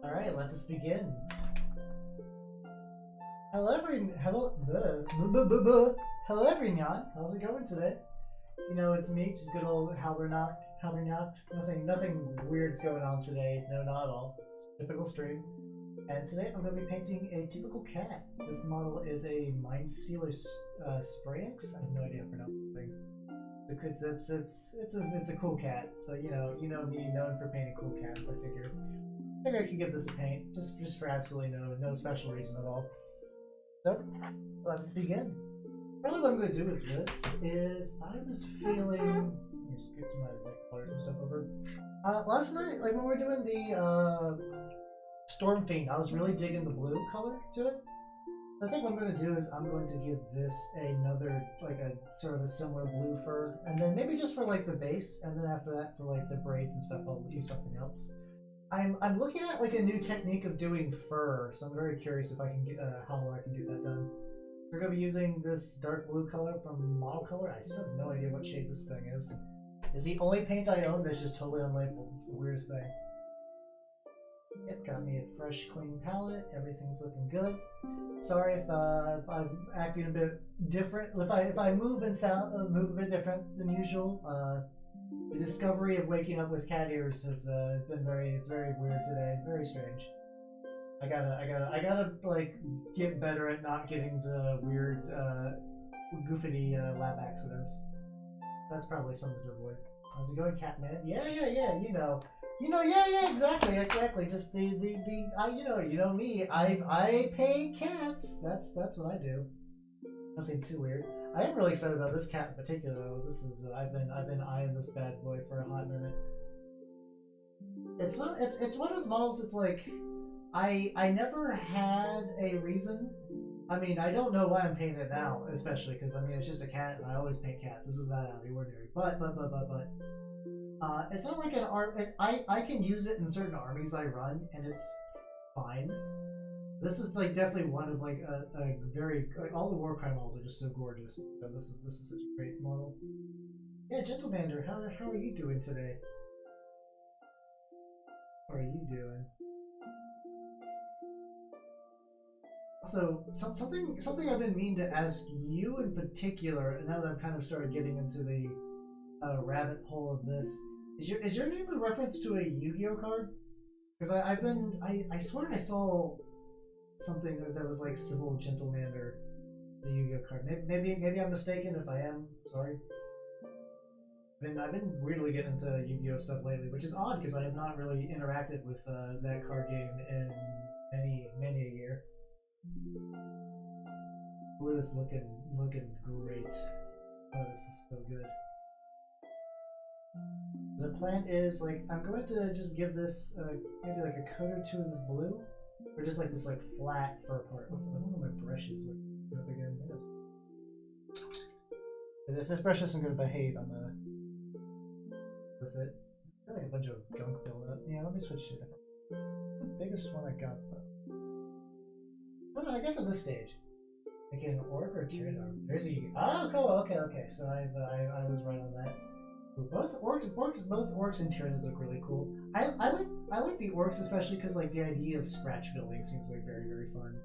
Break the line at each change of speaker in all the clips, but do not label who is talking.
All right, let us begin. Hello, hello everyone. How's it going today? You know, it's me, just good old Halbernacht. Nothing weird's going on today. No, not at all. Typical stream. And today I'm going to be painting a typical cat. This model is a Mindsealer Sprayex. I have no idea how to pronounce this thing. It's a cool cat. So you know me, known for painting cool cats. I figured I could give this a paint, just for absolutely no special reason at all. So let's begin. Probably what I'm going to do with this is I was feeling. Let me just get some of my colors and stuff over. Last night, like when we were doing the Storm Fiend, I was really digging the blue color to it. So I think what I'm going to do is I'm going to give this another, like a sort of a similar blue fur, and then maybe just for like the base, and then after that for like the braids and stuff, I'll use something else. I'm looking at like a new technique of doing fur, so I'm very curious if I can get how I can get that done. We're going to be using this dark blue color from Model Color. I still have no idea what shade this thing is. It's the only paint I own that's just totally unlabeled. It's the weirdest thing. Yep, got me a fresh, clean palette. Everything's looking good. Sorry if I'm acting a bit different. If I move and move a bit different than usual. The discovery of waking up with cat ears has been very weird today. Very strange. I gotta like get better at not getting the weird goofity lab accidents. That's probably something to avoid. How's it going, Catman? Yeah, exactly. Just the you know me. I paint cats. That's what I do. Nothing too weird. I am really excited about this cat in particular, though. This is I've been eyeing this bad boy for a hot minute. It's not. It's one of those models. It's like I never had a reason. I mean, I don't know why I'm painting it now, especially because I mean it's just a cat, and I always paint cats. This is not out of the ordinary. But it's not like an arm. I can use it in certain armies I run, and it's fine. This is like definitely one of like a very like all the Warcry models are just so gorgeous. So this is such a great model. Yeah, Gentlemander, how are you doing today? How are you doing? Also, something I've been meaning to ask you in particular, and now that I've kind of started getting into the rabbit hole of this, is your name a reference to a Yu-Gi-Oh card? Because I swear I saw something that was like Sybil Gentlemander, the Yu-Gi-Oh card. Maybe I'm mistaken. If I am, sorry. I've been weirdly getting into Yu-Gi-Oh stuff lately, which is odd because I have not really interacted with that card game in many a year. Blue is looking great. Oh, this is so good. The plan is like I'm going to just give this maybe like a coat or two of this blue, or just like this like flat fur part. Also, I don't know my brushes like up again. If this brush isn't going to behave, I'm with it. I feel like a bunch of gunk buildup. Yeah, let me switch to a different. The biggest one I got though. Oh no, I guess at this stage. Like an orc or Tyranor. There's a. Oh, cool. Okay. So I was right on that. Ooh, both orcs and Tyranids look really cool. I like the orcs especially because like the idea of scratch building seems like very fun.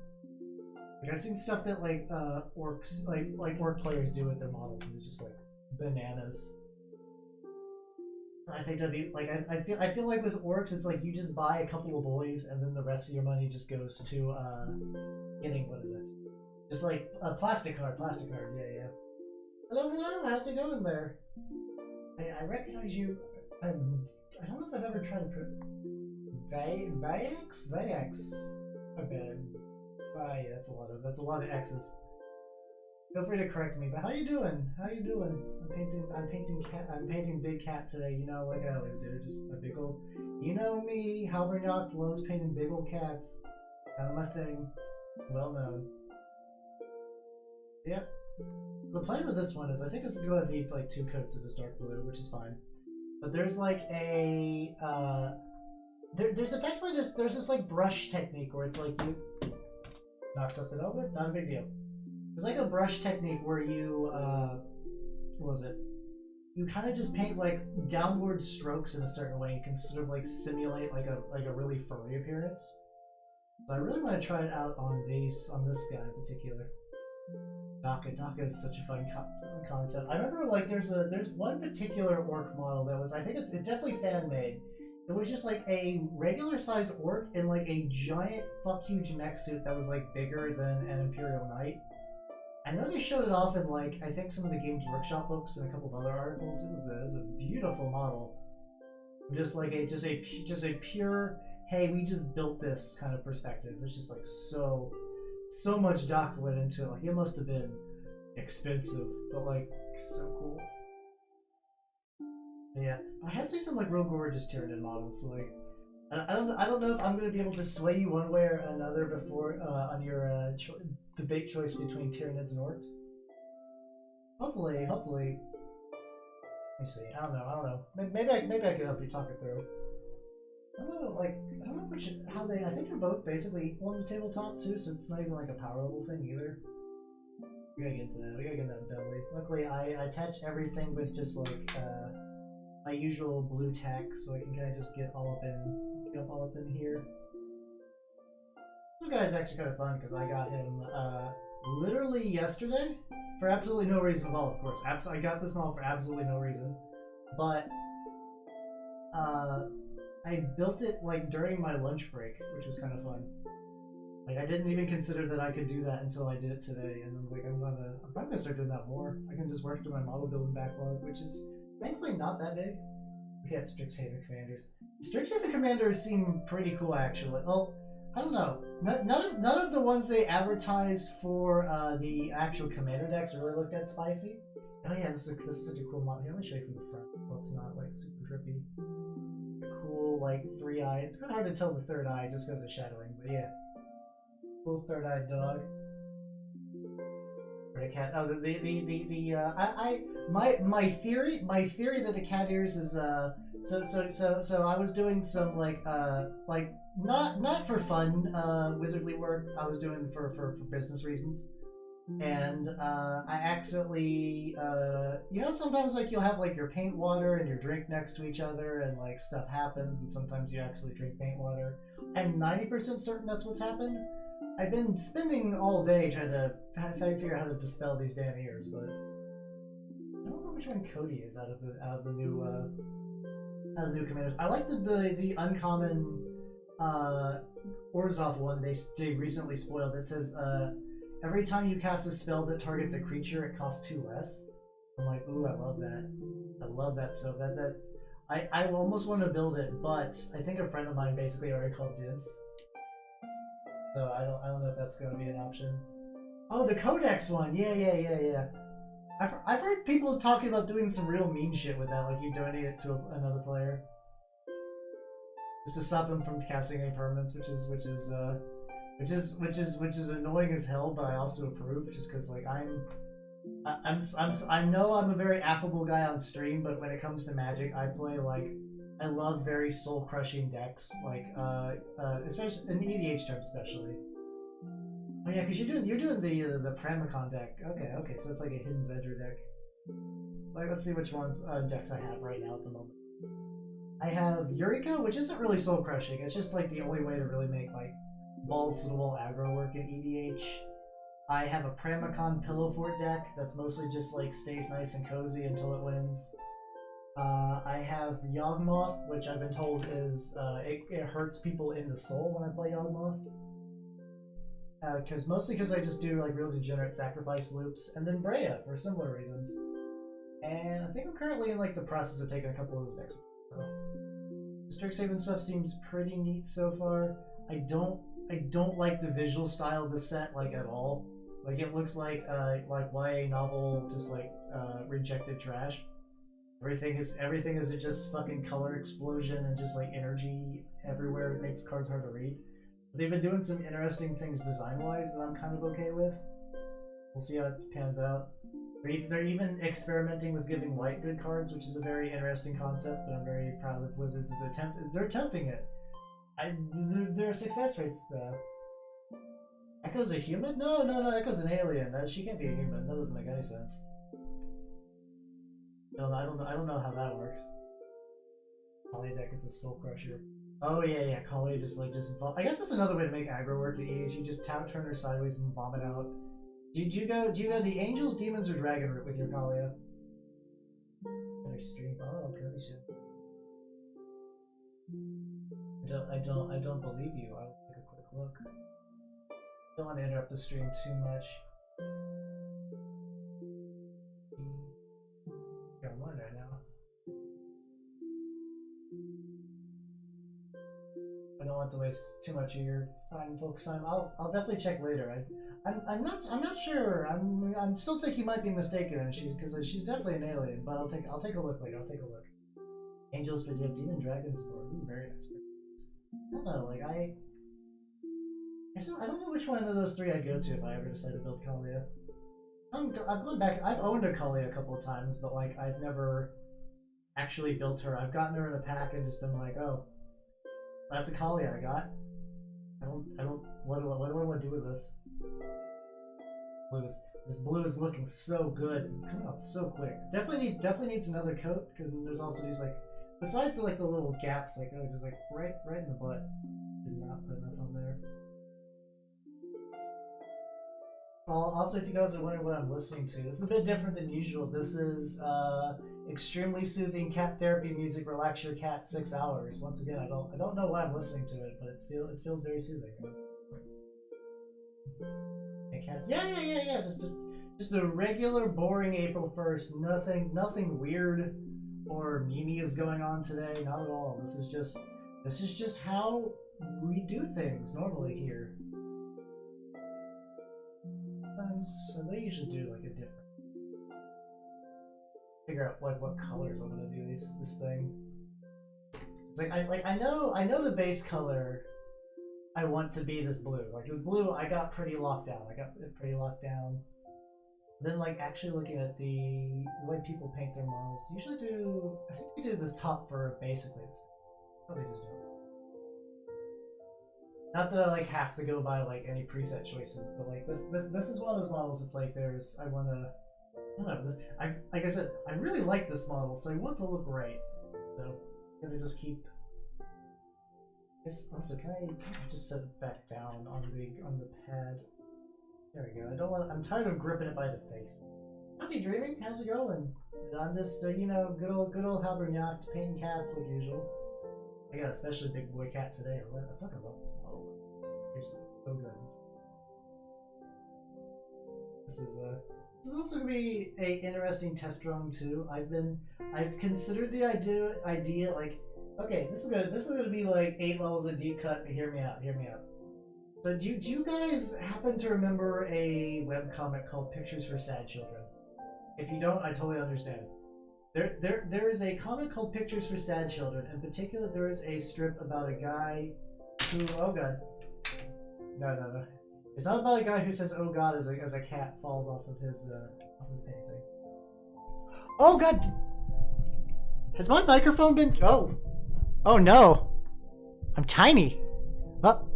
Like I've seen stuff that like orcs like orc players do with their models and it's just like bananas. I think that'd be like I feel like with orcs it's like you just buy a couple of boys and then the rest of your money just goes to getting what is it? Just like a plastic card, yeah. Hello, how's it going there? I recognize you. I don't know if I've ever tried to put Vax. Okay, yeah, that's a lot of X's. Feel free to correct me. But how you doing? I'm painting big cat today. You know, like I always do, just a big old. You know me, Halbernacht loves painting big old cats. Kind of my thing. Well known. Yep. The plan with this one is I think this is going to need like 2 coats of this dark blue, which is fine. But there's like a there's effectively there's this like brush technique where it's like you knock something over, not a big deal. There's like a brush technique where you what was it? You kind of just paint like downward strokes in a certain way. You can sort of like simulate like a really furry appearance. So I really want to try it out on this guy in particular. Daka is such a fun concept. I remember like there's one particular orc model that was, I think it's definitely fan made. It was just like a regular sized orc in like a giant fuck huge mech suit that was like bigger than an Imperial Knight. I know they showed it off in like I think some of the Games Workshop books and a couple of other articles. It was a beautiful model, just like a pure hey we just built this kind of perspective. It's just like so much doc went into it. Like it must have been expensive, but like so cool. But yeah, I have seen some like real gorgeous Tyranid models. So like, I don't know if I'm gonna be able to sway you one way or another before on your debate choice between Tyranids and orcs. Hopefully. Let me see. I don't know. Maybe I can help you talk it through. I don't know how they. I think they're both basically equal on the tabletop too, so it's not even like a power level thing either. We gotta get into that. We gotta get into that belly. Luckily, I attach everything with just like my usual blue tack, so I can kind of just get all up in here. This guy's actually kind of fun because I got him literally yesterday for absolutely no reason at all. Of course, I got this model for absolutely no reason, but I built it like during my lunch break, which was kind of fun. Like I didn't even consider that I could do that until I did it today, and I'm like, I'm probably gonna start doing that more. I can just work through my model building backlog, which is thankfully not that big. Look at Strixhaven Commanders. Strixhaven Commanders seem pretty cool actually. Well, I don't know. None of the ones they advertised for the actual commander decks really looked that spicy. Oh yeah, this is such a cool model. Here, let me show you from the front. Well, it's not like super drippy. Cool, like 3-eyed. It's kind of hard to tell the third eye just because of the shadowing, but yeah. Cool third-eyed dog. Or a cat. Oh, my theory that the cat ears is so I was doing some like not for fun wizardly work. I was doing for business reasons. And I accidentally, you know, sometimes like you'll have like your paint water and your drink next to each other, and like stuff happens, and sometimes you actually drink paint water. I'm 90% certain that's what's happened. I've been spending all day trying to figure out how to dispel these damn ears, but I don't know which one Cody is out of the new commanders. I like the uncommon Orzhov one they recently spoiled. It says every time you cast a spell that targets a creature, it costs 2 less. I'm like, ooh, I love that. I love that. So I almost want to build it, but I think a friend of mine basically already called dibs. So I don't know if that's going to be an option. Oh, the Codex one. Yeah. I've heard people talking about doing some real mean shit with that, like you donate it to another player, just to stop them from casting any permanents, which is annoying as hell, but I also approve, just because like I know I'm a very affable guy on stream, but when it comes to Magic, I play like I love very soul-crushing decks, like especially in EDH terms, especially. Oh yeah, because you're doing the Pramicon deck. Okay, so it's like a Hidden Zedger deck. Like, let's see which ones decks I have right now at the moment. I have Eureka, which isn't really soul-crushing. It's just like the only way to really make like balls-to-the-wall aggro work in EDH. I have a Pramicon Pillow Fort deck that's mostly just like stays nice and cozy until it wins. I have Yawgmoth, which I've been told is it hurts people in the soul when I play Yawgmoth. Mostly because I just do like real degenerate sacrifice loops, and then Brea for similar reasons. And I think I'm currently in like the process of taking a couple of those decks. The Strixhaven stuff seems pretty neat so far. I don't like the visual style of the set like at all. Like it looks like YA novel, just like rejected trash. Everything is just fucking color explosion and just like energy everywhere. It makes cards hard to read. But they've been doing some interesting things design-wise that I'm kind of okay with. We'll see how it pans out. They're even experimenting with giving white good cards, which is a very interesting concept that I'm very proud of Wizards. They're attempting it. Their success rates. Echo's a human? No, Echo's an alien. She can't be a human. That doesn't make any sense. I don't know how that works. Kali deck is a Soul Crusher. Oh yeah, Kali just. I guess that's another way to make aggro work at EDH. You just turn her sideways and vomit out. Do you go the Angels, Demons, or Dragon route with your Kalia? Better stream. Oh, okay, shit. I don't believe you. I'll take a quick look. Don't want to interrupt the stream too much. You're online right now. I don't want to waste too much of your fine folks' time. I'll definitely check later. I'm not sure. I'm still think you might be mistaken, and because she's definitely an alien. But I'll take a look later. I'll take a look. Angels, but you have Demon Dragon support. Ooh, very nice. I don't know. Like I don't know which one of those three I go to if I ever decide to build Kalia. I've gone back. I've owned a Kalia a couple of times, but like I've never actually built her. I've gotten her in a pack and just been like, oh, that's a Kalia I got. I don't. What do I want to do with this? This blue is looking so good. It's coming out so quick. Definitely needs another coat because there's also these like, besides the, like the little gaps, like oh, just like right in the butt. Did not put enough on there. Also, if you guys are wondering what I'm listening to, this is a bit different than usual. This is extremely soothing cat therapy music. Relax your cat 6 hours. Once again, I don't know why I'm listening to it, but it feels very soothing. Hey, cat. Yeah. Just a regular, boring April 1st. Nothing weird or Mimi is going on today. Not at all. This is just how we do things normally here. So they usually do like a different. Figure out like what colors I'm gonna do this thing. It's like I know the base color I want to be this blue. Like this blue I got pretty locked down. Then like actually looking at the way people paint their models, usually I think we do this top for basically this. Probably just do it. Not that I like have to go by like any preset choices, but like this is one of those models. It's like I don't know. Like I said, I really like this model, so I want to look right. So I'm gonna just keep. Also, can I just set it back down on the pad? There we go. I'm tired of gripping it by the face. Howdy, Dreaming. How's it going? I'm just good old Halbernacht painting cats like usual. I got a especially big boy cat today. I fucking love this model. Seriously, it's so good. This is also gonna be a interesting test run too. I've considered the idea like, okay, this is gonna be like 8 levels of deep cut. But hear me out. So do you guys happen to remember a webcomic called Pictures for Sad Children? If you don't, I totally understand. There is a comic called Pictures for Sad Children. In particular, there is a strip about a guy who, oh god. No. It's not about a guy who says oh god as a cat falls off of his painting. Oh god! Has my microphone been... Oh! Oh no! I'm tiny! Oh.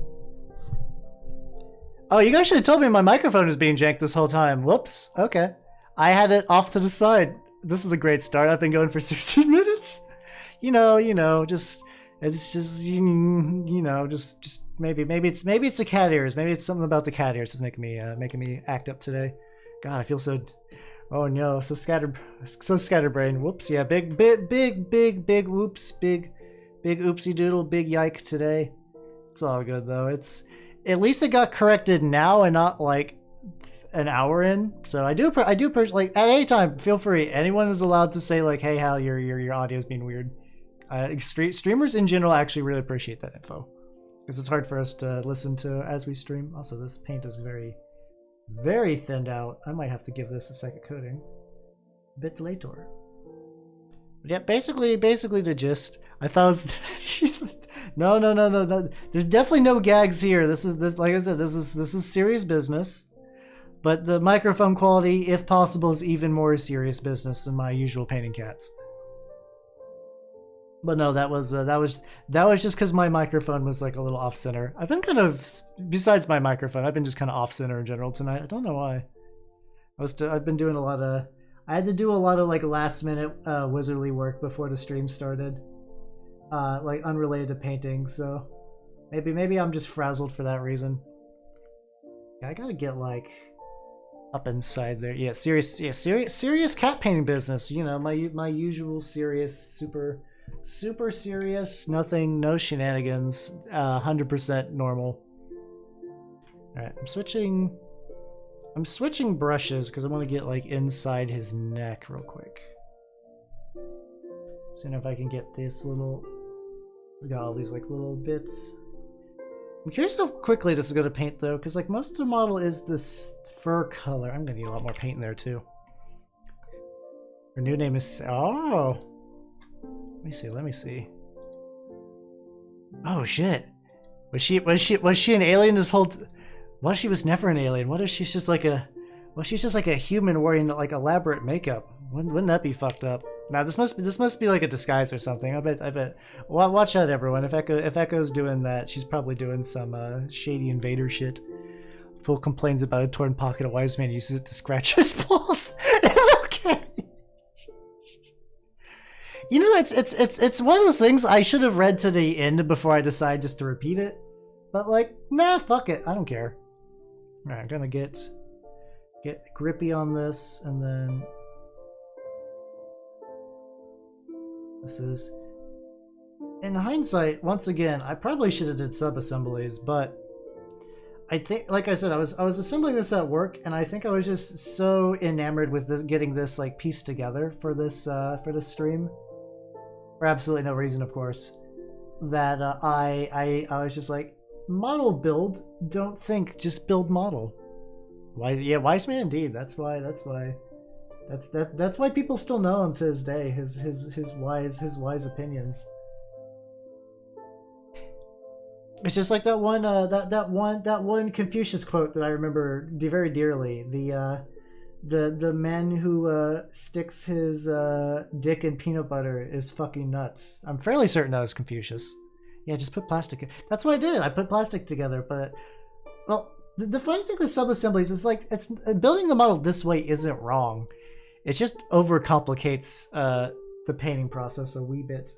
Oh, you guys should have told me my microphone was being janked this whole time. Whoops. Okay. I had it off to the side. This is a great start. I've been going for 16 minutes. You know, just it's just you know, just maybe it's the cat ears. Maybe it's something about the cat ears that's making me act up today. God, I feel so. Oh no, so scatterbrain. Whoops. Yeah, big whoops, big oopsie doodle, big yike today. It's all good though. It's at least it got corrected now and not like an hour in. So I do like at any time. Feel free. Anyone is allowed to say like, "Hey, Hal, your audio's being weird." Streamers in general actually really appreciate that info because it's hard for us to listen to as we stream. Also, this paint is very thinned out. I might have to give this a second coating. A bit later. But yeah, basically the gist. I thought it was no. There's definitely no gags here. This like I said, this is serious business. But the microphone quality, if possible, is even more serious business than my usual painting cats. But no, that was just because my microphone was like a little off center. I've been kind of, besides my microphone, I've been just kind of off center in general tonight. I don't know why. I've been doing I had to do a lot of like last minute wizardly work before the stream started, like unrelated to painting. So maybe I'm just frazzled for that reason. Yeah, I gotta get like up inside there. Yeah, serious cat painting business. You know, my usual serious, super serious, no shenanigans, 100% normal. All right, I'm switching brushes because I want to get like inside his neck real quick. See if I can get this little. It's got all these like little bits. I'm curious how quickly this is going to paint though, because like most of the model is this fur color. I'm going to need a lot more paint in there too. Her new name is Let me see. Oh shit. Was she an alien this whole well, she was never an alien. What if she's just like a human wearing like elaborate makeup? Wouldn't that be fucked up? Now this must be like a disguise or something. I bet. Watch out, everyone. If Echo's doing that, she's probably doing some shady invader shit. Fool complains about a torn pocket. A wise man uses it to scratch his balls. Okay. You know, it's one of those things I should have read to the end before I decide just to repeat it. But like, nah, fuck it. I don't care. All right, I'm gonna get grippy on this, and then this is. In hindsight, once again, I probably should have did sub-assemblies, but I think, like I said, I was assembling this at work, and I think I was just so enamored with getting this like piece together for this stream, for absolutely no reason, of course, that I was just like, model build, don't think, just build model. Why? Yeah, wise man indeed. That's why people still know him to this day. His wise opinions. It's just like that one Confucius quote that I remember very dearly. The man who sticks his dick in peanut butter is fucking nuts. I'm fairly certain that was Confucius. Yeah, just put plastic. That's what I did. I put plastic together. But well, the funny thing with sub-assemblies is like it's building the model this way isn't wrong. It just overcomplicates the painting process a wee bit.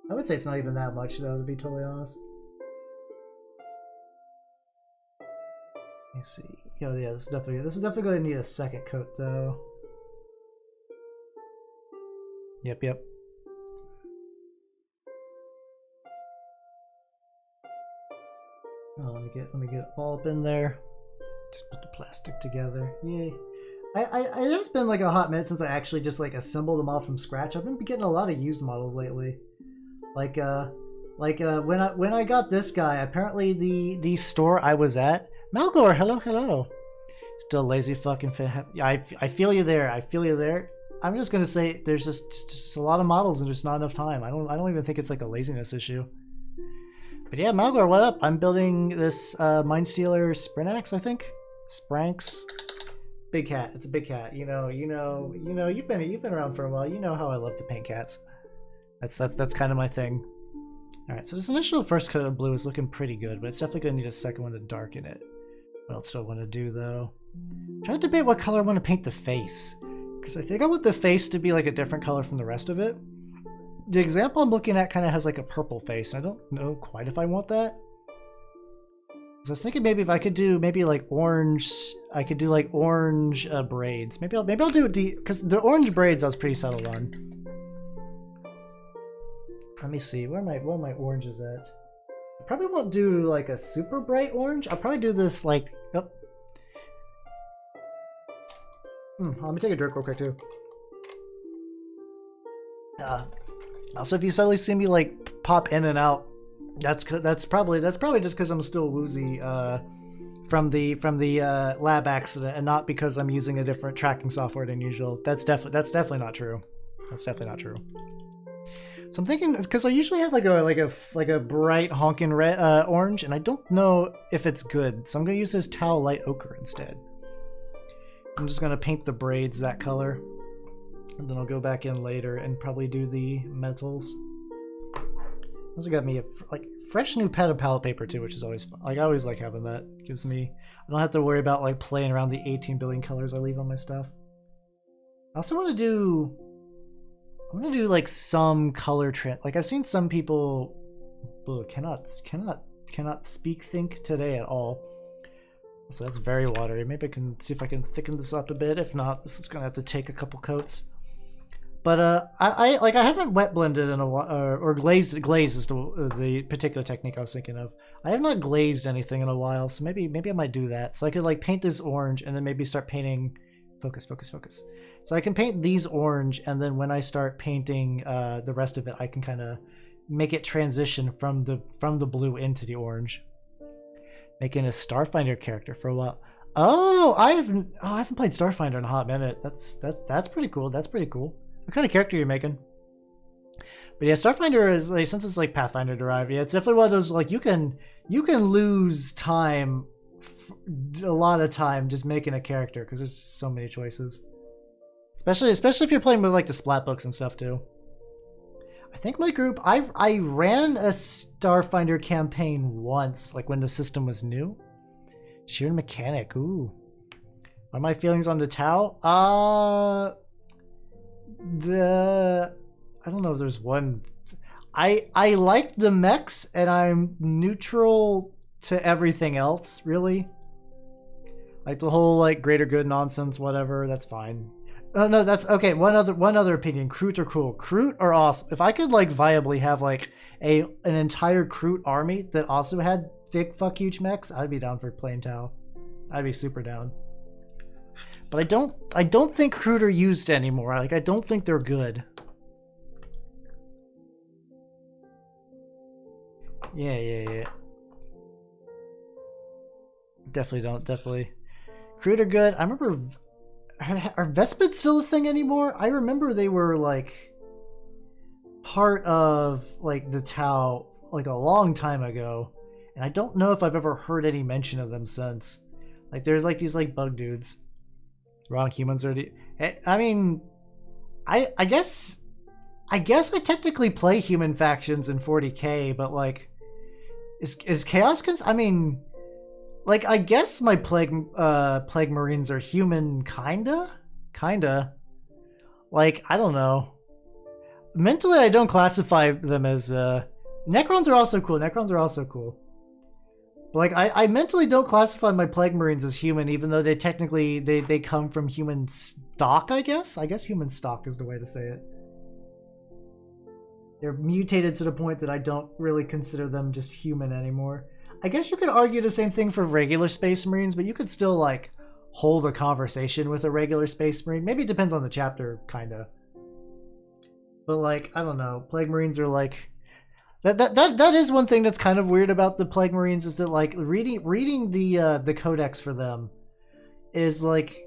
I would say it's not even that much, though, to be totally honest. Let me see. Oh, yeah, this is definitely going to need a second coat, though. Yep. Oh, let me get all up in there. Just put the plastic together. Yay. It has been like a hot minute since I actually just like assembled them all from scratch. I've been getting a lot of used models lately. Like when I got this guy, apparently the store I was at, Malgor, hello. Still lazy fucking fan. I feel you there. I'm just gonna say there's just a lot of models and just not enough time. I don't even think it's like a laziness issue. But yeah, Malgor, what up? I'm building this Mindstealer Sprinx, I think. Spranx. Big cat. It's a big cat. You know. You've been around for a while. You know how I love to paint cats. That's kind of my thing. All right, so this initial first coat of blue is looking pretty good, but it's definitely gonna need a second one to darken it. What else do I want to do though? I'm trying to debate what color I want to paint the face, because I think I want the face to be like a different color from the rest of it. The example I'm looking at kind of has like a purple face. I don't know quite if I want that. So I was thinking maybe if I could do maybe like orange, I could do like orange braids. Maybe I'll do it because the orange braids I was pretty settled on. Let me see, where are my oranges at? I probably won't do like a super bright orange. I'll probably do this like, oh. Let me take a drink real quick too. Also, if you suddenly see me like pop in and out, that's probably just because I'm still woozy from the lab accident, and not because I'm using a different tracking software than usual. That's definitely not true. That's definitely not true. So I'm thinking it's because I usually have like a bright honking red orange, and I don't know if it's good. So I'm gonna use this towel light ochre instead. I'm just gonna paint the braids that color, and then I'll go back in later and probably do the metals. Also got me a fresh new pad of palette paper too, which is always fun. Like I always like having that. It gives me, I don't have to worry about like playing around the 18 billion colors I leave on my stuff. I also want to do, I'm gonna do like some color trend. Like I've seen some people cannot speak think today at all. So that's very watery. Maybe I can see if I can thicken this up a bit. If not, this is gonna have to take a couple coats. But I haven't wet blended in a while, or glazed is the particular technique I was thinking of. I have not glazed anything in a while, so maybe I might do that. So I could like paint this orange and then maybe start painting. Focus. So I can paint these orange, and then when I start painting the rest of it, I can kind of make it transition from the blue into the orange, making a Starfinder character for a while. Oh, I haven't played Starfinder in a hot minute. That's pretty cool. That's pretty cool. What kind of character are you making? But yeah, Starfinder is like, since it's like Pathfinder derived, yeah, it's definitely one of those like you can lose time, a lot of time just making a character because there's just so many choices. Especially if you're playing with like the splat books and stuff too. I think my group, I ran a Starfinder campaign once, like when the system was new. Sheer mechanic, ooh. What are my feelings on the Tau? I don't know if there's one. I like the mechs, and I'm neutral to everything else, really. Like the whole like greater good nonsense, whatever, that's fine. No, that's okay. One other opinion. Kroot are cool. Kroot are awesome. If I could like viably have like an entire Kroot army that also had big fuck huge mechs, I'd be down for playing Tau. I'd be super down. But I don't think Kroot are used anymore. Like I don't think they're good. Yeah. Definitely. Kroot are good. I remember, are Vespids still a thing anymore? I remember they were like part of like the Tau like a long time ago, and I don't know if I've ever heard any mention of them since. Like there's like these like bug dudes. Wrong, humans are the, I mean, I guess I technically play human factions in 40k, but like is Chaos I mean, like I guess my plague marines are human kinda. Like I don't know. Mentally I don't classify them as Necrons are also cool. Like I mentally don't classify my plague marines as human, even though they technically they come from human stock. I guess human stock is the way to say it. They're mutated to the point that I don't really consider them just human anymore. I guess you could argue the same thing for regular space marines, but you could still like hold a conversation with a regular space marine. Maybe it depends on the chapter, kinda. But like I don't know, plague marines are like. That is one thing that's kind of weird about the Plague Marines is that like reading the codex for them is like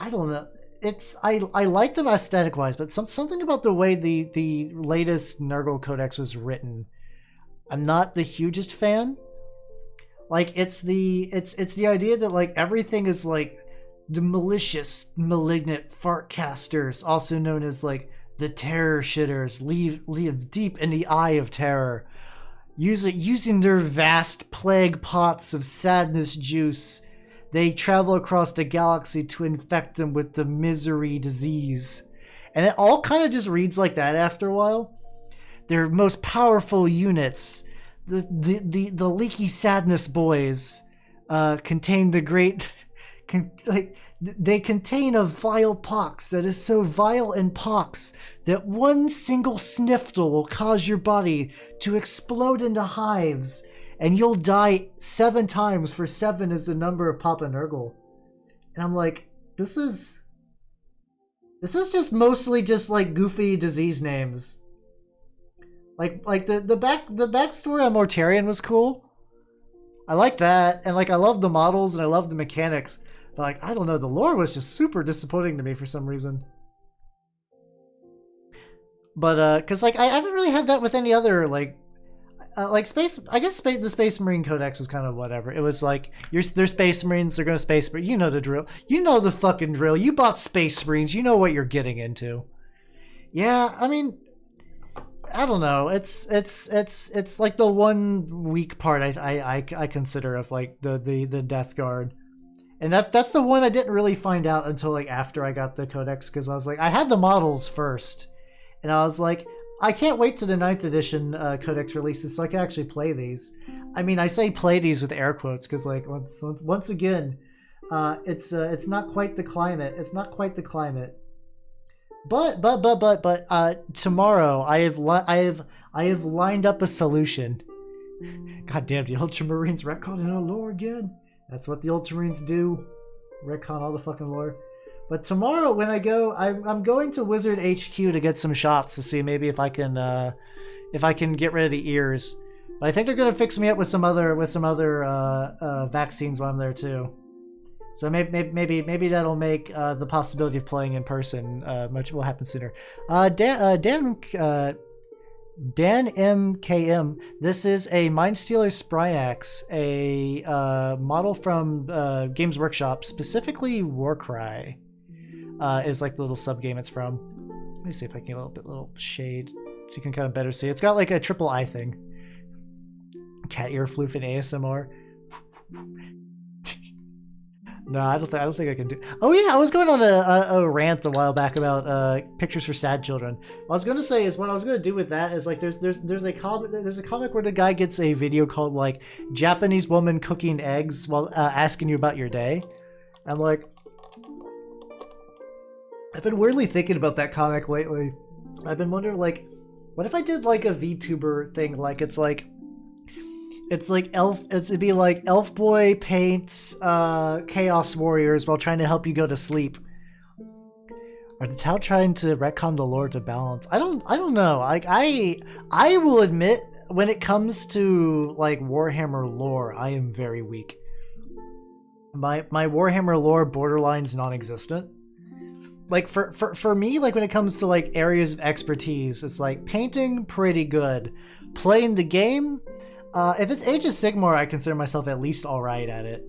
I don't know. It's I like them aesthetic wise, but something about the way the latest Nurgle codex was written, I'm not the hugest fan. Like it's the idea that like everything is like the malicious, malignant fartcasters, also known as like
the terror shitters live deep in the eye of terror, using their vast plague pots of sadness juice. They travel across the galaxy to infect them with the misery disease. And it all kind of just reads like that after a while. Their most powerful units, the leaky sadness boys, contain the great... They contain a vile pox that is so vile and pox that one single sniffle will cause your body to explode into hives, and you'll die 7 times, for 7 is the number of Papa Nurgle. And I'm like, this is just mostly just like goofy disease names. Like the backstory on Mortarion was cool. I like that, and like I love the models and I love the mechanics. But like, I don't know, the lore was just super disappointing to me for some reason. But cause like I haven't really had that with any other like space. I guess the Space Marine Codex was kind of whatever. It was like they're Space Marines, they're gonna Space, but you know the drill. You know the fucking drill. You bought Space Marines. You know what you're getting into. Yeah, I mean, I don't know. It's like the one weak part I consider of like the Death Guard. And that's the one I didn't really find out until like after I got the codex, because I was like, I had the models first, and I was like, I can't wait till the 9th edition codex releases so I can actually play these. I mean, I say play these with air quotes because like once again, it's not quite the climate. It's not quite the climate. But tomorrow I have lined up a solution. God damn, the Ultramarines retconning our lore again. That's what the Ultramarines do. Retcon all the fucking lore. But tomorrow when I go, I'm going to Wizard HQ to get some shots to see maybe if I can get rid of the ears. But I think they're gonna fix me up with some other vaccines while I'm there too. So maybe that'll make the possibility of playing in person much will happen sooner. Dan MKM, this is a Mindstealer Sprynax, a model from Games Workshop, specifically Warcry, is like the little sub game it's from. Let me see if I can get a little shade so you can kind of better see. It's got like a triple eye thing. Cat ear floof and ASMR. No, I don't think I can do. Oh yeah, I was going on a rant a while back about pictures for sad children. What I was gonna say is what I was gonna do with that is like there's a comic where the guy gets a video called like Japanese woman cooking eggs while asking you about your day. I'm like, I've been weirdly thinking about that comic lately. I've been wondering like, what if I did like a VTuber thing? Like it'd be like Elf Boy paints Chaos Warriors while trying to help you go to sleep. Are the Tau trying to retcon the lore to balance? I don't know. Like I will admit, when it comes to like Warhammer lore, I am very weak. My Warhammer lore borderline's non-existent. Like for me, like when it comes to like areas of expertise, it's like painting pretty good. Playing the game, if it's Age of Sigmar, I consider myself at least alright at it.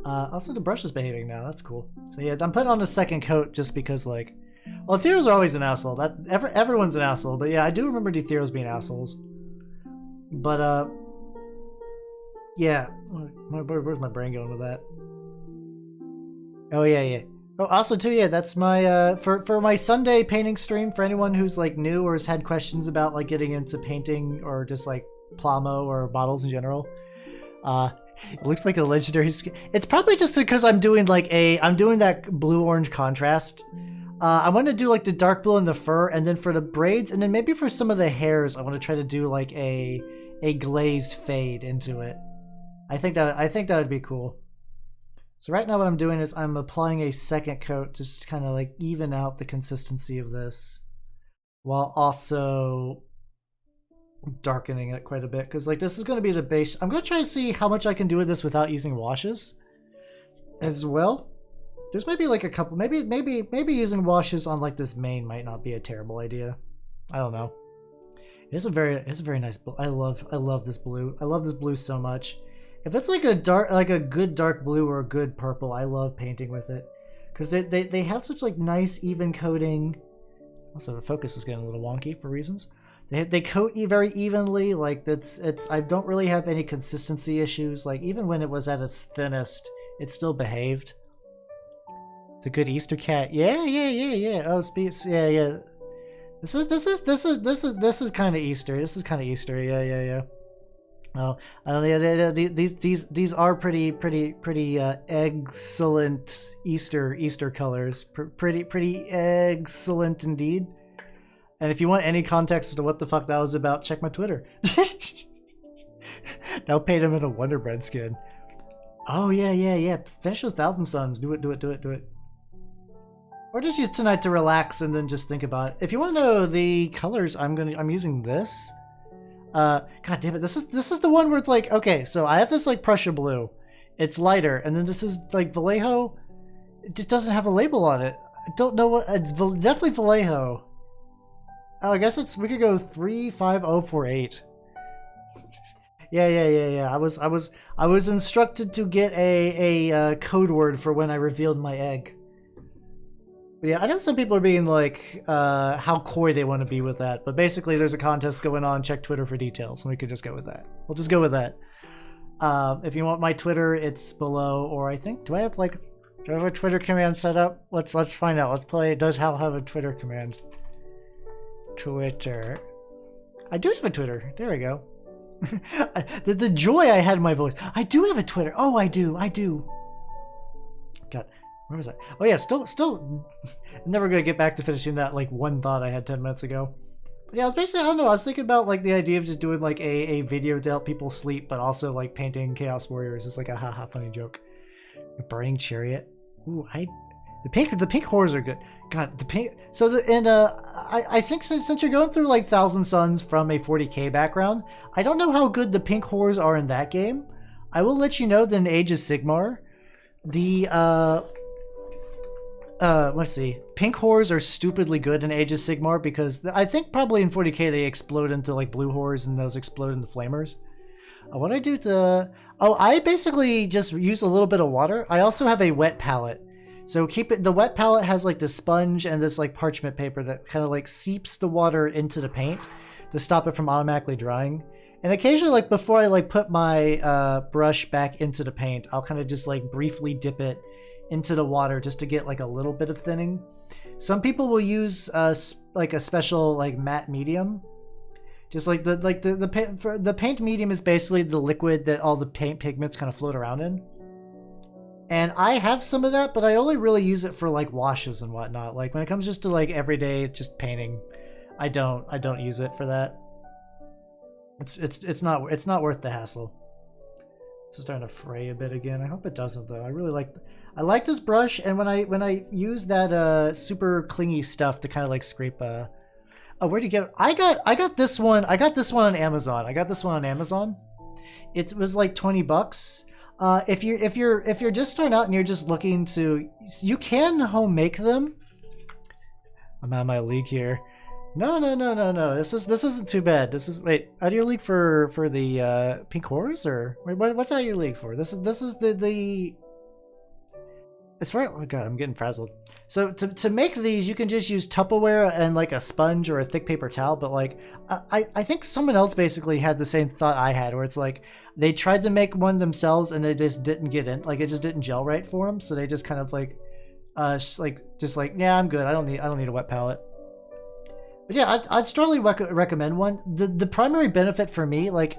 Also, the brush is behaving now. That's cool. So yeah, I'm putting on a second coat just because, like... Well, Ethereals are always an asshole. Everyone's an asshole. But yeah, I do remember the Ethereals being assholes. But, yeah. Where's my brain going with that? Oh, yeah. Oh, also, too, yeah, that's my, for my Sunday painting stream, for anyone who's, like, new or has had questions about, like, getting into painting or just, like, Plamo or models in general. It looks like a legendary skin. It's probably just because I'm doing that blue-orange contrast. I want to do like the dark blue in the fur, and then for the braids, and then maybe for some of the hairs, I want to try to do like a glazed fade into it. I think that would be cool. So right now what I'm doing is I'm applying a second coat just to kind of like even out the consistency of this, while also darkening it quite a bit, because like this is going to be the base. I'm going to try to see how much I can do with this without using washes as well. There's maybe like a couple, maybe using washes on like this mane might not be a terrible idea. I don't know. It's a very nice blue. I love this blue. I love this blue so much. If it's like a good dark blue or a good purple, I love painting with it, because they have such like nice even coating Also, the focus is getting a little wonky for reasons. They coat very evenly. Like it's. I don't really have any consistency issues. Like even when it was at its thinnest, it still behaved. The good Easter cat. Yeah. Oh, yeah. This is kind of Easter. This is kind of Easter. Yeah. Oh, these are pretty excellent Easter colors. Pretty excellent indeed. And if you want any context as to what the fuck that was about, check my Twitter. Now paint him in a Wonder Bread skin. Oh yeah. Finish those Thousand Suns. Do it. Or just use tonight to relax and then just think about it. If you want to know the colors, I'm using this. God damn it, this is the one where it's like, okay, so I have this like Prussian blue. It's lighter, and then this is like Vallejo. It just doesn't have a label on it. I don't know what, it's definitely Vallejo. Oh, I guess we could go 35048. Yeah. I was instructed to get a code word for when I revealed my egg. But yeah, I know some people are being like, how coy they want to be with that. But basically, there's a contest going on. Check Twitter for details, and we could just go with that. We'll just go with that. If you want my Twitter, it's below. Or I think, do I have a Twitter command set up? Let's find out. Let's play. Does Hal have a Twitter command? Twitter. I do have a Twitter. There we go. the joy I had in my voice. I do have a Twitter. Oh, I do. God. Where was I? Oh yeah, still never gonna get back to finishing that like one thought I had 10 minutes ago. But yeah, I was basically, I don't know, I was thinking about like the idea of just doing like a video to help people sleep, but also like painting Chaos Warriors. It's like a haha funny joke. A burning chariot. Ooh, the pink horrors are good. God, the pink. So I think since you're going through like Thousand Suns from a 40k background, I don't know how good the pink horrors are in that game. I will let you know that in Age of Sigmar, let's see. Pink horrors are stupidly good in Age of Sigmar because I think probably in 40k they explode into like blue horrors and those explode into flamers. What I do to... Oh, I basically just use a little bit of water. I also have a wet palette. So keep it... The wet palette has like the sponge and this like parchment paper that kind of like seeps the water into the paint to stop it from automatically drying. And occasionally, like before I like put my brush back into the paint, I'll kind of just like briefly dip it into the water just to get like a little bit of thinning. Some people will use like a special like matte medium. Just like the paint medium is basically the liquid that all the paint pigments kind of float around in. And I have some of that, but I only really use it for like washes and whatnot. Like when it comes just to like everyday just painting, I don't use it for that. It's not worth the hassle. This is starting to fray a bit again. I hope it doesn't though. I like this brush, and when I use that super clingy stuff to kind of like scrape oh, where'd you get it? I got this one. I got this one on Amazon. It was like $20. If you're just starting out and you're just looking to, you can home make them. I'm out of my league here. No. This isn't too bad. Wait, out of your league for the pink horrors, or wait, what's out of your league for? This is the. As far, oh god, I'm getting frazzled. So to make these, you can just use Tupperware and like a sponge or a thick paper towel. But like, I think someone else basically had the same thought I had, where it's like they tried to make one themselves and it just didn't get in, like it just didn't gel right for them. So they just kind of like, yeah, I'm good. I don't need a wet palette. But yeah, I'd strongly recommend one. The primary benefit for me, like,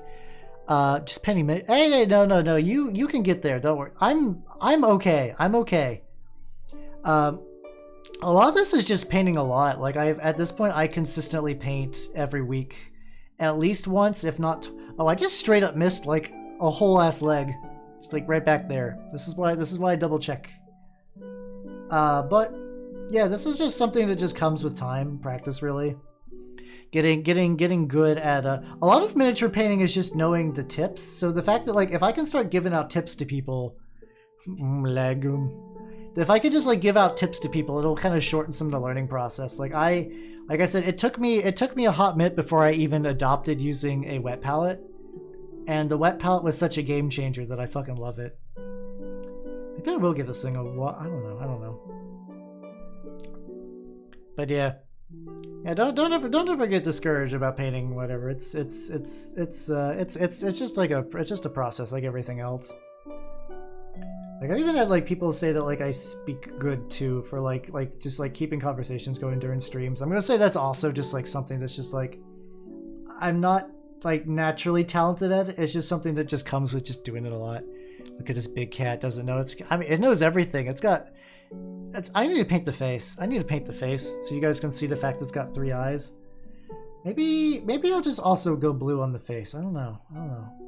just painting. Hey, no, you can get there. Don't worry. I'm okay. A lot of this is just painting a lot. Like at this point, I consistently paint every week, at least once, if not. Oh, I just straight up missed like a whole ass leg, just like right back there. This is why I double check. But yeah, this is just something that just comes with time, practice, really. Getting good at a lot of miniature painting is just knowing the tips. So the fact that like if I can start giving out tips to people, if I could just like give out tips to people, it'll kind of shorten some of the learning process. Like I said, it took me a hot minute before I even adopted using a wet palette, and the wet palette was such a game changer that I fucking love it. Maybe I will give this thing a what? I don't know. But yeah. Yeah, don't ever get discouraged about painting whatever. It's just like it's just a process like everything else. Like I even had like people say that like I speak good too for like just like keeping conversations going during streams. I'm gonna say that's also just like something that's just like I'm not like naturally talented at it. It's just something that just comes with just doing it a lot. Look at this big cat, doesn't know I mean it knows everything. I need to paint the face. I need to paint the face so you guys can see the fact it's got 3 eyes. Maybe I'll just also go blue on the face. I don't know.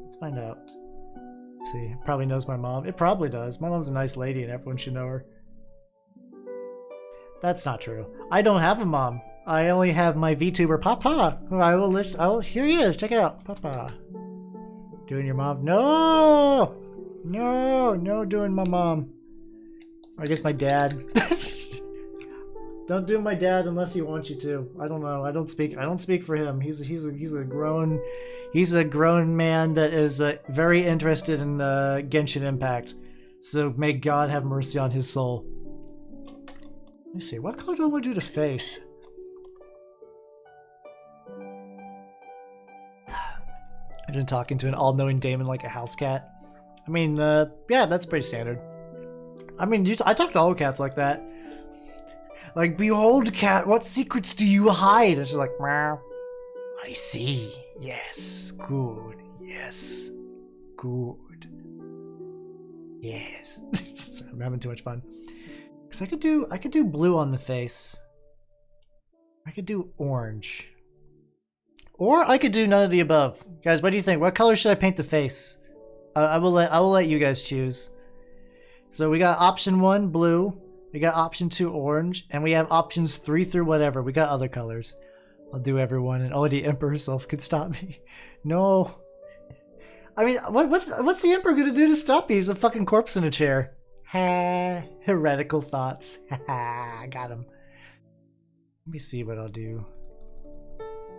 Let's find out. Let's see. It probably knows my mom. It probably does. My mom's a nice lady and everyone should know her. That's not true. I don't have a mom. I only have my VTuber Papa. Here he is. Check it out. Papa. Doing your mom? No! No doing my mom. I guess my dad. Don't do my dad unless he wants you to. I don't know. I don't speak for him. He's a grown man that is very interested in Genshin Impact. So may God have mercy on his soul. Let me see. What color do I want to do to face? I've been talking to an all-knowing Damon like a house cat. I mean, yeah, that's pretty standard. I mean, I talk to all cats like that. Like, behold, cat, what secrets do you hide? And she's like, meow. I see. Yes. Good. Yes. Good. Yes. I'm having too much fun. Because I could do blue on the face. I could do orange. Or I could do none of the above. Guys, what do you think? What color should I paint the face? I will let you guys choose. So we got option 1, blue. We got option 2, orange. And we have options 3 through whatever. We got other colors. I'll do everyone, and only the Emperor herself could stop me. No. I mean, what's the Emperor gonna do to stop me? He's a fucking corpse in a chair. Ha. Heretical thoughts. Ha. Got him. Let me see what I'll do.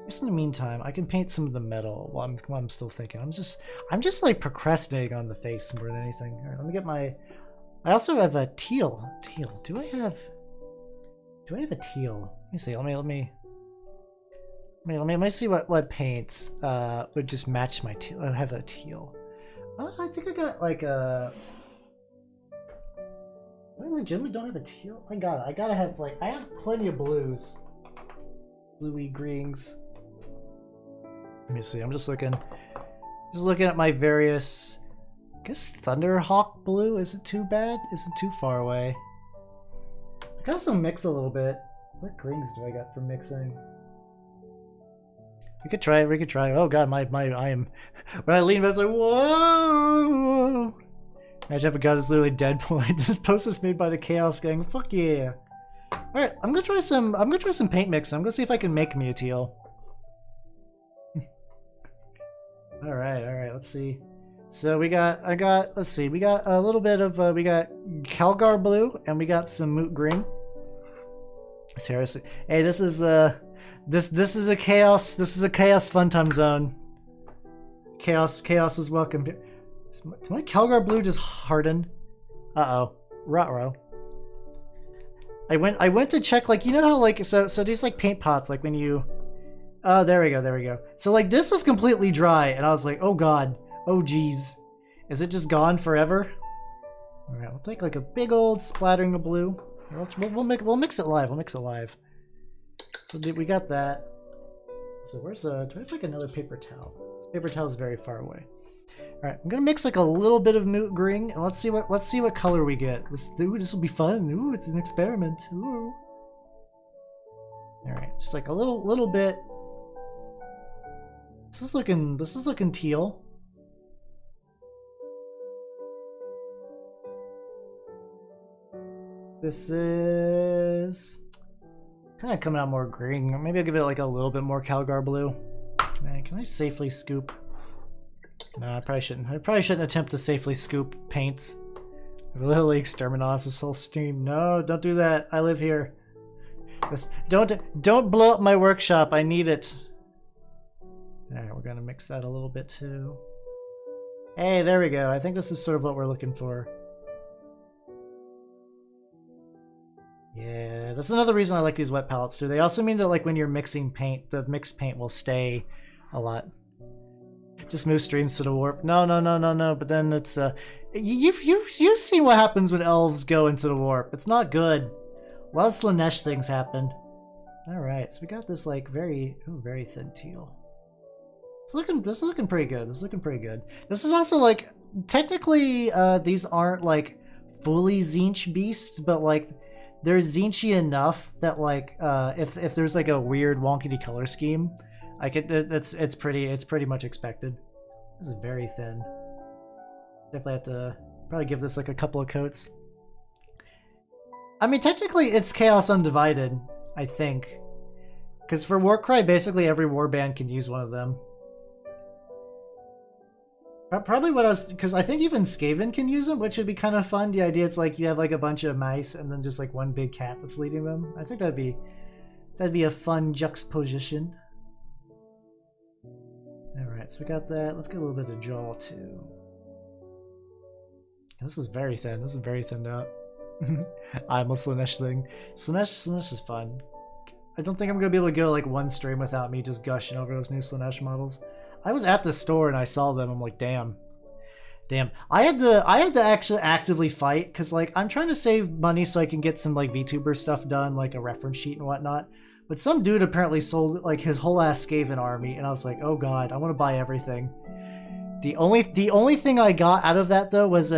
Just in the meantime, I can paint some of the metal while I'm still thinking. I'm just like procrastinating on the face more than anything. All right, let me get my. I also have a teal. Teal. Do I have a teal? Let me see. Let me see what paints would just match my teal. I have a teal. I think I got like a. I legitimately don't have a teal. I gotta have like I have plenty of blues. Bluey greens. Let me see. I'm just looking at my various. I guess Thunderhawk blue isn't too bad. Isn't too far away. I can also mix a little bit. What greens do I got for mixing? We could try. Oh god, I am. When I lean back, it's like whoa. Imagine if a god is literally dead point. This post is made by the Chaos Gang. Fuck yeah. All right, I'm gonna try some paint mixing. I'm gonna see if I can make me a teal. All right. Let's see. So we got a little bit of we got Calgar blue and we got some Moot green. Seriously, hey, this is a chaos. This is a chaos fun time zone. Chaos is welcome. Did my Calgar blue just harden? Uh-oh. Ruh-roh. I went to check, like, you know how, like, so these, like, paint pots, like, when you... Oh, there we go. So, like, this was completely dry, and I was like, oh, God. Oh, geez. Is it just gone forever? All right, we'll take, like, a big old splattering of blue. We'll mix it live. So, we got that. So, where's the... Do I have, like, another paper towel? This paper towel is very far away. All right, I'm gonna mix like a little bit of Moot green, and let's see what color we get. This will be fun. Ooh, it's an experiment. Ooh. All right, just like a little bit. This is looking teal. This is kind of coming out more green. Maybe I'll give it like a little bit more Calgar blue. Man, can I safely scoop? No, I probably shouldn't. I probably shouldn't attempt to safely scoop paints. I've literally exterminated this whole stream. No, don't do that. I live here. Don't blow up my workshop. I need it. Alright, we're gonna mix that a little bit too. Hey, there we go. I think this is sort of what we're looking for. Yeah, that's another reason I like these wet palettes too. They also mean that like when you're mixing paint, the mixed paint will stay a lot. Just move streams to the warp. No, no, no, no, no. But then it's you've seen what happens when elves go into the warp. It's not good. A lot of Slanesh things happen. All right, so we got this like very thin teal. This is looking pretty good. This is looking pretty good. This is also like technically these aren't like fully Zinch beasts, but like they're Zinchy enough that like if there's like a weird wonkety color scheme, I could it's pretty much expected. This is very thin. Definitely have to probably give this like a couple of coats. I mean, technically it's Chaos Undivided, I think, because for Warcry, basically every warband can use one of them. Probably what I was, because I think even Skaven can use them, which would be kind of fun. The idea it's like you have like a bunch of mice and then just like one big cat that's leading them. I think that'd be a fun juxtaposition. All right, so we got that. Let's get a little bit of jaw too. This is very thin. This is very thinned out. I'm a Slanesh thing. Slanesh is fun. I don't think I'm gonna be able to go like one stream without me just gushing over those new Slanesh models. I was at the store and I saw them. I'm like, damn. I had to actually actively fight because like I'm trying to save money so I can get some like VTuber stuff done, like a reference sheet and whatnot. But some dude apparently sold like his whole ass Skaven army, and I was like, oh god, I want to buy everything. The only thing I got out of that though was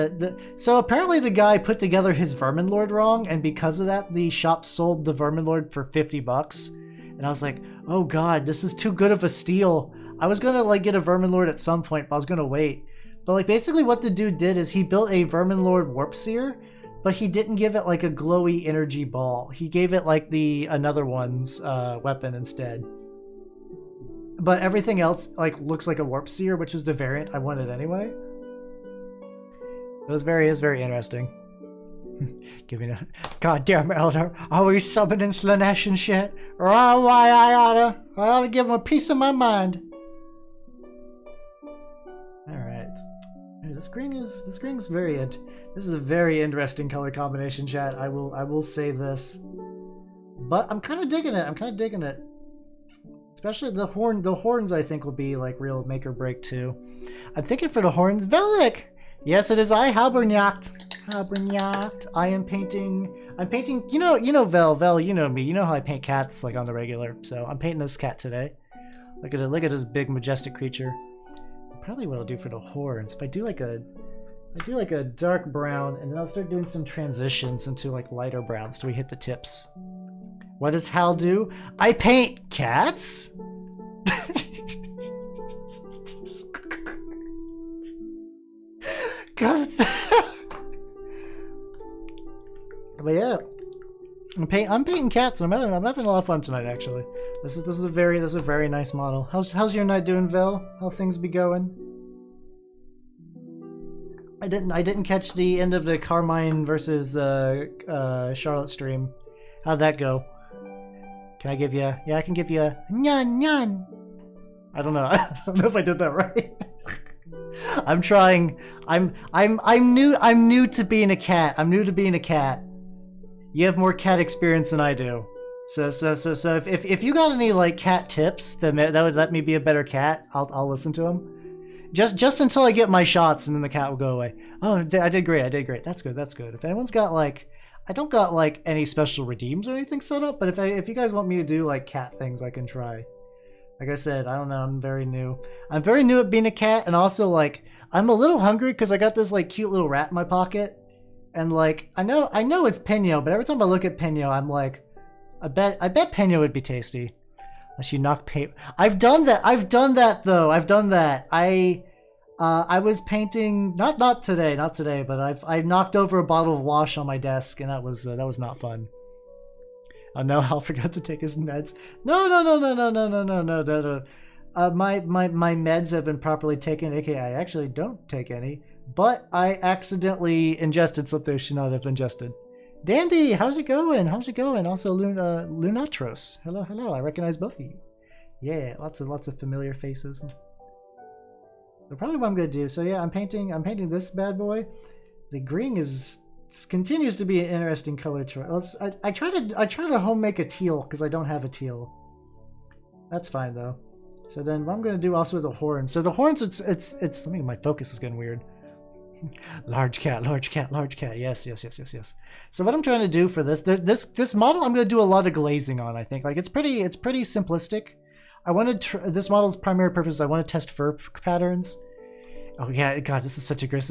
so apparently the guy put together his Vermin Lord wrong, and because of that, the shop sold the Vermin Lord for $50. And I was like, oh god, this is too good of a steal. I was gonna like get a Vermin Lord at some point, but I was gonna wait. But like basically what the dude did is he built a Vermin Lord Warp Seer, but he didn't give it like a glowy energy ball. He gave it like the another one's weapon instead. But everything else like looks like a Warp Seer, which was the variant I wanted anyway. It was very interesting. Giving a goddamn elder, always summoning Slanesh and shit. Oh, why I oughta give him a piece of my mind. Alright. This green's very this is a very interesting color combination, chat. I will say this. But I'm kinda digging it. Especially the horns I think will be like real make or break too. I'm thinking for the horns, Velik! Yes, it is I, Halbernacht. I am painting, you know Vel, you know me, you know how I paint cats like on the regular, so I'm painting this cat today. Look at this big majestic creature. Probably what I'll do for the horns, if I do like a dark brown, and then I'll start doing some transitions into like lighter browns till we hit the tips. What does Hal do? I paint cats? God. But yeah, I'm painting cats. I'm having a lot of fun tonight. Actually, this is a very nice model. How's your night doing, Vel? How things be going? I didn't catch the end of the Carmine versus Charlotte stream. How'd that go? Can I give you? Yeah, I can give you a nyan. I don't know. I don't know if I did that right. I'm trying. I'm new to being a cat. You have more cat experience than I do. So if you got any like cat tips that would let me be a better cat, I'll listen to them. Just until I get my shots, and then the cat will go away. Oh, I did great. That's good. If anyone's got like, I don't got like any special redeems or anything set up, but if you guys want me to do like cat things, I can try. Like I said, I don't know. I'm very new at being a cat, and also like I'm a little hungry because I got this like cute little rat in my pocket, and like I know it's Pino, but every time I look at Pino, I'm like, I bet Pino would be tasty. Unless you knock paint. I've done that though. I was painting not today, but I've knocked over a bottle of wash on my desk, and that was not fun. Oh no, Hal forgot to take his meds. No. My meds have been properly taken, aka I actually don't take any, but I accidentally ingested something I should not have ingested. Dandy, how's it going? Also, Lunatros. Hello. I recognize both of you. Yeah, lots of familiar faces. So probably what I'm gonna do. So yeah, I'm painting this bad boy. The green is continues to be an interesting color choice. I try to home make a teal because I don't have a teal. That's fine though. So then what I'm gonna do also with the horns. So the horns, it's. Let me. My focus is getting weird. Large cat, large cat, large cat. Yes. So what I'm trying to do for this model, I'm gonna do a lot of glazing on. I think like it's pretty simplistic. I wanted this model's primary purpose. I want to test fur patterns. Oh yeah, God, this is such a great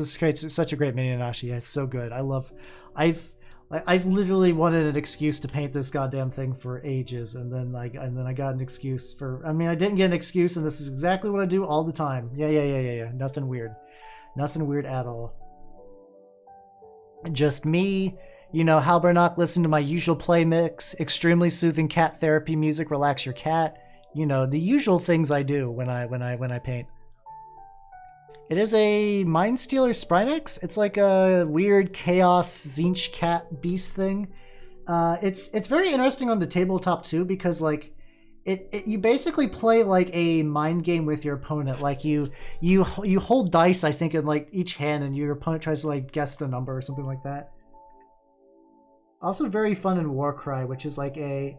mini Nanashi. Yeah, it's so good. I've literally wanted an excuse to paint this goddamn thing for ages, and then I got an excuse for. I mean, I didn't get an excuse, and this is exactly what I do all the time. Yeah. Nothing weird at all. Just me, Halbernacht. Listen to my usual play mix, extremely soothing cat therapy music, relax your cat. The usual things I do when I paint. It is a Mindstealer Sprinex. It's like a weird chaos Zinch cat beast thing. It's very interesting on the tabletop too because like you basically play like a mind game with your opponent. Like you hold dice, I think, in like each hand, and your opponent tries to like guess the number or something like that. Also very fun in Warcry, which is like a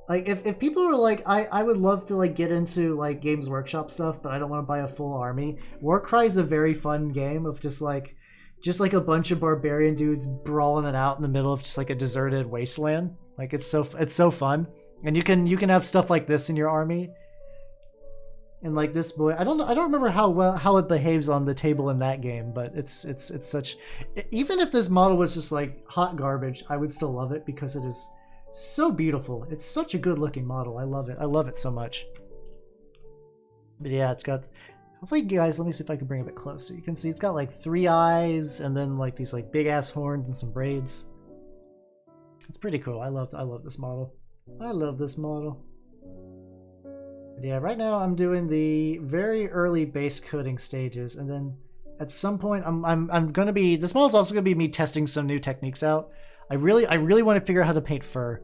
if people are like I would love to like get into like Games Workshop stuff, but I don't want to buy a full army. Warcry is a very fun game of just like a bunch of barbarian dudes brawling it out in the middle of just like a deserted wasteland. Like it's so fun. And you can have stuff like this in your army. And like this boy, I don't remember how it behaves on the table in that game, but it's such. Even if this model was just like hot garbage, I would still love it because it is so beautiful. It's such a good looking model. I love it so much. But yeah, it's got. Hopefully, guys, let me see if I can bring it a bit closer. You can see it's got like 3 eyes and then like these like big ass horns and some braids. It's pretty cool. I love this model. I love this model. But yeah, right now I'm doing the very early base coating stages, and then at some point I'm gonna be. This model's also gonna be me testing some new techniques out. I really want to figure out how to paint fur.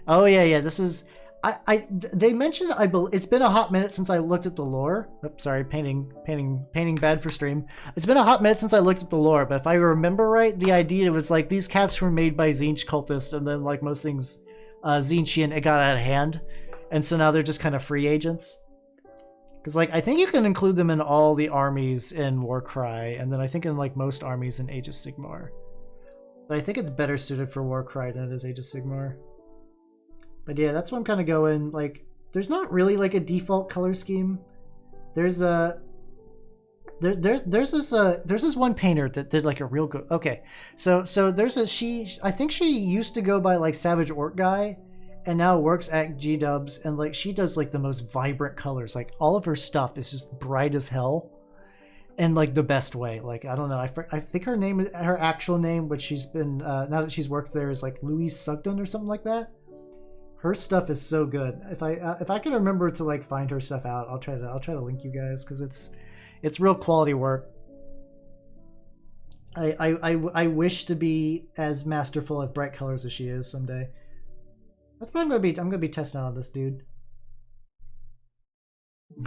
Oh yeah. This is. They mentioned it's been a hot minute since I looked at the lore. Oops, sorry, painting bad for stream. It's been a hot minute since I looked at the lore, but if I remember right, the idea was like these cats were made by Zinch cultists, and then like most things Zinchian, it got out of hand, and so now they're just kind of free agents. Because like I think you can include them in all the armies in Warcry, and then I think in like most armies in Age of Sigmar. But I think it's better suited for Warcry than it is Age of Sigmar. But yeah, that's what I'm kind of going. Like, there's not really like a default color scheme. There's this one painter that did like a real good. Okay, so there's I think she used to go by like Savage Orc Guy, and now works at G Dubs, and like she does like the most vibrant colors. Like all of her stuff is just bright as hell, and like the best way. Like I don't know. I think her actual name, which she's been now that she's worked there, is like Louise Sugden or something like that. Her stuff is so good. If I can remember to like find her stuff out, I'll try to link you guys because it's real quality work. I wish to be as masterful at bright colors as she is someday. That's what I'm gonna be testing out on this dude.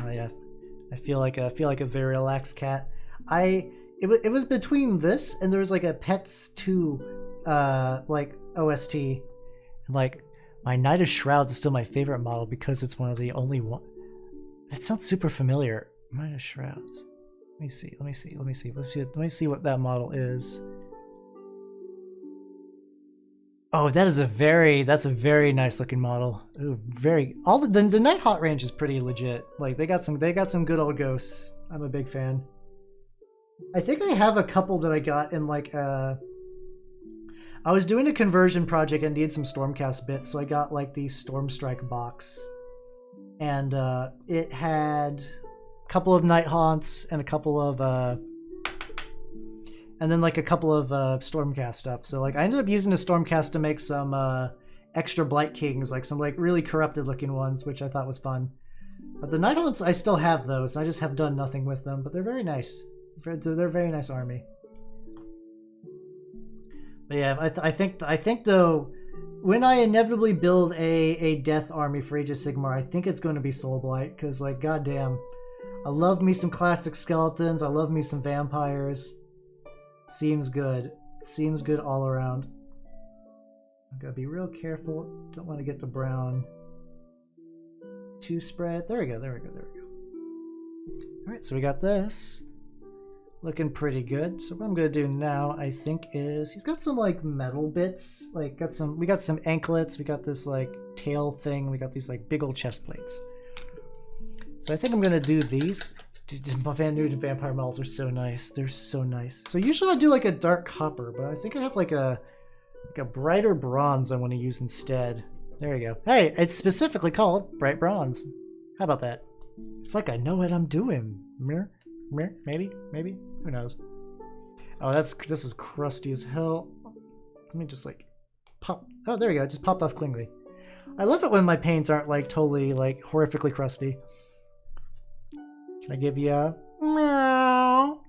Oh yeah, I feel like a very relaxed cat. It was between this and there was like a Pets 2 like OST, and like. My Knight of Shrouds is still my favorite model because it's one of the only one. That sounds super familiar. Knight of Shrouds. Let me see what that model is. Oh, that's a very nice looking model. Ooh, the Night Hot range is pretty legit. Like they got some good old ghosts. I'm a big fan. I think I have a couple that I got in like I was doing a conversion project and needed some Stormcast bits, so I got like the Stormstrike box, and it had a couple of Night Haunts and a couple of and then like a couple of Stormcast stuff. So like I ended up using the Stormcast to make some extra Blight Kings, like some like really corrupted looking ones, which I thought was fun. But the Night Haunts, I still have those. I just have done nothing with them, but they're very nice. They're a very nice army. But yeah, I think though, when I inevitably build a death army for Age of Sigmar, I think it's going to be Soul Blight, because like goddamn, I love me some classic skeletons. I love me some vampires. Seems good. Seems good all around. I'm gonna be real careful. Don't want to get the brown too spread. There we go, there we go, there we go. Alright, so we got this. Looking pretty good. So what I'm gonna do now, I think, is he's got some like metal bits. Like we got some anklets, we got this like tail thing, we got these like big old chest plates. So I think I'm gonna do these. New vampire models are so nice. They're so nice. So usually I do like a dark copper, but I think I have like a brighter bronze I want to use instead. There you go. Hey, it's specifically called bright bronze. How about that? It's like I know what I'm doing. Mirror, maybe, who knows? Oh, this is crusty as hell. Let me just like pop. Oh, there we go. It just popped off cleanly. I love it when my paints aren't like totally like horrifically crusty. Can I give you a meow?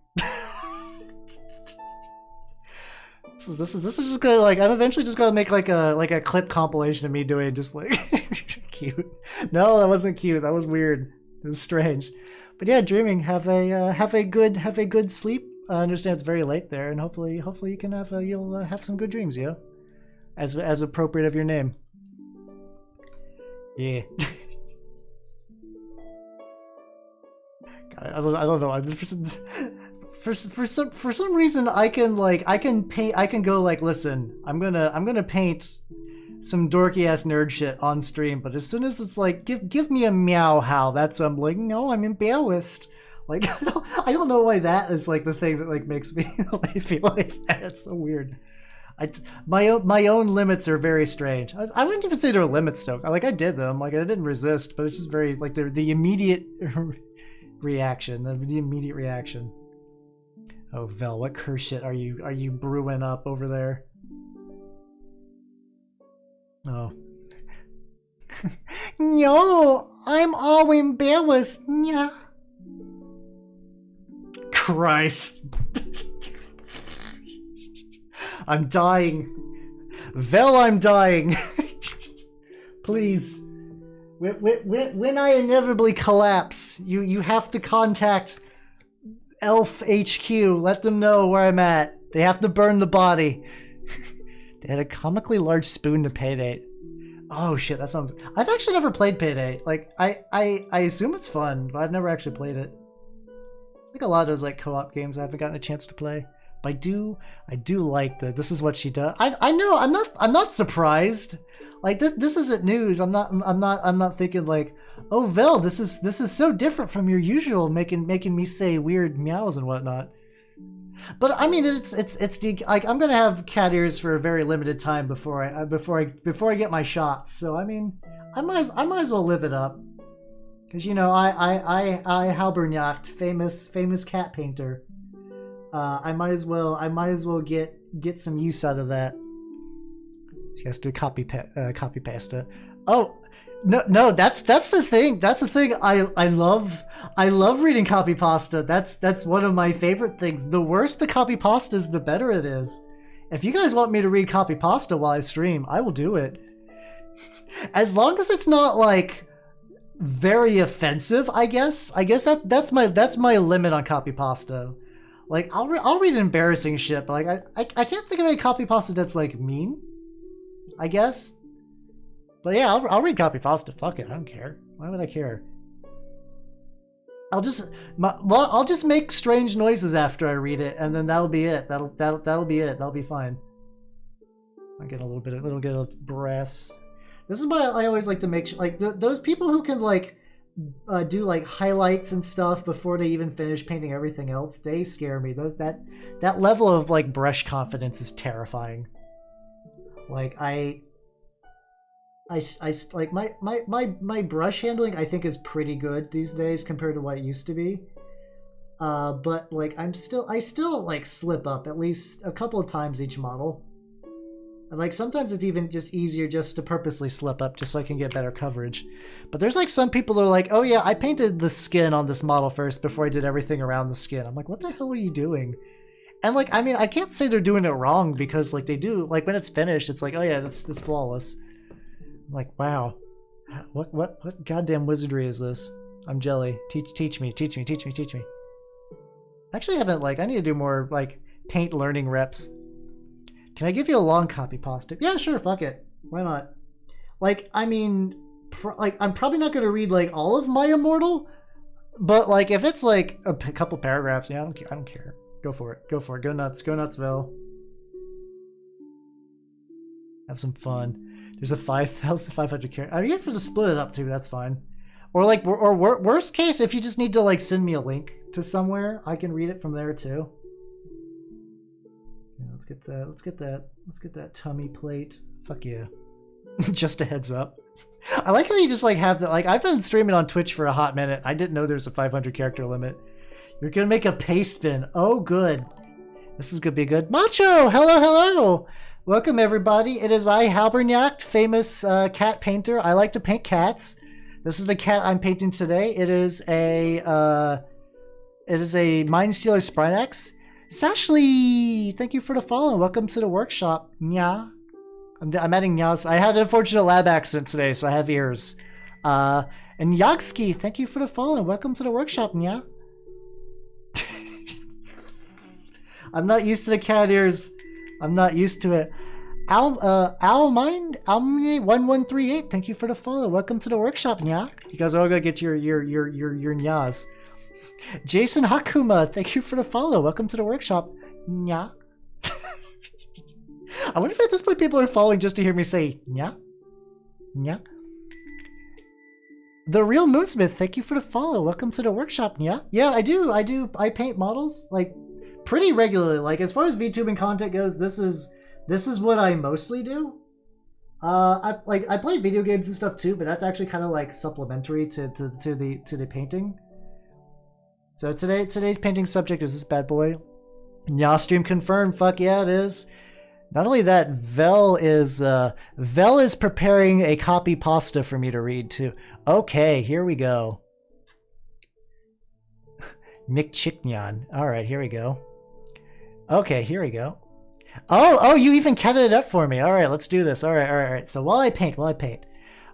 This is just gonna like I'm eventually just gonna make like a clip compilation of me doing just like cute. No, that wasn't cute. That was weird. It was strange. But yeah, dreaming. Have a good sleep. I understand it's very late there, and hopefully you can you'll have some good dreams, yo. As appropriate of your name. Yeah. I don't know. For some reason I can go like, listen, I'm gonna paint some dorky ass nerd shit on stream, but as soon as it's like give me a meow how, that's when I'm like, no, I'm embarrassed. Like I don't know why that is like the thing that like makes me like, feel like that. It's so weird. My own limits are very strange. I wouldn't even say they're limits though. Like I did them, like I didn't resist, but it's just very like the immediate reaction, the immediate reaction. Oh, Vel, what curse shit are you brewing up over there? Oh. No, I'm all embarrassed. Yeah. Christ. I'm dying. Vel, I'm dying. Please. When I inevitably collapse, you have to contact Elf HQ. Let them know where I'm at. They have to burn the body. They had a comically large spoon to Payday. Oh shit, that sounds... I've actually never played Payday. Like, I assume it's fun, but I've never actually played it. I think a lot of those like co-op games I haven't gotten a chance to play. But I do like that this is what she does. I know, I'm not surprised. Like this isn't news. I'm not thinking like, oh Vel, this is so different from your usual, making me say weird meows and whatnot. But I mean, it's like I'm gonna have cat ears for a very limited time before I get my shots. So I mean, I might as well live it up, because you know I Halbernacht, famous cat painter. I might as well get some use out of that. She has to copy paste it. Oh no, that's the thing. That's the thing. I love reading copy pasta. That's one of my favorite things. The worse the copy pasta is, the better it is. If you guys want me to read copy pasta while I stream, I will do it. As long as it's not like very offensive, I guess that's my limit on copy pasta. Like I'll read embarrassing shit, but like I can't think of any copy pasta that's like mean, I guess. But yeah, I'll read copy pasta. Fuck it, I don't care. Why would I care? I'll just make strange noises after I read it, and then that'll be it. That'll be it. That'll be fine. I get a little bit of brass. This is why I always like to make like those people who can like do like highlights and stuff before they even finish painting everything else. They scare me. That level of like brush confidence is terrifying. Like I like my brush handling I think is pretty good these days compared to what it used to be. But like I still like slip up at least a couple of times each model. And like sometimes it's even just easier just to purposely slip up just so I can get better coverage. But there's like some people that are like, oh yeah, I painted the skin on this model first before I did everything around the skin. I'm like, what the hell are you doing? And like, I mean, I can't say they're doing it wrong, because like they do, like when it's finished, it's like, oh yeah, that's flawless. I'm like, wow, what goddamn wizardry is this? I'm jelly. Teach me. I actually haven't I need to do more like paint learning reps. Can I give you a long copy pasta? Yeah, sure, fuck it. Why not? Like, I mean, I'm probably not going to read, like, all of My Immortal, but, like, if it's, like, a couple paragraphs, yeah, I don't care. Go for it. Go for it. Go nuts. Go nuts, Vel. Have some fun. There's a 5,500 character. I mean, you have to split it up, too. That's fine. Or, like, or worst case, if you just need to, like, send me a link to somewhere, I can read it from there, too. Yeah, let's get that tummy plate. Fuck yeah. Just a heads up. I like how you just, like, have that. Like, I've been streaming on Twitch for a hot minute. I didn't know there's a 500 character limit. You're gonna make a paste bin. Oh, good. This is gonna be good. Macho! Hello, hello! Welcome, everybody. It is I, Halbernacht, famous cat painter. I like to paint cats. This is the cat I'm painting today. It is a Mindstealer Sprinex. Sashley, thank you for the follow. Welcome to the workshop. Nya. I'm adding nyas. I had an unfortunate lab accident today, so I have ears. And Yagski, thank you for the follow. Welcome to the workshop, Nya. I'm not used to the cat ears. I'm not used to it. Almine1138, thank you for the follow. Welcome to the workshop, Nya. You guys are all gonna get your nyas. Jason Hakuma, thank you for the follow. Welcome to the workshop, Nya. I wonder if at this point people are following just to hear me say nya, nya. The Real Moonsmith, thank you for the follow. Welcome to the workshop, nya. Yeah, I do. I paint models like pretty regularly. Like as far as VTubing content goes, this is what I mostly do. I play video games and stuff too, but that's actually kind of like supplementary to the painting. So today's painting subject is this bad boy. Nya stream confirmed. Fuck yeah, it is. Not only that, Vel is preparing a copy pasta for me to read too. Okay, here we go. McChicknyan. All right, here we go. Okay, here we go. Oh, you even counted it up for me. All right, let's do this. All right. So while I paint.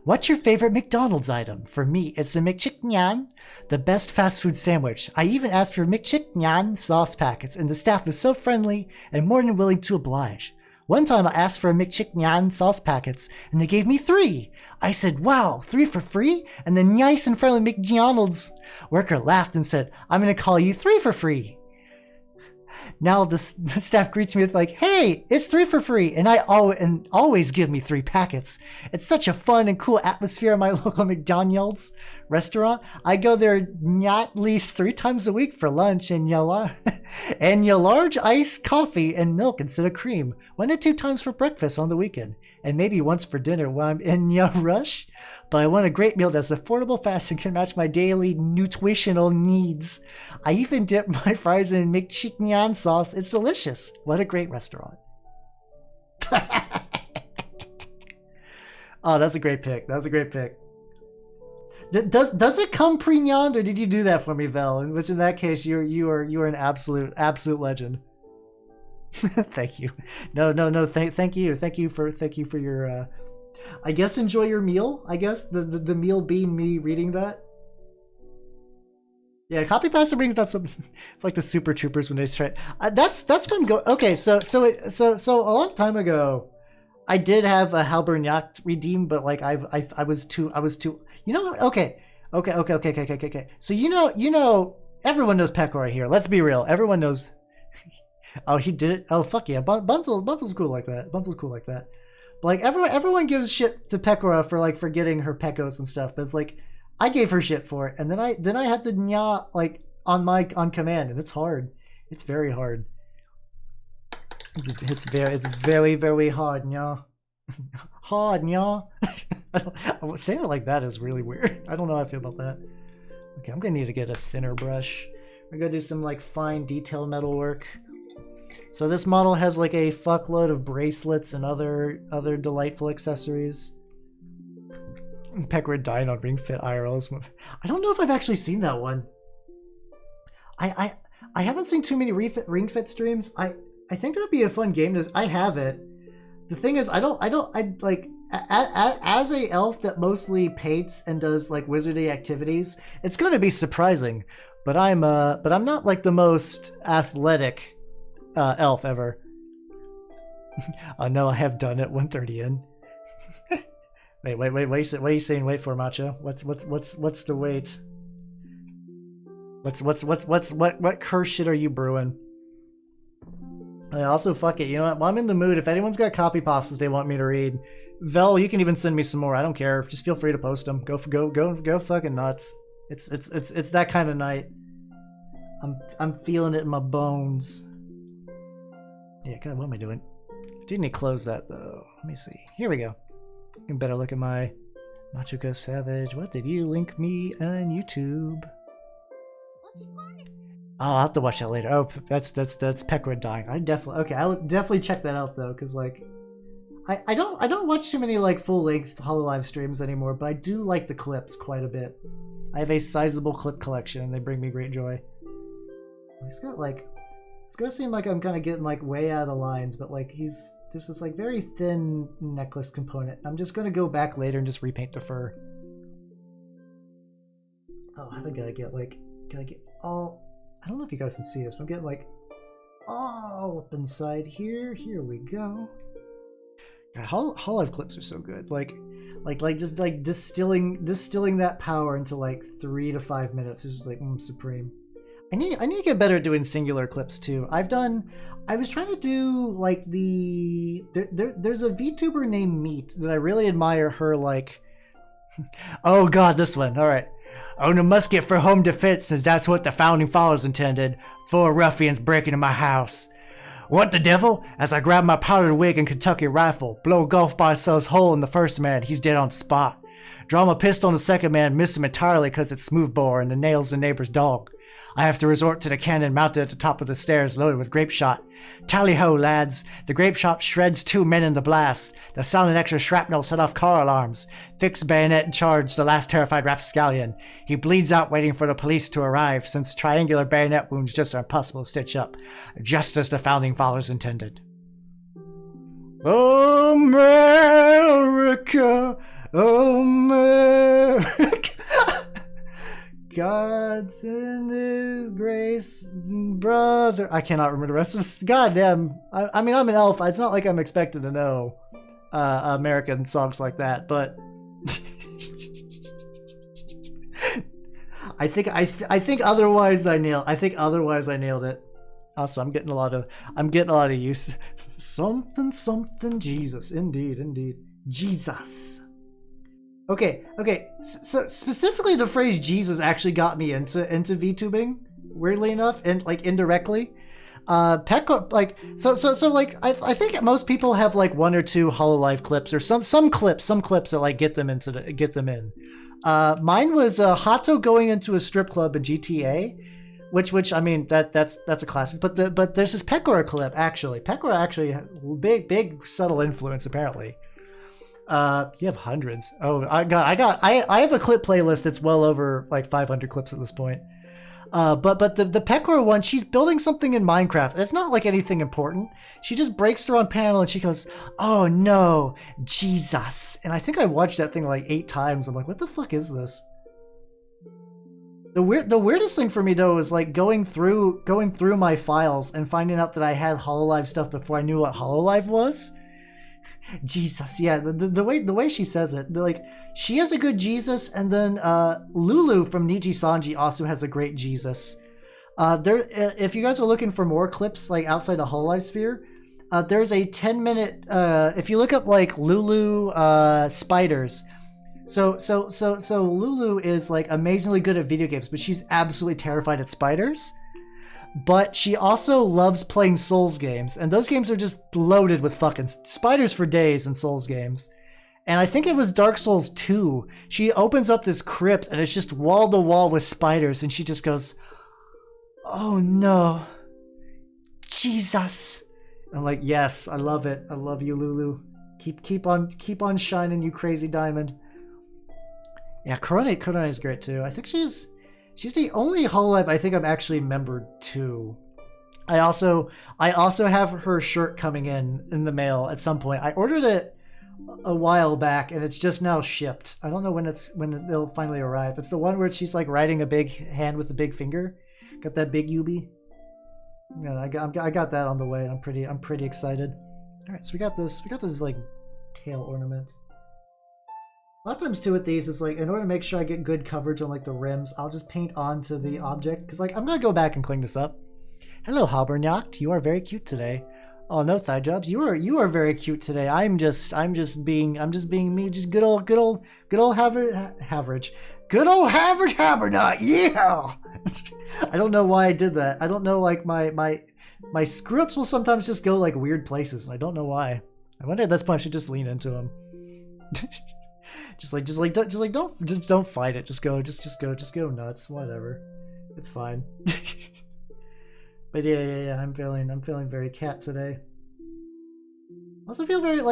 What's your favorite McDonald's item? For me, it's the McChicknyan, the best fast food sandwich. I even asked for McChicknyan sauce packets, and the staff was so friendly and more than willing to oblige. One time I asked for a McChicknyan sauce packets, and they gave me 3. I said, wow, 3 for free? And the nice and friendly McDonald's worker laughed and said, I'm going to call you 3 for free. Now the staff greets me with like, hey, it's 3 for free. And always give me 3 packets. It's such a fun and cool atmosphere at my local McDonald's restaurant. I go there at least 3 times a week for lunch and your large iced coffee and milk instead of cream. 1 to 2 times for breakfast on the weekend. And maybe once for dinner when I'm in your rush. But I want a great meal that's affordable, fast, and can match my daily nutritional needs. I even dip my fries in McChicknyan sauce. It's delicious. What a great restaurant. Oh, that's a great pick. Does it come pre-nyan, or did you do that for me, Vel? In which, in that case, you are an absolute legend. Thank you. No. Thank you for your. I guess enjoy your meal. I guess the meal being me reading that. Yeah, copy pasta brings not some. It's like the Super Troopers when they try. That's been go. Okay, so a long time ago, I did have a Halbernacht redeem, but like I was too. You know what? Okay. So you know everyone knows Pecora here. Let's be real. Everyone knows. Oh, he did it. Oh, fuck yeah. Bunzel's cool like that. But like everyone gives shit to Pecora for like forgetting her pecos and stuff. But it's like I gave her shit for it, and then I had to nya like on command, and it's hard. It's very hard. It's very hard, nya. Hard, nya. Saying it like that is really weird. I don't know how I feel about that. Okay, I'm gonna need to get a thinner brush. We're gonna do some like fine detail metal work. So this model has like a fuckload of bracelets and other delightful accessories. Pecora dying on Ring Fit IRLs. I don't know if I've actually seen that one. I haven't seen too many Ring Fit streams. I think that'd be a fun game to. I have it. The thing is, I like as a elf that mostly paints and does like wizardy activities. It's going to be surprising, but I'm not like the most athletic elf ever. Oh no, I have done it. 1:30 in. Wait. What are you saying? Wait for, Macho? What's the wait? What curse shit are you brewing? And also, fuck it. You know what? While I'm in the mood, if anyone's got copy pastas they want me to read, Vel, you can even send me some more. I don't care. Just feel free to post them. Go fucking nuts. It's that kind of night. I'm feeling it in my bones. Yeah, God, what am I doing? I do need to close that though. Let me see. Here we go. You can better look at my Macho Ghost Savage. What did you link me on YouTube? Oh, I'll have to watch that later. Oh, that's Pekra dying. I would definitely check that out though, because like I don't watch too many like full length Hololive streams anymore, but I do like the clips quite a bit. I have a sizable clip collection, and they bring me great joy. It's gonna seem like I'm kind of getting like way out of lines, but like there's this like very thin necklace component. I'm just gonna go back later and just repaint the fur. Oh, I gotta get all. I don't know if you guys can see this, but I'm getting like all up inside here. Here we go. God, Hololive clips are so good. Like just like distilling that power into like 3 to 5 minutes. It's just like supreme. I need to get better at doing singular clips too. I was trying to do like there's a VTuber named Meat that I really admire her like. Oh God, this one. All right. Own a musket for home defense, as that's what the founding fathers intended. 4 ruffians break into my house. What the devil? As I grab my powdered wig and Kentucky rifle, blow a golf ball cells hole in the first man, he's dead on the spot. Draw my pistol on the second man, miss him entirely because it's smoothbore and the nails the neighbor's dog. I have to resort to the cannon mounted at the top of the stairs loaded with grape shot. Tally-ho, lads. The grape shot shreds 2 men in the blast. The silent extra shrapnel set off car alarms. Fix bayonet and charge the last terrified rapscallion. He bleeds out waiting for the police to arrive, since triangular bayonet wounds just are impossible to stitch up, just as the founding fathers intended. America, America. God's in His grace, brother. I cannot remember the rest of this. Goddamn. I mean, I'm an elf. It's not like I'm expected to know American songs like that, but I think otherwise I nailed. I think otherwise I nailed it. Also, I'm getting a lot of use. Something Jesus. Indeed. Jesus. Okay. So specifically, the phrase "Jesus" actually got me into VTubing. Weirdly enough, and like indirectly, Pekka I think most people have like 1 or 2 Hololive clips or some clips that like get them in. Mine was Hato going into a strip club in GTA, which I mean that's a classic. But there's this Pekora clip actually. Pekora actually big subtle influence apparently. You have hundreds. Oh, I have a clip playlist that's well over like 500 clips at this point. But the Pekora one, she's building something in Minecraft. It's not like anything important. She just breaks through on panel and she goes, "Oh no, Jesus!" And I think I watched that thing like 8 times. I'm like, what the fuck is this? The weirdest thing for me though is like going through my files and finding out that I had Hololive stuff before I knew what Hololive was. Jesus, yeah, the way she says it, like she has a good Jesus, and then Lulu from Niji Sanji also has a great Jesus. If you guys are looking for more clips like outside the Hololive sphere, there's a 10-minute. If you look up like Lulu spiders, so Lulu is like amazingly good at video games, but she's absolutely terrified at spiders. But she also loves playing Souls games, and those games are just loaded with fucking spiders for days in Souls games. And I think it was Dark Souls 2. She opens up this crypt, and it's just wall to wall with spiders, and she just goes, "Oh no, Jesus!" I'm like, yes, I love it. I love you, Lulu. Keep on shining, you crazy diamond. Yeah, Corona is great too. I think she's the only Hololive I think I'm actually membered to. I also have her shirt coming in the mail at some point. I ordered it a while back and it's just now shipped. I don't know when it'll finally arrive. It's the one where she's like writing a big hand with a big finger. Got that big Yubi. Yeah, I got that on the way. And I'm pretty excited. All right, so we got this like tail ornament. A lot of times too with these is like, in order to make sure I get good coverage on like the rims, I'll just paint onto the object because like I'm gonna go back and clean this up. Hello, Halbernacht. You are very cute today. Oh no, thigh jobs. You are very cute today. I'm just being me. Just good old average. Good old average Halbernacht. Yeah. I don't know why I did that. I don't know. Like my screw ups will sometimes just go like weird places, and I don't know why. I wonder at this point I should just lean into them. Don't fight it. Just go nuts. Whatever. It's fine. But yeah. I'm feeling very cat today. I also feel very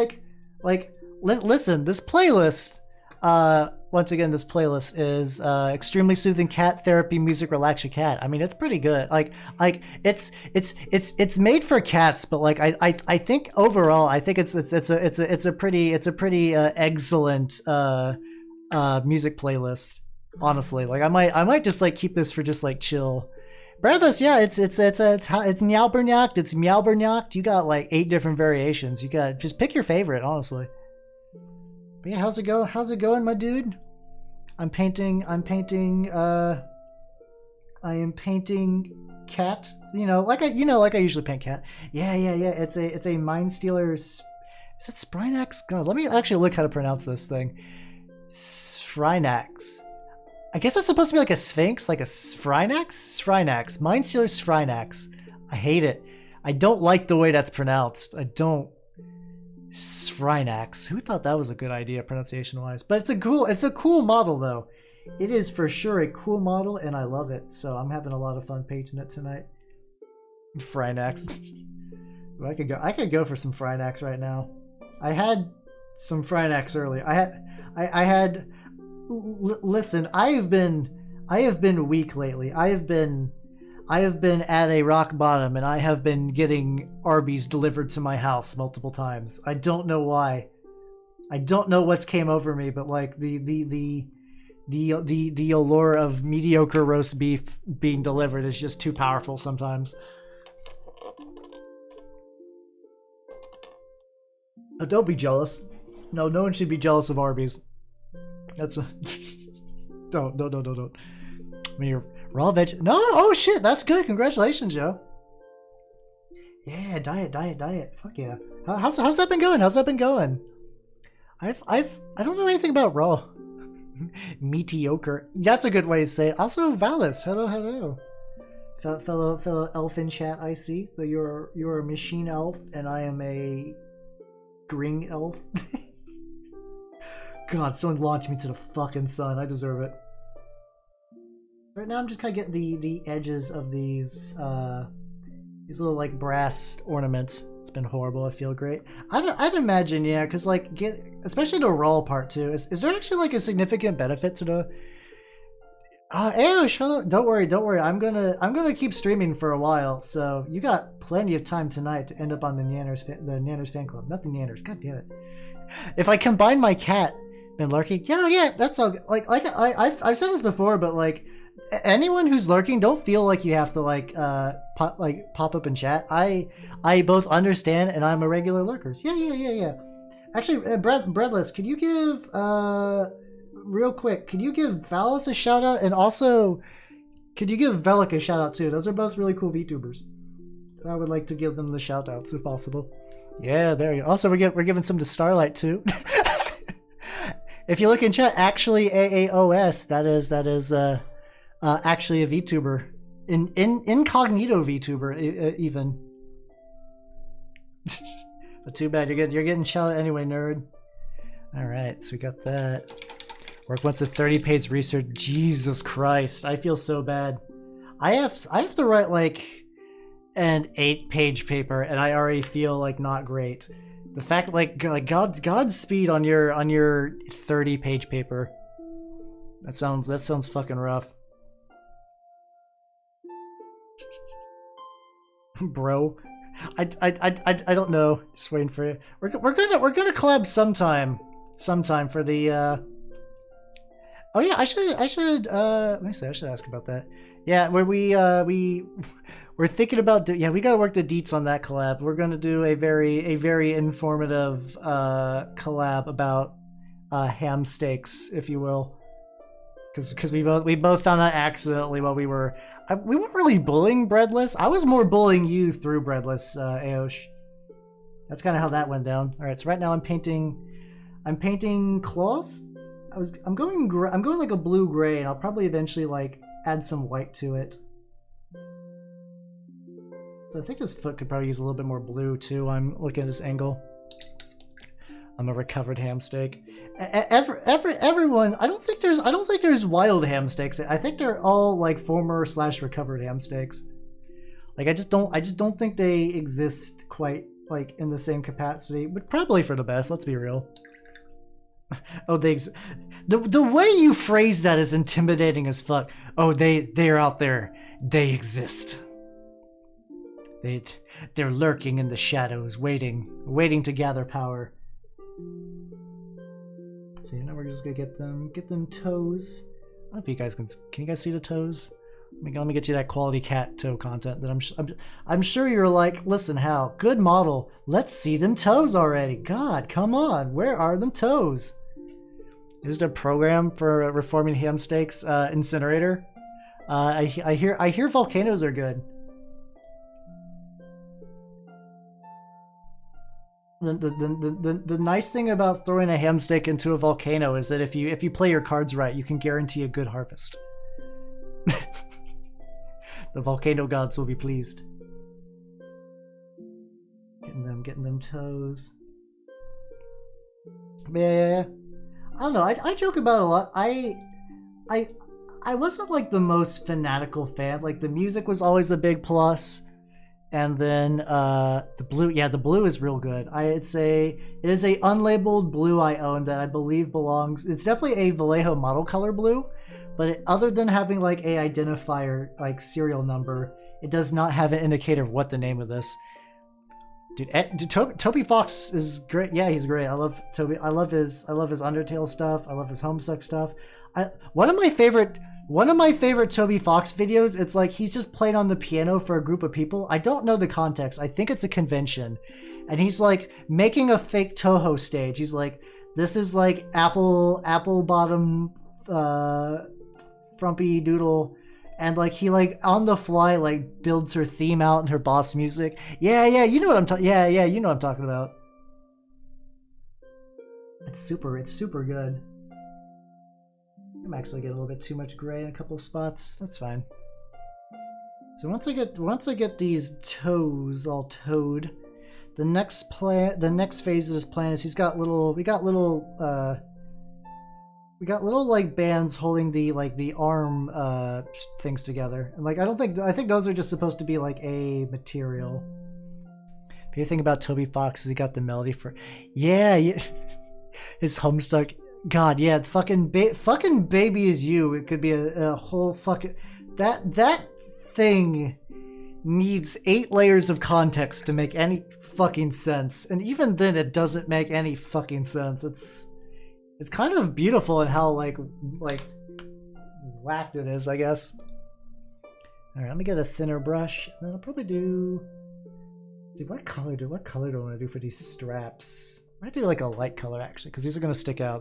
listen, this playlist, once again, this playlist is extremely soothing cat therapy music, relax your cat. I mean, it's pretty good. Like it's made for cats, but like I think overall, I think it's a pretty excellent music playlist. Honestly, like I might just like keep this for just like chill. Breathless, yeah, it's Halbernacht, it's Halbernacht. You got like 8 different variations. You got just pick your favorite, honestly. But yeah, how's it going, my dude? I am painting cat. Like I usually paint cat. Yeah. It's a Mind Stealer's. Is it Sprynax? God, let me actually look how to pronounce this thing. Sprynax. I guess it's supposed to be like a sphinx, like a Sprynax. Mind Stealer Sprynax. I hate it. I don't like the way that's pronounced. I don't. Sprynax. Who thought that was a good idea pronunciation-wise? But it's a cool model though. It is for sure a cool model, and I love it. So I'm having a lot of fun painting it tonight. Sprynax. I could go for some Sprynax right now. I had some Sprynax earlier. I had. Listen, I have been weak lately. I have been at a rock bottom, and I have been getting Arby's delivered to my house multiple times. I don't know why. I don't know what's came over me, but like the allure of mediocre roast beef being delivered is just too powerful sometimes. Oh, don't be jealous. No one should be jealous of Arby's. That's a don't. I mean, you're raw veg. No, oh shit, that's good. Congratulations, Joe. Yeah, diet. Fuck yeah. How's that been going? I don't know anything about raw. Mediocre. That's a good way to say it. Also, Valis. Hello. Fellow elf in chat. I see that you're a machine elf, and I am a green elf. God, someone launched me to the fucking sun. I deserve it. Right now I'm just kind of getting the edges of these little like brass ornaments. It's been horrible. I feel great. I'd imagine, yeah, because like especially the roll part too. Is there actually like a significant benefit to the? Aosh, hello. Don't worry. I'm gonna keep streaming for a while, so you got plenty of time tonight to end up on the Nanners fan club. Not the Nanners. God damn it. If I combine my cat and lurking, yeah, that's all. Like I've said this before, but like anyone who's lurking, don't feel like you have to pop up in chat. I both understand and I'm a regular lurker. Yeah. Actually, Breadless, could you give real quick? Could you give Valis a shout out, and also could you give Velik a shout out too? Those are both really cool VTubers. I would like to give them the shout outs if possible. Yeah, there you go. Also, we're giving some to Starlight too. If you look in chat, actually AAOS, that is actually a VTuber, incognito VTuber even. But too bad you're getting shot at anyway, nerd. All right, so we got that. Work once a 30-page research. Jesus Christ, I feel so bad. I have to write like an 8-page paper, and I already feel like not great. The fact like Godspeed on your 30-page paper. That sounds fucking rough. Bro, I don't know. Just waiting for you. We're gonna collab sometime for the. Oh yeah, I should. Let me see. I should ask about that. Yeah, where we we're thinking about yeah, we gotta work the deets on that collab. We're gonna do a very informative collab about ham steaks, if you will, because we both found out accidentally while we weren't really bullying Breadless. I was more bullying you through Breadless, Aosh. That's kind of how that went down. All right, so right now I'm painting claws. I'm going like a blue gray, and I'll probably eventually like add some white to it. So I think this foot could probably use a little bit more blue too. I'm looking at this angle. I'm a recovered ham steak. Everyone, I don't think there's wild ham steaks. I think they're all like former / recovered ham steaks. Like I just don't think they exist quite like in the same capacity, but probably for the best. Let's be real. Oh, the way you phrase that is intimidating as fuck. Oh, they're out there. They exist. They're lurking in the shadows, waiting to gather power. Let's see, now we're just gonna get them toes. I don't know if you guys can you guys see the toes? Let me get you that quality cat toe content that I'm sure you're like, listen, Hal, good model. Let's see them toes already. God, come on, where are them toes? Is there a program for reforming ham steaks? Incinerator. I hear volcanoes are good. The nice thing about throwing a ham steak into a volcano is that if you play your cards right, you can guarantee a good harvest. The volcano gods will be pleased. Getting them toes. Yeah. I don't know. I joke about it a lot. I wasn't like the most fanatical fan. Like the music was always the big plus. And then the blue, yeah, the blue is real good. I'd say it is a unlabeled blue I own that I believe belongs. It's definitely a Vallejo model color blue, but other than having like a identifier, like serial number, it does not have an indicator of what the name of this. Dude, Toby Fox is great. Yeah, he's great. I love Toby. I love his Undertale stuff. I love his Homestuck stuff. One of my favorite Toby Fox videos, it's like he's just playing on the piano for a group of people. I don't know the context. I think it's a convention. And he's like making a fake Toho stage. He's like, this is like apple bottom frumpy doodle. And like he like on the fly like builds her theme out and her boss music. Yeah, you know what I'm talking. Yeah, you know what I'm talking about. It's super good. I'm actually getting a little bit too much gray in a couple of spots. That's fine. So once I get these toes all toed, the next phase of this plan is we got little like bands holding the arm things together. And like I think those are just supposed to be like a material. If you think about Toby Fox, he got the melody for yeah. His Homestuck. God, yeah, fucking Baby Is You. It could be a whole fucking... That thing needs 8 layers of context to make any fucking sense. And even then, it doesn't make any fucking sense. It's kind of beautiful in how, like whacked it is, I guess. Alright, let me get a thinner brush. And then I'll probably do... See, what color do I want to do for these straps? I might do like a light color actually, because these are gonna stick out.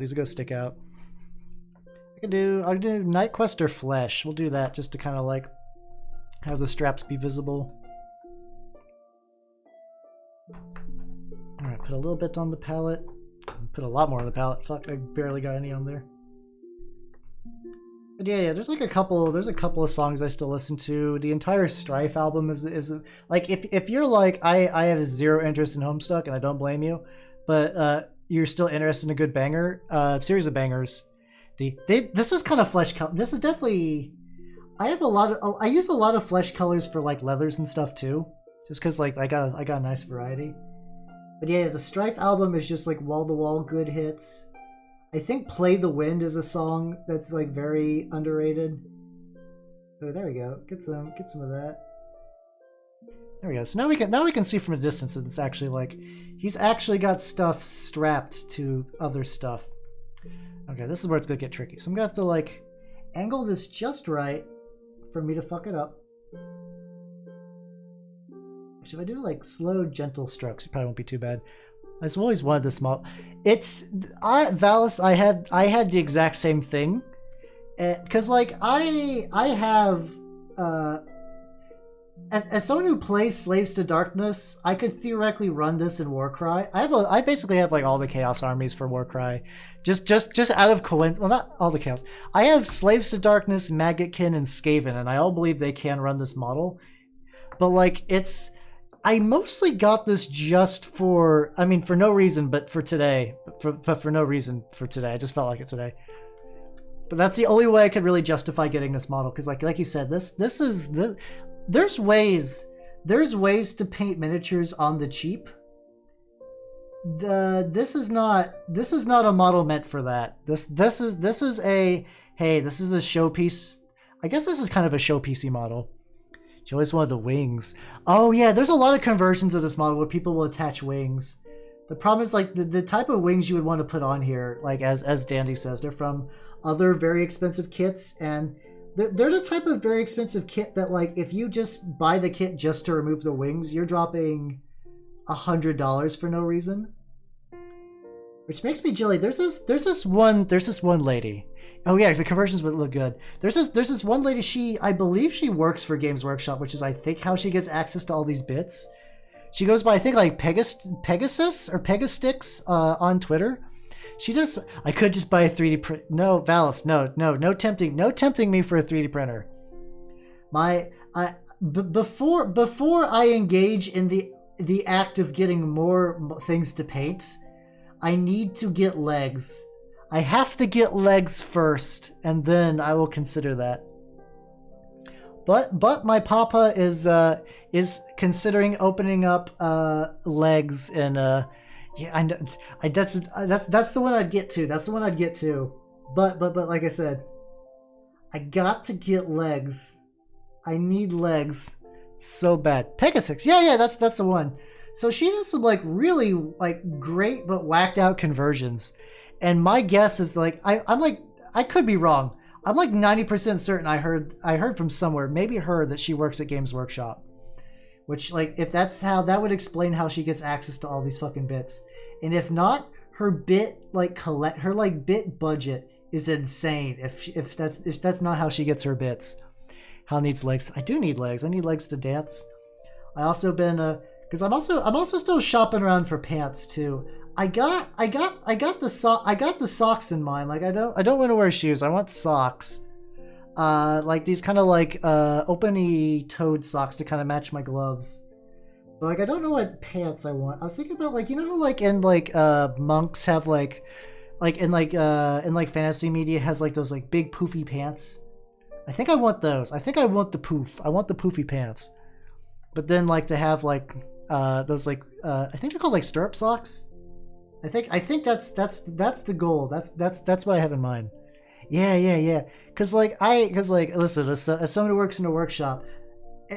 I'll do Night Quest or Flesh. We'll do that just to kind of like have the straps be visible. All right, put a little bit on the palette. Put a lot more on the palette. Fuck, I barely got any on there. But yeah, there's a couple of songs I still listen to. The entire Strife album is like if you're like I have 0 interest in Homestuck, and I don't blame you. But you're still interested in a good banger, series of bangers. This is kind of flesh color. This is definitely. I use a lot of flesh colors for like leathers and stuff too, just because like I got a nice variety. But yeah, the Strife album is just like wall to wall good hits. I think "Play the Wind" is a song that's like very underrated. Oh, there we go. Get some of that. There we go. So now we can see from a distance that it's actually like he's actually got stuff strapped to other stuff. Okay, this is where it's gonna get tricky. So I'm gonna have to like angle this just right for me to fuck it up. If I do like slow, gentle strokes, it probably won't be too bad. I've always wanted this model. Valis, I had the exact same thing, because like I have as someone who plays Slaves to Darkness, I could theoretically run this in Warcry. I basically have like all the Chaos armies for Warcry, just out of coincidence. Well, not all the Chaos. I have Slaves to Darkness, Maggotkin, and Skaven, and I all believe they can run this model. But like I mostly got this just for, I mean, for no reason, but for today. But for no reason for today. I just felt like it today. But that's the only way I could really justify getting this model, because like you said, there's ways to paint miniatures on the cheap. This is not a model meant for that. This is a showpiece. I guess this is kind of a showpiecey model. She always wanted the wings. Oh yeah, there's a lot of conversions of this model where people will attach wings. The problem is like the type of wings you would want to put on here, like as Dandy says, they're from other very expensive kits, and they're the type of very expensive kit that like if you just buy the kit just to remove the wings, you're dropping $100 for no reason. Which makes me jilly. There's this one lady. Oh yeah, the conversions would look good. There's this one lady, I believe she works for Games Workshop, which is I think how she gets access to all these bits. She goes by I think like Pegasus or Pegastix on Twitter. She just, I could just buy a 3D print. No, Valis, no tempting me for a 3D printer. Before I engage in the act of getting more things to paint, I need to get legs. I have to get legs first, and then I will consider that. But my papa is considering opening up legs and yeah, I know. That's the one I'd get to. That's the one I'd get to. But like I said, I got to get legs. I need legs so bad. Pegasus. Yeah, that's the one. So she does some like really like great but whacked out conversions. And my guess is like I'm like I could be wrong. I'm like 90% certain I heard from somewhere, maybe her, that she works at Games Workshop. Which, like, if that's how, that would explain how she gets access to all these fucking bits. And if not, her bit bit budget is insane. If that's not how she gets her bits. Hal needs legs. I do need legs. I need legs to dance. I also been because I'm also still shopping around for pants too. I got the socks in mind. Like I don't want to wear shoes. I want socks. Like these kind of like open-y toed socks to kind of match my gloves. But like I don't know what pants I want. I was thinking about like, you know how like in like monks have like in fantasy media has like those like big poofy pants. I think I want those. I think I want the poof. I want the poofy pants. But then like to have like those like I think they're called like stirrup socks. I think that's the goal. That's what I have in mind. Yeah. Cause listen, as someone who works in a workshop,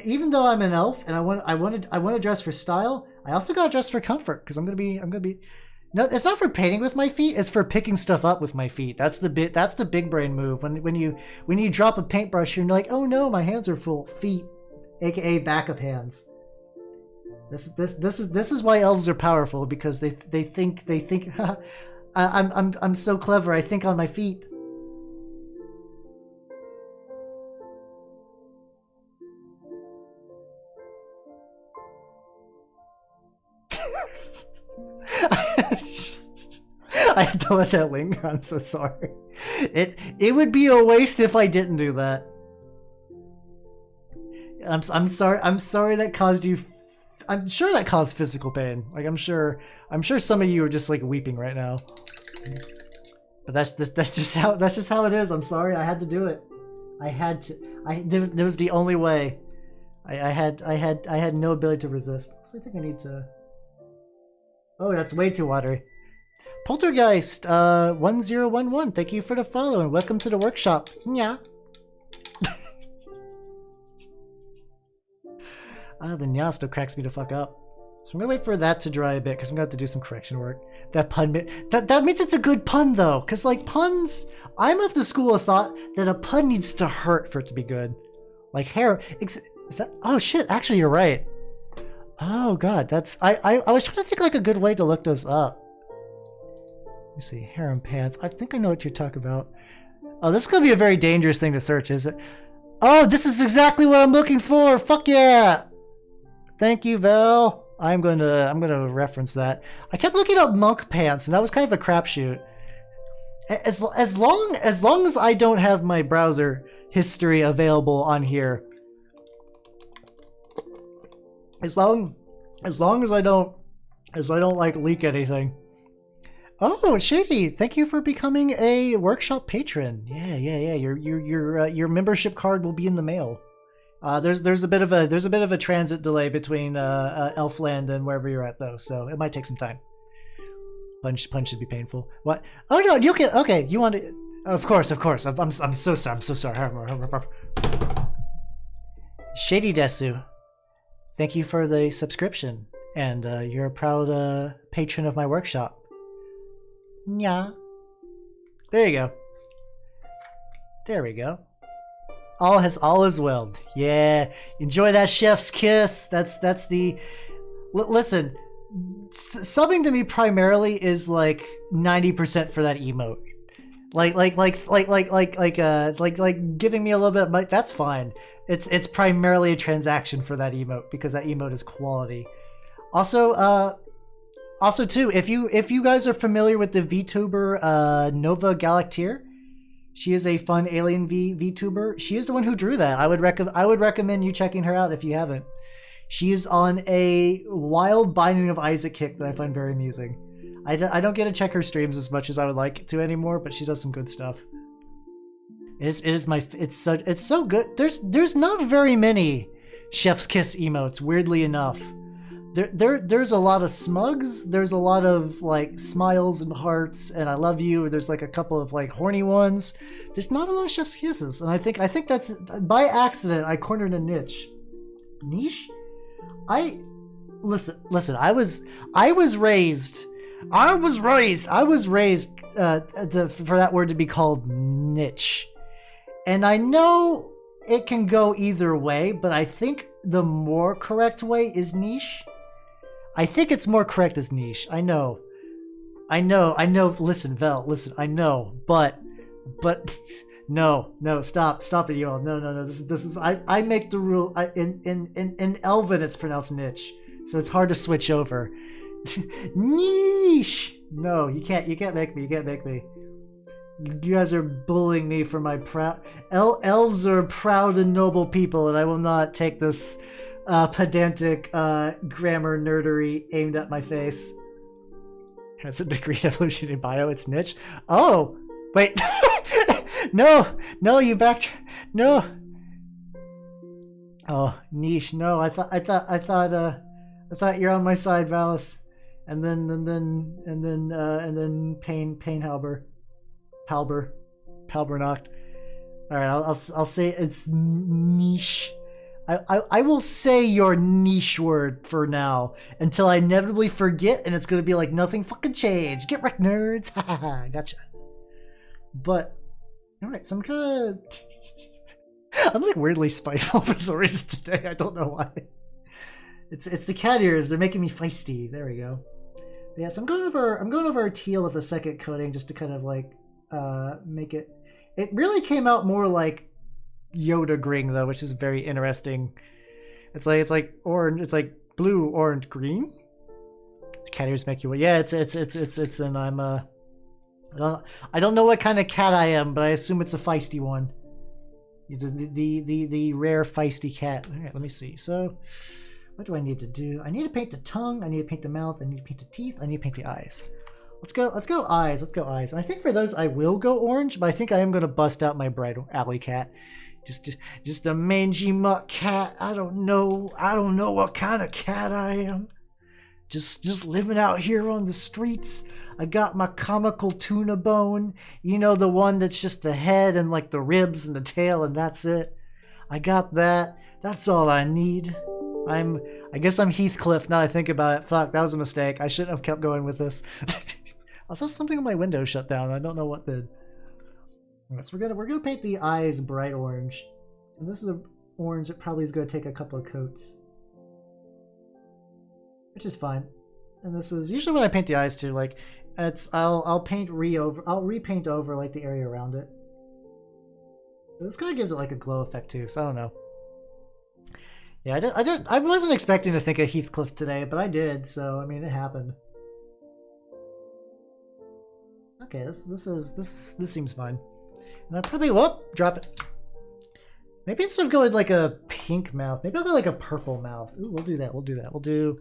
even though I'm an elf and I want to dress for style, I also gotta dress for comfort. Cause I'm gonna be. No, it's not for painting with my feet. It's for picking stuff up with my feet. That's the big brain move. When you drop a paintbrush, you're like, oh no, my hands are full. Feet, aka backup hands. This is why elves are powerful, because they think I'm so clever. I think on my feet. I had to let that linger. I'm so sorry. It would be a waste if I didn't do that. I'm sorry. I'm sorry that caused you. I'm sure that caused physical pain. Like I'm sure some of you are just like weeping right now. But that's just how it is. I'm sorry. I had to do it. I had to. There was the only way. I had no ability to resist. So I think I need to. Oh, that's way too watery. Poltergeist 1011. Thank you for the follow and welcome to the workshop. Yeah. The nya still cracks me the fuck up. So I'm gonna wait for that to dry a bit because I'm gonna have to do some correction work. That pun that means it's a good pun though, because like puns, I'm of the school of thought that a pun needs to hurt for it to be good. Like hair, is that? Oh shit! Actually, you're right. Oh god, that's I was trying to think like a good way to look those up. Let me see, harem pants. I think I know what you're talking about. Oh, this is gonna be a very dangerous thing to search, is it? Oh, this is exactly what I'm looking for. Fuck yeah! Thank you, Val. I'm gonna reference that. I kept looking up monk pants, and that was kind of a crapshoot. As long as I don't have my browser history available on here, as long as I don't like leak anything. Oh, Shady! Thank you for becoming a workshop patron. Yeah. Your membership card will be in the mail. There's a bit of a transit delay between Elfland and wherever you're at though, so it might take some time. Punch should be painful. What? Oh no, you can. Okay, you want to? Of course. I'm so sorry. Shady Desu, thank you for the subscription, and you're a proud patron of my workshop. Yeah. There you go. There we go. All is well. Yeah. Enjoy that chef's kiss. That's the. Listen, subbing to me primarily is like 90% for that emote. Like giving me a little bit of money, that's fine. It's primarily a transaction for that emote because that emote is quality. Also too, if you guys are familiar with the VTuber Nova Galactier, she is a fun alien VTuber. She is the one who drew that. I would recommend you checking her out if you haven't. She is on a wild Binding of Isaac kick that I find very amusing. I don't get to check her streams as much as I would like to anymore, but she does some good stuff. It's so good. There's not very many Chef's Kiss emotes, weirdly enough. There's a lot of smugs, there's a lot of like smiles and hearts and I love you, there's like a couple of like horny ones. There's not a lot of Chef's Kisses, and I think that's by accident I cornered a niche. Listen, I was raised for that word to be called niche. And I know it can go either way, but I think the more correct way is niche. I think it's more correct as niche. I know. Listen, Vel, listen. I know, but no. Stop it, you all. No. This is. I make the rule. In Elven, it's pronounced niche, so it's hard to switch over. Niche. No, you can't make me. You can't make me. You guys are bullying me for my proud. Elves are proud and noble people, and I will not take this pedantic grammar nerdery aimed at my face. Has a degree in evolution in bio. It's niche. Oh, wait. No, you backed. No. Oh, niche. No, I thought you're on my side, Valis. And then Pain Halbernacht. All right, I'll say it's niche. I will say your niche word for now until I inevitably forget, and it's gonna be like nothing fucking changed. Get wrecked, nerds. Haha, gotcha. But all right, so I'm like weirdly spiteful for some reason today. I don't know why. It's the cat ears. They're making me feisty. There we go. Yeah, so I'm going over a teal with a second coating just to kind of like make it. It really came out more like Yoda green though, which is very interesting. It's like orange. It's like blue, orange, green. The cat ears make you. Yeah, it's and I'm I don't know what kind of cat I am, but I assume it's a feisty one. The rare feisty cat. All right, let me see. So, what do I need to do? I need to paint the tongue. I need to paint the mouth. I need to paint the teeth. I need to paint the eyes. Let's go eyes. Let's go eyes. And I think for those I will go orange, but I think I am gonna bust out my bright alley cat. Just a mangy mutt cat. I don't know what kind of cat I am. Just living out here on the streets. I got my comical tuna bone. You know, the one that's just the head and like the ribs and the tail and that's it. I got that. That's all I need. I guess I'm Heathcliff now I think about it. Fuck, that was a mistake. I shouldn't have kept going with this. Also, something on my window shut down. I don't know what did. Alright, so we're gonna paint the eyes bright orange. And this is an orange that probably is gonna take a couple of coats. which is fine. And this is usually when I paint the eyes too. Like, I'll repaint over like the area around it. This kind of gives it like a glow effect too. So I don't know. Yeah, I wasn't expecting to think of Heathcliff today, but I did. So I mean, it happened. Okay, this seems fine. And I probably drop it. Maybe instead of going like a pink mouth, maybe I'll go like a purple mouth. Ooh, we'll do that. We'll do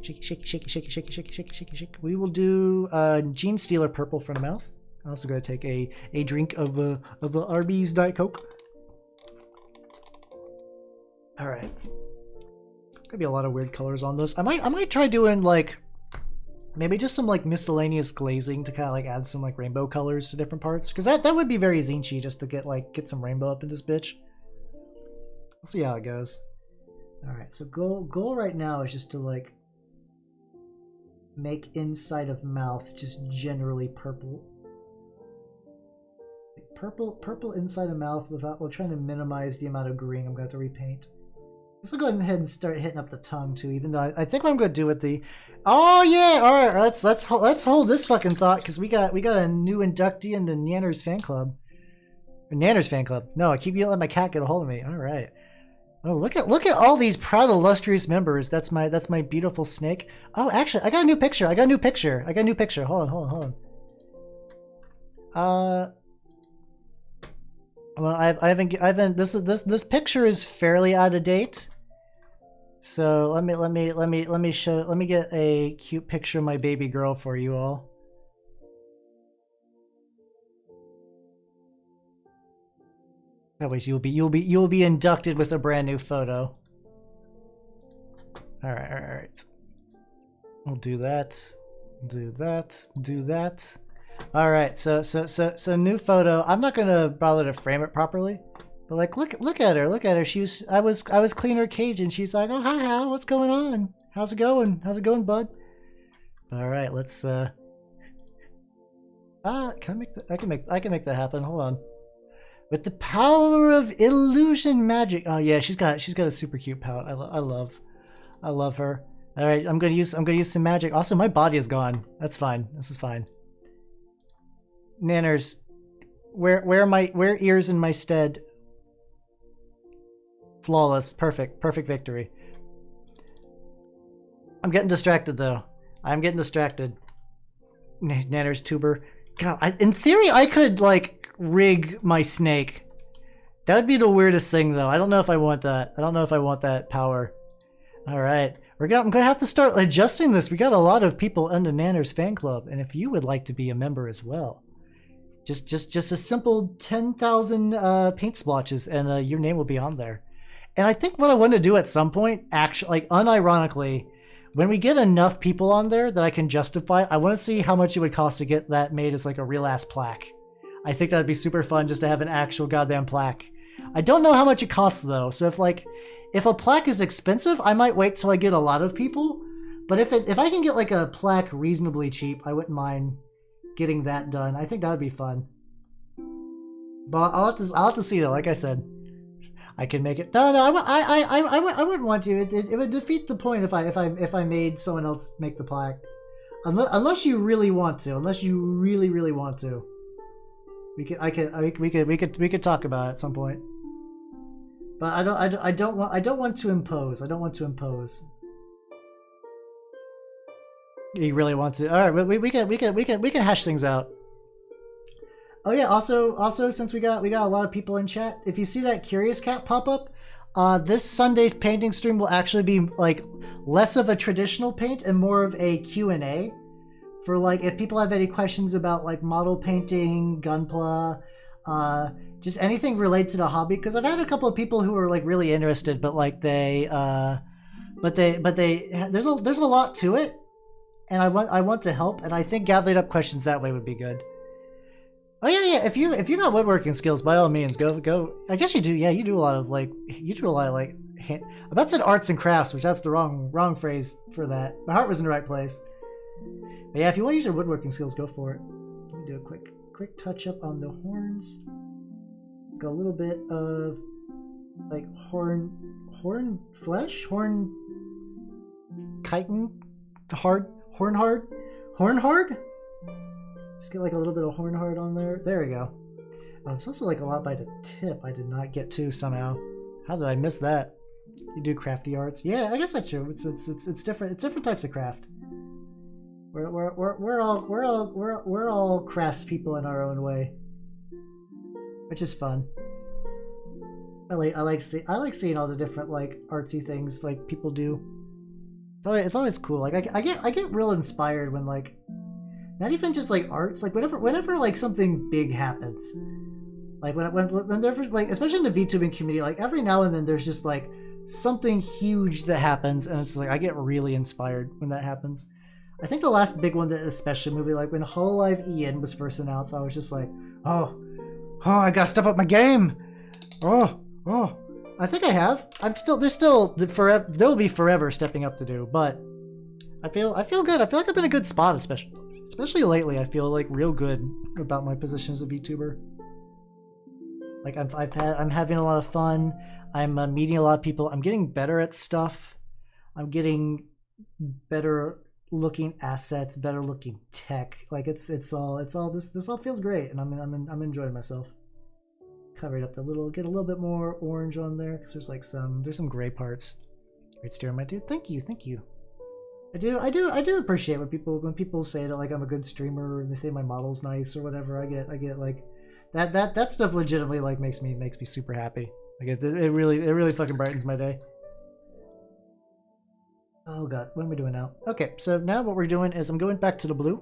shake, shake, shake, shake, shake, shake, shake, shake, shake. We will do Gene Stealer purple for the mouth. I'm also going to take a drink of a Arby's Diet Coke. All right. Gonna be a lot of weird colors on this. I might try doing like maybe just some like miscellaneous glazing to kind of like add some like rainbow colors to different parts, because that would be very zinchy just to get some rainbow up in this bitch. We'll see how it goes. All right, so goal right now is just to like make inside of mouth just generally purple. Purple inside of mouth without, we're trying to minimize the amount of green I'm going to have to repaint. Let's go ahead and start hitting up the tongue too, even though I think what I'm going to do with the... Oh yeah, all right, let's hold this fucking thought, because we got a new inductee in the Nanners fan club. Or Nanners fan club. No, I keep letting my cat get a hold of me. All right. Oh, look at all these proud, illustrious members. That's my beautiful snake. Oh, actually, I got a new picture. Hold on. Well, I haven't. This picture is fairly out of date. So let me get a cute picture of my baby girl for you all. That way you'll be inducted with a brand new photo. All right. We'll do that. Do that. All right. So new photo. I'm not gonna bother to frame it properly, but like look at her. I was cleaning her cage and she's like, oh hi Hal, what's going on? How's it going, bud? All right. Let's can I make that? I can make that happen. Hold on. With the power of illusion magic. Oh yeah, she's got a super cute pout. I love her. All right, I'm gonna use some magic. Also, my body is gone. That's fine. This is fine. Nanners, wear ears in my stead. Flawless, perfect victory. I'm getting distracted though. I'm getting distracted. Nanners tuber. God, in theory, I could like rig my snake. That would be the weirdest thing though. I don't know if I want that. I don't know if I want that power. All right. I'm gonna have to start adjusting this. We got a lot of people in the Nanners fan club, and if you would like to be a member as well, just a simple 10,000 paint splotches, and your name will be on there. And I think what I want to do at some point, actually, like unironically, when we get enough people on there that I can justify, I want to see how much it would cost to get that made as like a real ass plaque. I think that'd be super fun just to have an actual goddamn plaque. I don't know how much it costs though, so if a plaque is expensive, I might wait till I get a lot of people. But if I can get like a plaque reasonably cheap, I wouldn't mind getting that done. I think that would be fun. But I'll have to see though. Like I said, I can make it. No, I wouldn't want to. It would defeat the point if I made someone else make the plaque, unless you really want to. Unless you really want to. We could talk about it at some point. But I don't want to impose. I don't want to impose. You really want to? All right, we can hash things out. Oh yeah. Also, since we got a lot of people in chat, if you see that Curious Cat pop up, this Sunday's painting stream will actually be like less of a traditional paint and more of a Q&A. For like, if people have any questions about like model painting, gunpla, just anything related to the hobby, because I've had a couple of people who are like really interested, but like there's a lot to it, and I want to help, and I think gathering up questions that way would be good. Oh yeah. If you got woodworking skills, by all means, go. I guess you do. Yeah, you do a lot of like I about said arts and crafts, which that's the wrong phrase for that. My heart was in the right place. But yeah, if you want to use your woodworking skills, go for it. Let me do a quick touch up on the horns. Got a little bit of like horn flesh, horn chitin horn hard. Just get like a little bit of horn hard on there. There we go. Oh, there's also like a lot by the tip I did not get to somehow. How did I miss that? You do crafty arts? Yeah, I guess that's true. It's different. It's different types of craft. We're all crafts people in our own way, which is fun. I like seeing all the different like artsy things like people do. It's always cool. Like I get real inspired when like not even just like arts, like whenever like something big happens. Like when there's like, especially in the VTubing community, like every now and then there's just like something huge that happens, and it's like I get really inspired when that happens. I think the last big one that especially movie, like when Hololive Ian was first announced, I was just like, oh, I gotta step up my game. Oh, I think I have. There will be forever stepping up to do, but I feel good. I feel like I'm in a good spot, especially lately. I feel like real good about my position as a VTuber. Like I'm having a lot of fun. I'm meeting a lot of people. I'm getting better at stuff. I'm getting better looking assets, better looking tech. Like it's all this all feels great, and I'm enjoying myself. Cover it up get a little bit more orange on there because there's some gray parts. Great steering, my dude. Thank you. I do appreciate when people say that like I'm a good streamer and they say my model's nice or whatever. I get like that stuff legitimately like makes me super happy. Like it really fucking brightens my day. Oh god, what am I doing now? Okay, so now what we're doing is I'm going back to the blue.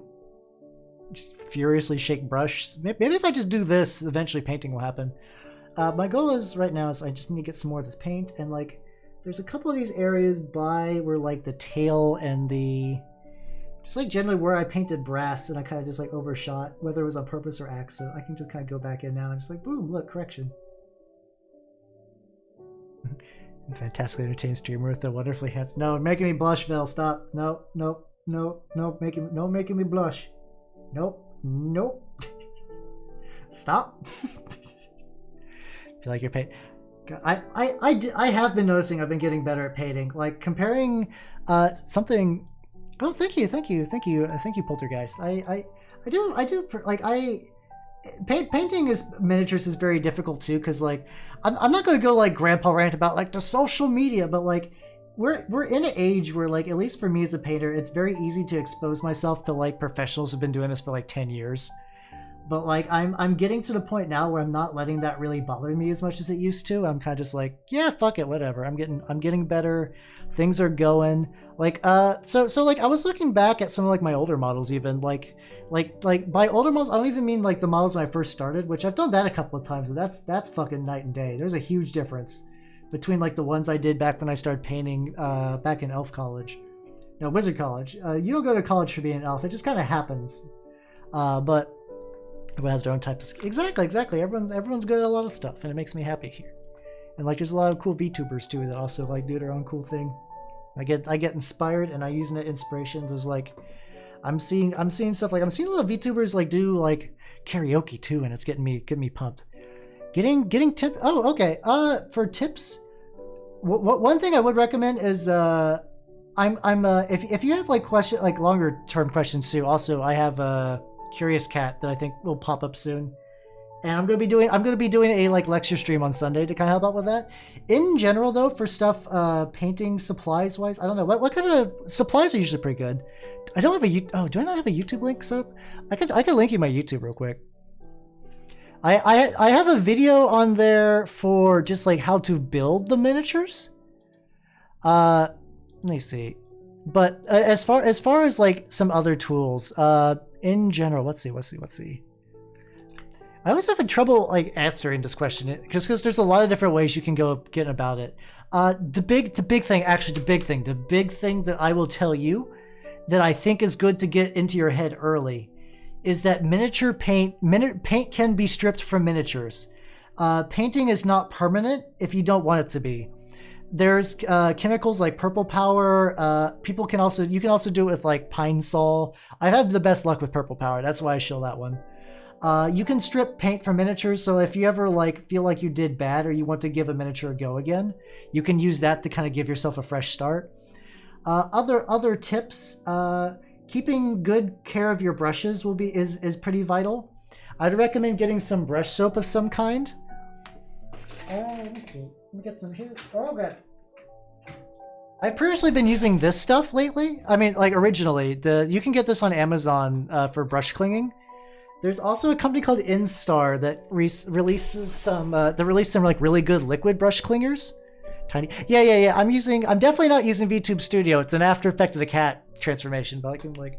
Just furiously shake brush. Maybe if I just do this, eventually painting will happen. My goal is right now is I just need to get some more of this paint, and like there's a couple of these areas by where like the tail and the just like generally where I painted brass and I kind of just like overshot, whether it was on purpose or accident. I can just kind of go back in now and just like boom, look, correction. Fantastically entertained streamer with the wonderfully handsome. No, making me blush, Vel. Stop. No, making me blush. Nope. Stop. Feel like you're paint. I have been noticing I've been getting better at painting. Like comparing something. Oh, thank you, Poltergeist. Painting is miniatures is very difficult too, because like I'm not gonna go like grandpa rant about like the social media, but like we're in an age where like at least for me as a painter, it's very easy to expose myself to like professionals who've been doing this for like 10 years. But like I'm getting to the point now where I'm not letting that really bother me as much as it used to. I'm kind of just like, yeah, fuck it, whatever. I'm getting better. Things are going. Like so like I was looking back at some of like my older models, even like by older models I don't even mean like the models when I first started, which I've done that a couple of times, and that's fucking night and day. There's a huge difference between like the ones I did back when I started painting back in elf college. No, wizard college. You don't go to college for being an elf. It just kind of happens. But everyone has their own type of exactly. Everyone's good at a lot of stuff, and it makes me happy here. And like there's a lot of cool VTubers too that also like do their own cool thing. I get inspired, and I use that inspirations as like I'm seeing stuff like I'm seeing a lot of VTubers like do like karaoke too, and it's getting me pumped. Getting tip. Oh, okay. For tips, one thing I would recommend is if you have like longer term questions too. Also, I have a Curious Cat that I think will pop up soon. And I'm gonna be doing a like lecture stream on Sunday to kind of help out with that. In general, though, for stuff painting supplies wise, I don't know what kind of supplies are usually pretty good. I don't have a do I not have a YouTube link set up? I could link you my YouTube real quick. I have a video on there for just like how to build the miniatures. Let me see. But as far as like some other tools, in general, let's see. I always have trouble like answering this question just because there's a lot of different ways you can go get about it. The big thing that I will tell you that I think is good to get into your head early is that paint can be stripped from miniatures. Painting is not permanent if you don't want it to be. There's chemicals like purple power. You can also do it with like pine sol. I've had the best luck with purple power. That's why I show that one. You can strip paint from miniatures, so if you ever like feel like you did bad or you want to give a miniature a go again, you can use that to kind of give yourself a fresh start. Other tips, keeping good care of your brushes is pretty vital. I'd recommend getting some brush soap of some kind. Let me see. Let me get some here. Oh, God. I've previously been using this stuff lately. I mean, like originally, you can get this on Amazon for brush clinging. There's also a company called Instar that releases some like really good liquid brush clingers. Tiny. Yeah. I'm definitely not using VTube Studio. It's an After Effect of the cat transformation, but I can like.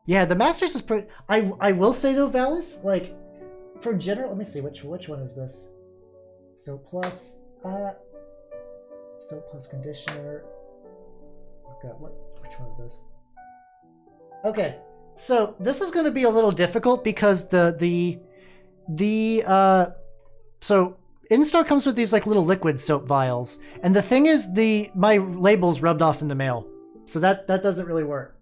Yeah, the Masters is pretty. I will say though, Valis, like for general. Let me see which one is this. Soap plus conditioner. Oh God, which one is this? Okay, so this is going to be a little difficult because so Instar comes with these like little liquid soap vials, and the thing is my label's rubbed off in the mail, so that doesn't really work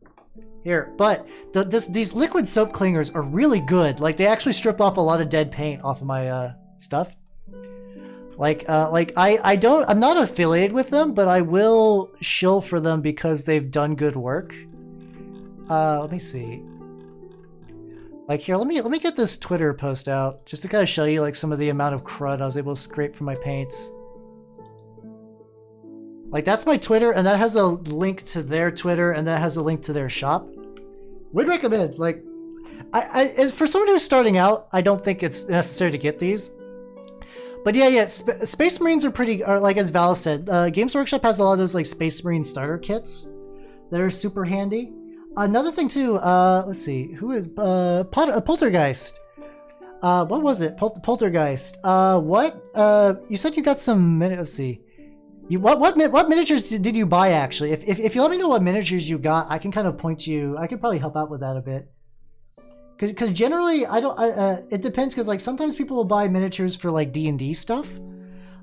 here. But these liquid soap clingers are really good. Like they actually strip off a lot of dead paint off of my stuff. I'm not affiliated with them, but I will shill for them because they've done good work. Let me see. Like here, let me get this Twitter post out just to kind of show you like some of the amount of crud I was able to scrape from my paints. Like that's my Twitter, and that has a link to their Twitter, and that has a link to their shop. Would recommend. Like, as for someone who's starting out, I don't think it's necessary to get these. But yeah, Space Marines are like as Val said, Games Workshop has a lot of those like Space Marine starter kits that are super handy. Another thing too, let's see, who is Poltergeist? What was it? Poltergeist. You said you got some let's see. What miniatures did you buy actually? If you let me know what miniatures you got, I can kind of point you. I can probably help out with that a bit. Because generally it depends, because like sometimes people will buy miniatures for like D&D stuff,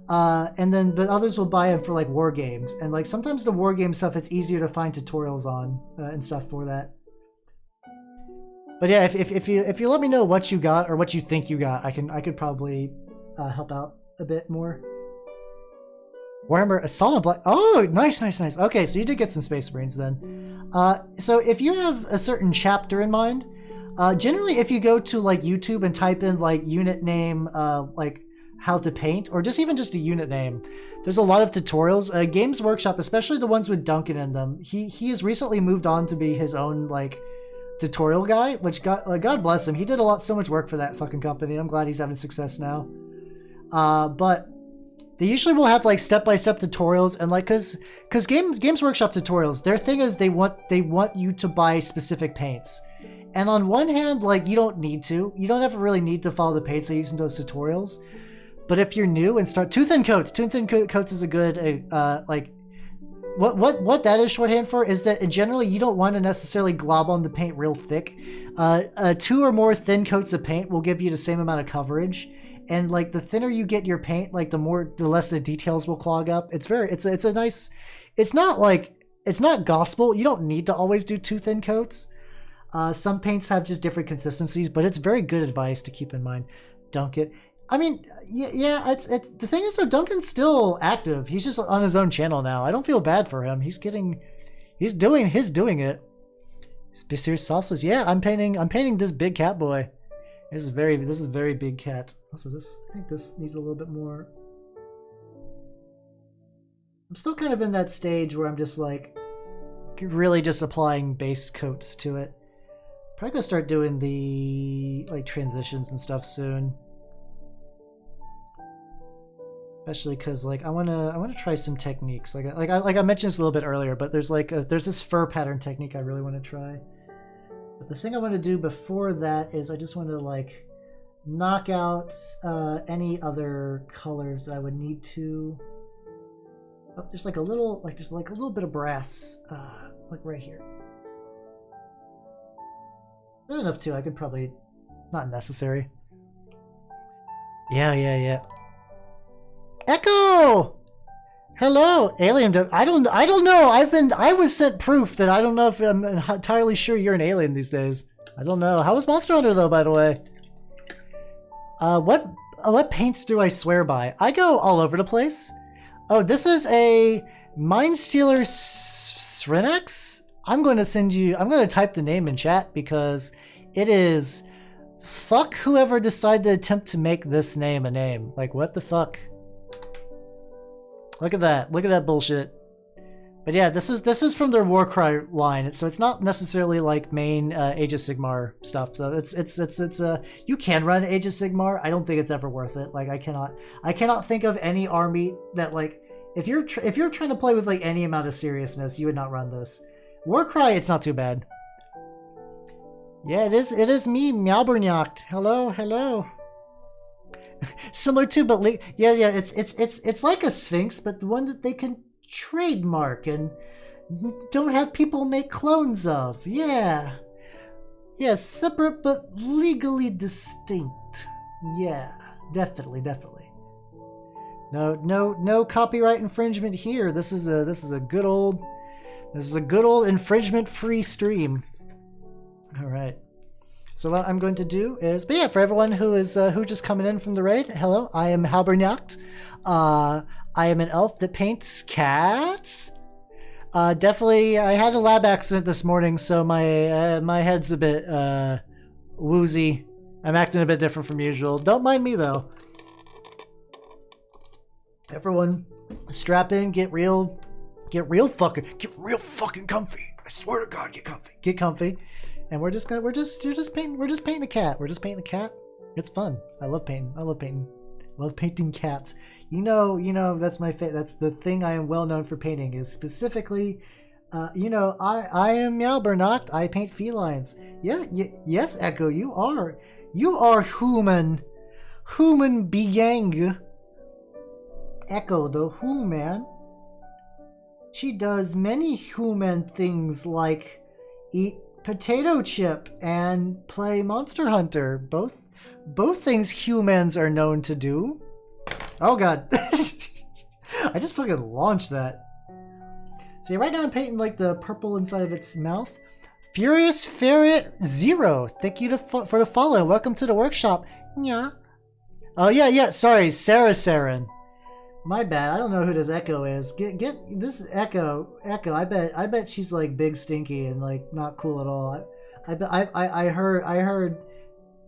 but others will buy them for like war games, and like sometimes the war game stuff it's easier to find tutorials on and stuff for that. But yeah, if you let me know what you got or what you think you got, I could probably help out a bit more. Warhammer Assault Black. Oh, nice. Okay, so you did get some Space Marines then. So if you have a certain chapter in mind. Generally, if you go to like YouTube and type in like unit name, like how to paint, or just even just a unit name, there's a lot of tutorials. Games Workshop, especially the ones with Duncan in them, he has recently moved on to be his own like tutorial guy, which God bless him. He did so much work for that fucking company. I'm glad he's having success now. But they usually will have like step-by-step tutorials, and like because Games Workshop tutorials, their thing is they want you to buy specific paints. And on one hand, like you don't ever really need to follow the paints they use in those tutorials. But if you're new and start Tooth and Coats is a good like what that is shorthand for is that generally you don't want to necessarily glob on the paint real thick. 2 or more thin coats of paint will give you the same amount of coverage. And like the thinner you get your paint, like the less the details will clog up. It's a nice. It's not gospel. You don't need to always do 2 thin coats. Some paints have just different consistencies, but it's very good advice to keep in mind. Duncan. I mean, yeah. It's the thing is though, Duncan's still active. He's just on his own channel now. I don't feel bad for him. He's doing it. Serious sauces. Yeah, I'm painting this big cat boy. This is very big cat. Also, I think this needs a little bit more. I'm still kind of in that stage where I'm just like really just applying base coats to it. Probably gonna start doing the like transitions and stuff soon, especially because like I wanna try some techniques. Like I mentioned this a little bit earlier, but there's this fur pattern technique I really want to try. But the thing I want to do before that is I just want to like knock out any other colors that I would need to. Oh, there's like a little bit of brass like right here. Not enough too. I could probably not necessary. Yeah. Echo. Hello, alien. I don't know. I was sent proof that I don't know if I'm entirely sure you're an alien these days. I don't know. How was Monster Hunter though, by the way? What what paints do I swear by? I go all over the place. Oh, this is a Mindstealer Srinax? I'm going to type the name in chat because it is fuck whoever decided to attempt to make this name a name. Like, what the fuck? Look at that bullshit. But yeah, this is from their Warcry line, so it's not necessarily like main Age of Sigmar stuff. So it's you can run Age of Sigmar. I don't think it's ever worth it. Like I cannot think of any army that, like, if you're trying to play with like any amount of seriousness, you would not run this. Warcry, it's not too bad. Yeah, it is me, Halbernacht. Hello. Similar to, but yeah, it's like a Sphinx, but the one that they can trademark and don't have people make clones of. Yeah, separate but legally distinct. Yeah, definitely. No copyright infringement here. This is a good old infringement-free stream. All right. So what I'm going to do is, but yeah, for everyone who just coming in from the raid, hello, I am Halbernacht. I am an elf that paints cats. Definitely, I had a lab accident this morning, so my head's a bit woozy. I'm acting a bit different from usual. Don't mind me though. Everyone, strap in, get real fucking comfy. I swear to God, get comfy. And we're just painting a cat. We're just painting a cat. It's fun. I love painting. Love painting cats. You know, that's my that's the thing I am well known for painting, is specifically, I am Halbernacht. I paint felines. Yeah, yes, Echo, you are human being. Echo the human. She does many human things like eat potato chip and play Monster Hunter. Both things humans are known to do. Oh god. I just fucking launched that. See, right now I'm painting like the purple inside of its mouth. Furious Ferret Zero, thank you for the follow. Welcome to the workshop. Yeah. Oh yeah. Sorry, Sarah Saren. My bad. I don't know who this Echo is. Get this Echo. I bet she's like big stinky and like not cool at all. I heard.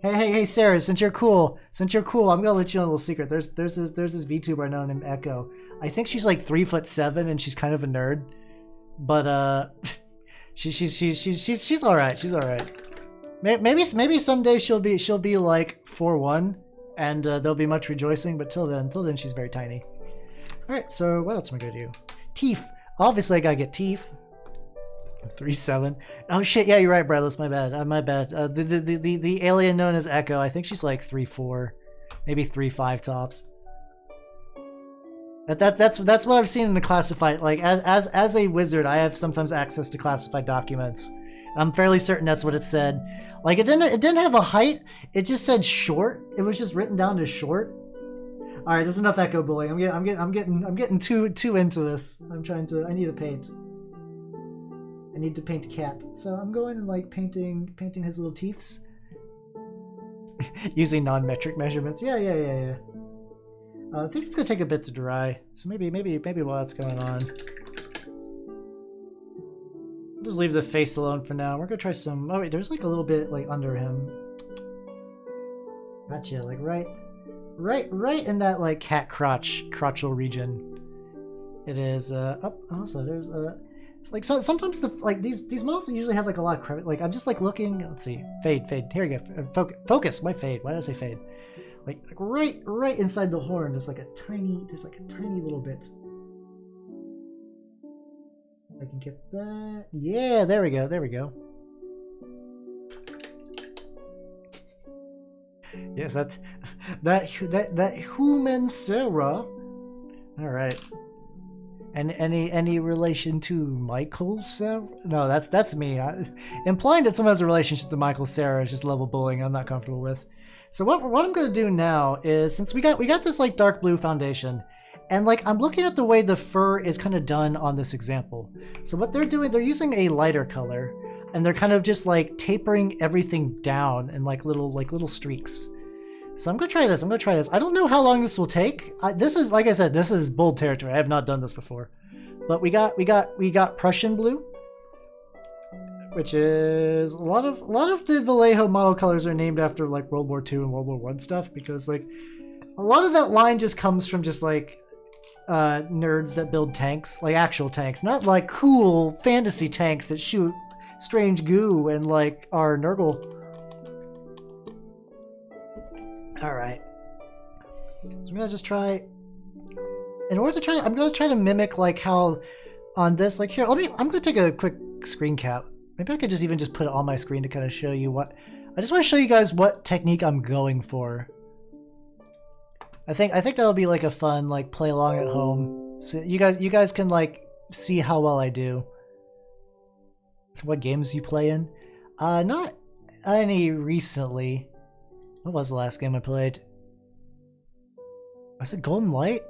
Hey, Sarah. Since you're cool, I'm gonna let you know a little secret. There's this VTuber known named Echo. I think she's like 3'7" and she's kind of a nerd, but she's all right. She's all right. Maybe someday she'll be like 4'1", and there'll be much rejoicing. But till then, she's very tiny. All right, so what else am I gonna do? Teeth. Obviously, I gotta get teeth. 3'7". Oh shit! Yeah, you're right, Bradless. My bad. My bad. The alien known as Echo. I think she's like 3'4", maybe 3'5" tops. That's what I've seen in the classified. Like as a wizard, I have sometimes access to classified documents. I'm fairly certain that's what it said. Like it didn't have a height. It just said short. It was just written down as short. All right, there's enough Echo bullying. I'm getting too into this. I need to paint. I need to paint a cat. So I'm going and like painting his little teeths. Using non-metric measurements. Yeah. I think it's gonna take a bit to dry. So maybe while that's going on, I'll just leave the face alone for now. We're gonna try some. Oh wait, there's like a little bit like under him. Gotcha. Like right in that like cat crotchal region. It is also there's it's like sometimes like these models usually have like a lot of credit. Like I'm just like looking. Let's see, fade. Here we go. Focus. Why fade? Why did I say fade? Like right inside the horn. There's like a tiny little bit. I can get that. Yeah, there we go. Yes, that human Sarah. All right. And any relation to Michael Sarah? No, that's me. Implying that someone has a relationship to Michael Sarah is just level bullying. I'm not comfortable with. So what I'm going to do now is, since we got this like dark blue foundation, and like I'm looking at the way the fur is kind of done on this example. So what they're doing, they're using a lighter color, and they're kind of just like tapering everything down in like little streaks. So I'm gonna try this. I don't know how long this will take. This is, like I said, this is bold territory. I have not done this before. But we got Prussian blue, which is a lot of the Vallejo model colors are named after like World War II and World War I stuff, because like a lot of that line just comes from just like nerds that build tanks, like actual tanks, not like cool fantasy tanks that shoot strange goo and like are Nurgle. All right, so I'm gonna just try. In order to try, I'm gonna try to mimic like how on this, like here. I'm gonna take a quick screen cap. Maybe I could just even just put it on my screen to kind of show you what. I just want to show you guys what technique I'm going for. I think that'll be like a fun like play along at home. So you guys can like see how well I do. What games you play in? Not any recently. What was the last game I played? Was it Golden Light?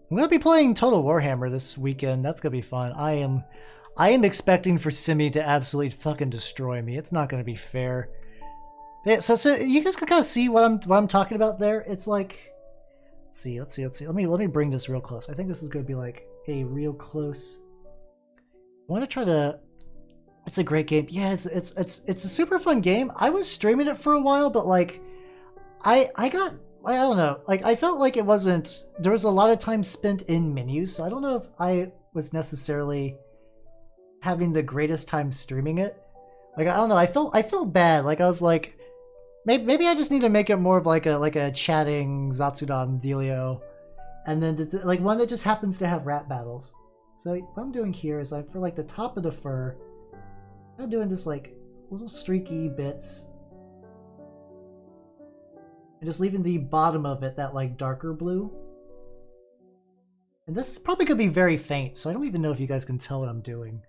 I'm gonna be playing Total Warhammer this weekend. That's gonna be fun. I am expecting for Simi to absolutely fucking destroy me. It's not gonna be fair. Yeah, so you guys can kind of see what I'm talking about there. It's like, let's see. Let me bring this real close. I think this is gonna be like a real close. I want to try to. It's a great game. Yeah, it's a super fun game. I was streaming it for a while, but like, I don't know. Like, I felt like it wasn't. There was a lot of time spent in menus, so I don't know if I was necessarily having the greatest time streaming it. Like, I don't know. I felt bad. Like, I was like, maybe I just need to make it more of like a chatting Zatsudan dealio, and then like one that just happens to have rap battles. So what I'm doing here is like for like the top of the fur, I'm doing this like little streaky bits. And just leaving the bottom of it that like darker blue. And this is probably going to be very faint, so I don't even know if you guys can tell what I'm doing.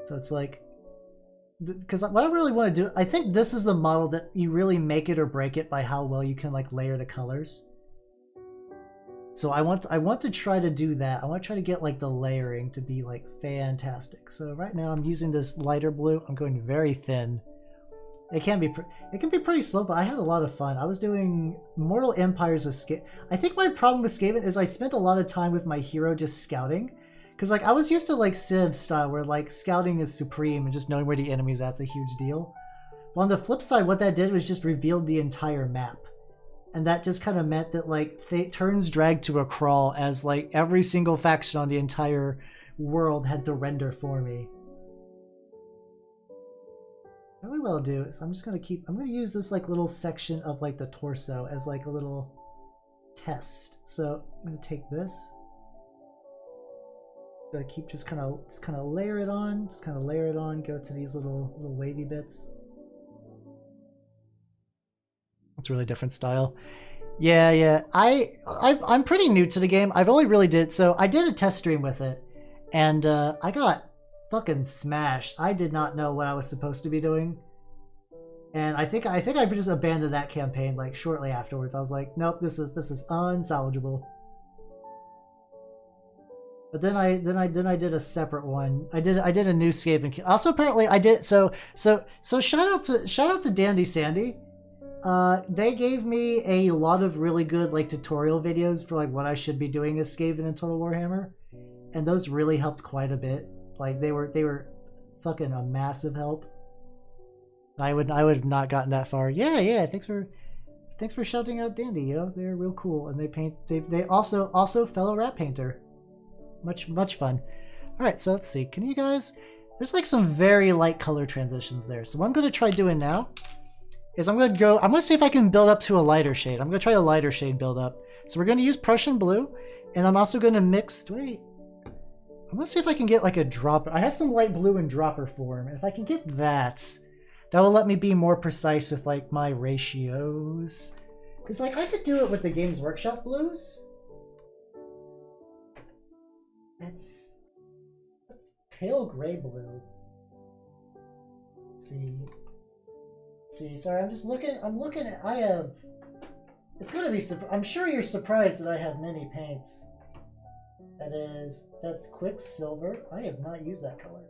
So it's like, because what I really want to do, I think this is the model that you really make it or break it by how well you can like layer the colors. So I want to try to do that. I want to try to get like the layering to be like fantastic. So right now I'm using this lighter blue. I'm going very thin. It can be pretty slow, but I had a lot of fun. I was doing Mortal Empires with Skaven. I think my problem with Skaven is I spent a lot of time with my hero just scouting. Because like I was used to like Civ style where like scouting is supreme and just knowing where the enemy's at's a huge deal. But on the flip side, what that did was just revealed the entire map. And that just kind of meant that like turns dragged to a crawl as like every single faction on the entire world had to render for me. What we will do is I'm going to use this like little section of like the torso as like a little test. So I'm going to take this. Gotta keep just kind of layer it on, go to these little wavy bits. It's a really different style. Yeah. I'm pretty new to the game. I've only really I did a test stream with it, and I got fucking smashed. I did not know what I was supposed to be doing, and I think I just abandoned that campaign like shortly afterwards. I was like, nope, this is unsalvageable. But then I did a separate one. I did a new Skaven. Also, apparently I did so shout out to Dandy Sandy. They gave me a lot of really good like tutorial videos for like what I should be doing as Skaven in Total Warhammer, and those really helped quite a bit. Like they were fucking a massive help. I would have not gotten that far. Yeah. Thanks for shouting out Dandy. You know, they're real cool, and they also fellow rat painter. Much fun. All right, so let's see. Can you guys? There's like some very light color transitions there. So what I'm going to try doing now is I'm going to see if I can build up to a lighter shade. I'm going to try a lighter shade build up. So we're going to use Prussian blue, and I'm also going to mix. Wait, I'm going to see if I can get like a dropper. I have some light blue in dropper form, and if I can get that will let me be more precise with like my ratios. Because like I could do it with the Games Workshop blues. That's pale gray blue. Let's see. Sorry, I'm looking at. I have. It's gonna be. I'm sure you're surprised that I have many paints. That's Quicksilver. I have not used that color.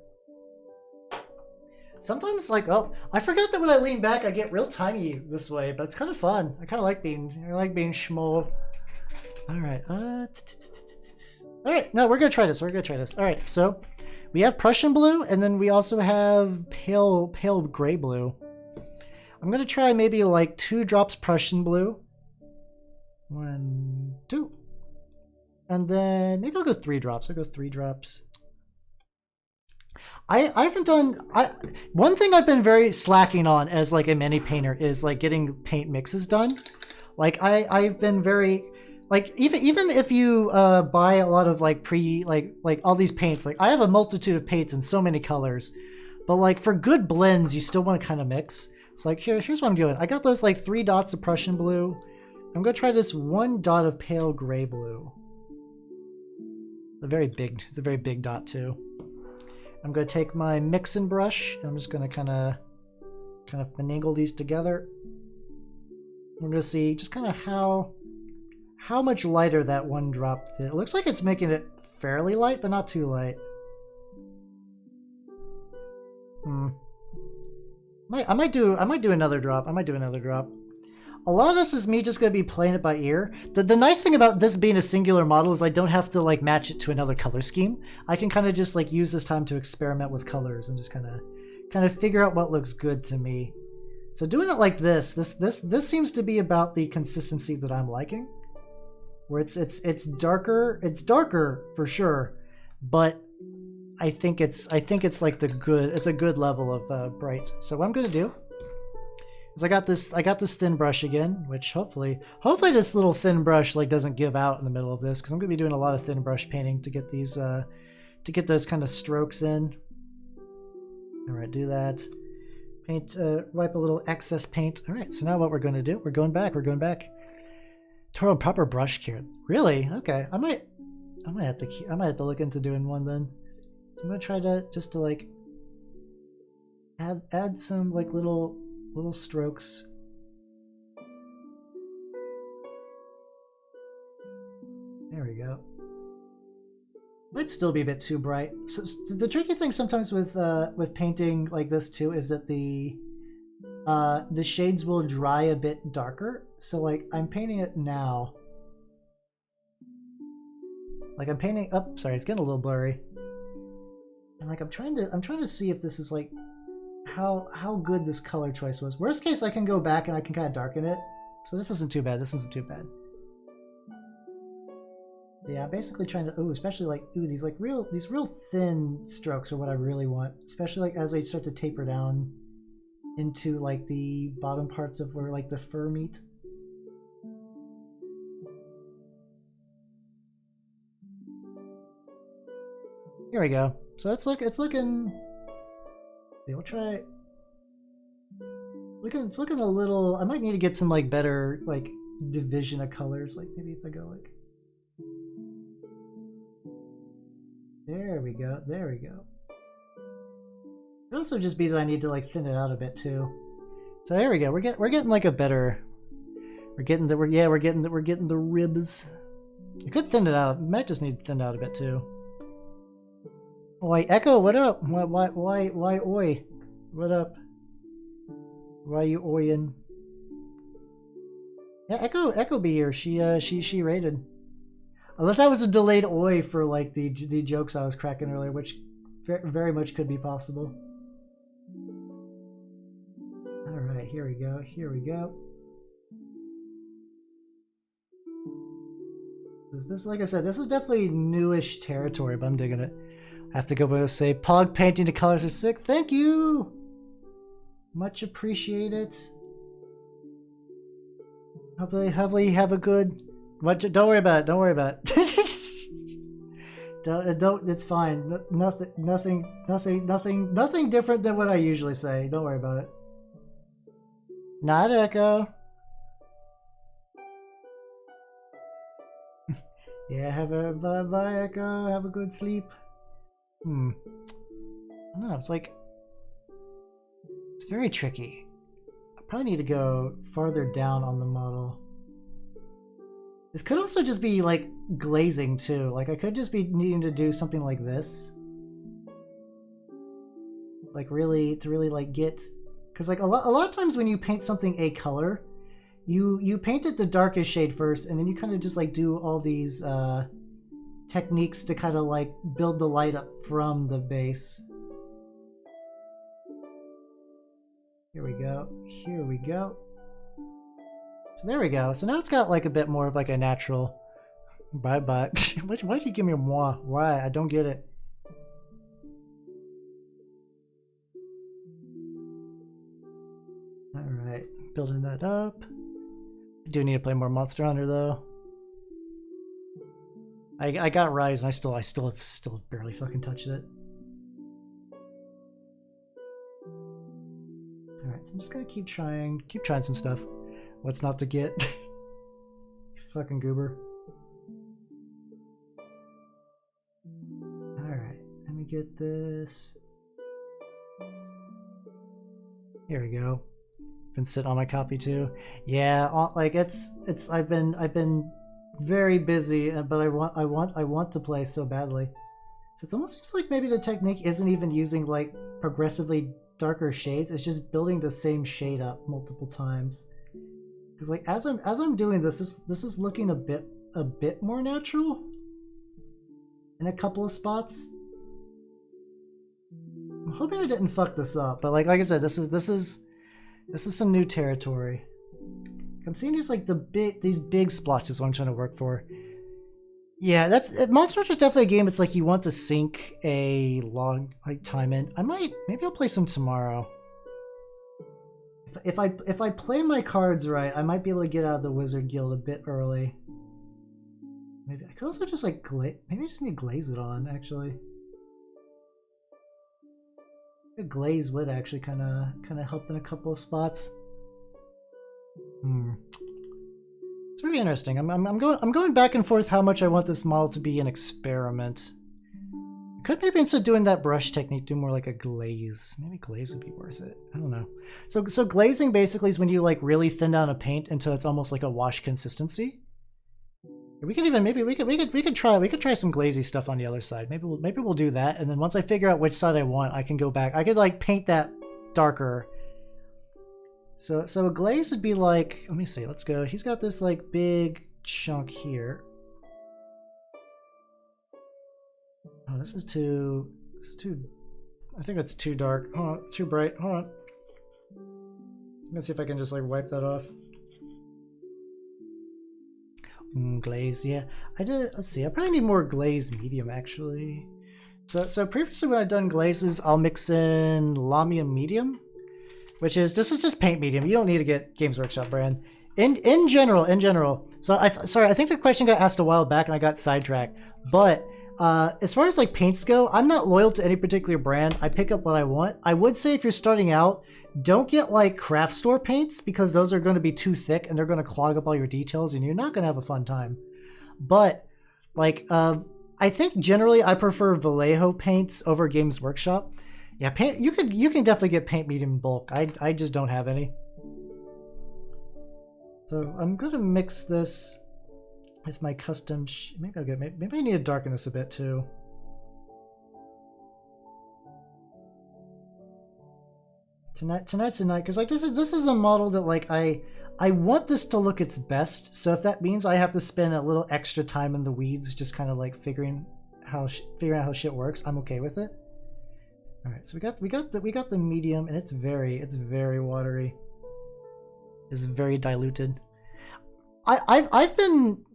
Sometimes, like, oh, I forgot that when I lean back, I get real tiny this way, but it's kind of fun. I kind of like being small. All right. All right. No, we're gonna try this. We're gonna try this. All right. So we have Prussian blue, and then we also have pale gray blue. I'm gonna try maybe like 2 drops Prussian blue. 1, 2, and then maybe I'll go 3 drops. I'll go 3 drops. I haven't done one thing I've been very slacking on as like a mini painter is like getting paint mixes done. Like I've been very like even if you buy a lot of like like all these paints, like I have a multitude of paints in so many colors, but like for good blends you still want to kind of mix. It's like here's what I'm doing. I got those like 3 dots of Prussian blue. I'm gonna try this 1 dot of pale gray blue. It's a very big dot too. I'm going to take my mixing brush and I'm just going to kind of finagle these together. We're going to see just kind of how much lighter that 1 drop is. It looks like it's making it fairly light, but not too light. I might do another drop. A lot of this is me just going to be playing it by ear. The nice thing about this being a singular model is I don't have to like match it to another color scheme. I can kind of just like use this time to experiment with colors and just kind of figure out what looks good to me. So doing it like this seems to be about the consistency that I'm liking. Where it's darker for sure, but I think it's like it's a good level of bright. So what I'm going to do is I got this thin brush again, which hopefully this little thin brush like doesn't give out in the middle of this, because I'm gonna be doing a lot of thin brush painting to get these to get those kind of strokes in. All right, do that. Paint, wipe a little excess paint. All right, so now what we're going to do? We're going back. Toro proper brush care. Really? Okay. I might have to look into doing one then. So I'm gonna try to just to like add some like little strokes. There we go. Might still be a bit too bright. So the tricky thing sometimes with painting like this too is that the shades will dry a bit darker. So like I'm painting it now. Like I'm painting. Oh, sorry, it's getting a little blurry. And like I'm trying to see if this is like how good this color choice was. Worst case, I can go back and I can kind of darken it. So this isn't too bad. Yeah, I'm basically trying to, especially like, these real thin strokes are what I really want. Especially like as I start to taper down into like the bottom parts of where like the fur meet. Here we go. So it's looking. We'll try. It's looking a little. I might need to get some like better like division of colors. Like maybe if I go like. There we go. It could also just be that I need to like thin it out a bit too. So there we go. We're getting like a better. We're getting the ribs. I could thin it out. Might just need to thin it out a bit too. Oi, Echo, what up? Why, oi? What up? Why you oyin'? Yeah, Echo be here. She raided. Unless that was a delayed oi for like the jokes I was cracking earlier, which very much could be possible. All right, here we go. This, like I said, this is definitely newish territory, but I'm digging it. I have to go and say, Pog painting the colors are sick. Thank you! Much appreciated. Hopefully have a good... Don't worry about it. Don't, it's fine. Nothing different than what I usually say. Don't worry about it. Not Echo. Yeah, bye Echo. Have a good sleep. I don't know, it's like, it's very tricky. I probably need to go farther down on the model. This could also just be like glazing too. Like I could just be needing to do something like this. like really like get, because like a lot of times when you paint something a color, you paint it the darkest shade first, and then you kind of just like do all these techniques to kind of like build the light up from the base. Here we go. Here we go. So there we go. So now it's got like a bit more of like a natural. Bye. Why'd you give me a moi? Why? I don't get it. All right, building that up. I do need to play more Monster Hunter though. I got Rise and I still have barely fucking touched it. Alright, so I'm just gonna keep trying some stuff. What's not to get? Fucking goober. Alright, let me get this. Here we go. Been sitting on my copy too. Yeah, like I've been very busy, but I want to play so badly. So it almost seems like maybe the technique isn't even using like progressively darker shades. It's just building the same shade up multiple times. Because like as I'm doing this is looking a bit more natural in a couple of spots. I'm hoping I didn't fuck this up, but like I said, this is some new territory. I'm seeing these like these big splotches. What I'm trying to work for. Yeah, Monster Hunter is definitely a game. It's like you want to sink a long like time in. Maybe I'll play some tomorrow. If I play my cards right, I might be able to get out of the Wizard Guild a bit early. Maybe I could also just like maybe I just need to glaze it on actually. The glaze would actually kind of help in a couple of spots. It's really interesting. I'm going back and forth how much I want this model to be an experiment. I could maybe instead of doing that brush technique, do more like a glaze. Maybe glaze would be worth it. I don't know. So glazing basically is when you like really thin down a paint until it's almost like a wash consistency. We could even we could try some glazy stuff on the other side. Maybe we'll do that, and then once I figure out which side I want, I can go back. I could like paint that darker. So a glaze would be like, let me see, let's go. He's got this like big chunk here. Oh, this is too, I think that's too dark. Hold on, too bright. Hold on. Let's see if I can just like wipe that off. Glaze, yeah. Let's see, I probably need more glaze medium actually. So previously when I've done glazes, I'll mix in Lamia medium, which is, this is just paint medium. You don't need to get Games Workshop brand. In general. So sorry, I think the question got asked a while back and I got sidetracked. But as far as like paints go, I'm not loyal to any particular brand. I pick up what I want. I would say if you're starting out, don't get like craft store paints because those are going to be too thick and they're going to clog up all your details and you're not going to have a fun time. But like, I think generally I prefer Vallejo paints over Games Workshop. Yeah, paint. You can definitely get paint medium in bulk. I just don't have any. So I'm gonna mix this with my custom. Maybe I need to darken this a bit too. Tonight's the night because like this is a model that like I want this to look its best. So if that means I have to spend a little extra time in the weeds, just kind of like figuring out how shit works, I'm okay with it. All right, so we got the medium, and it's very watery. It's very diluted. I've been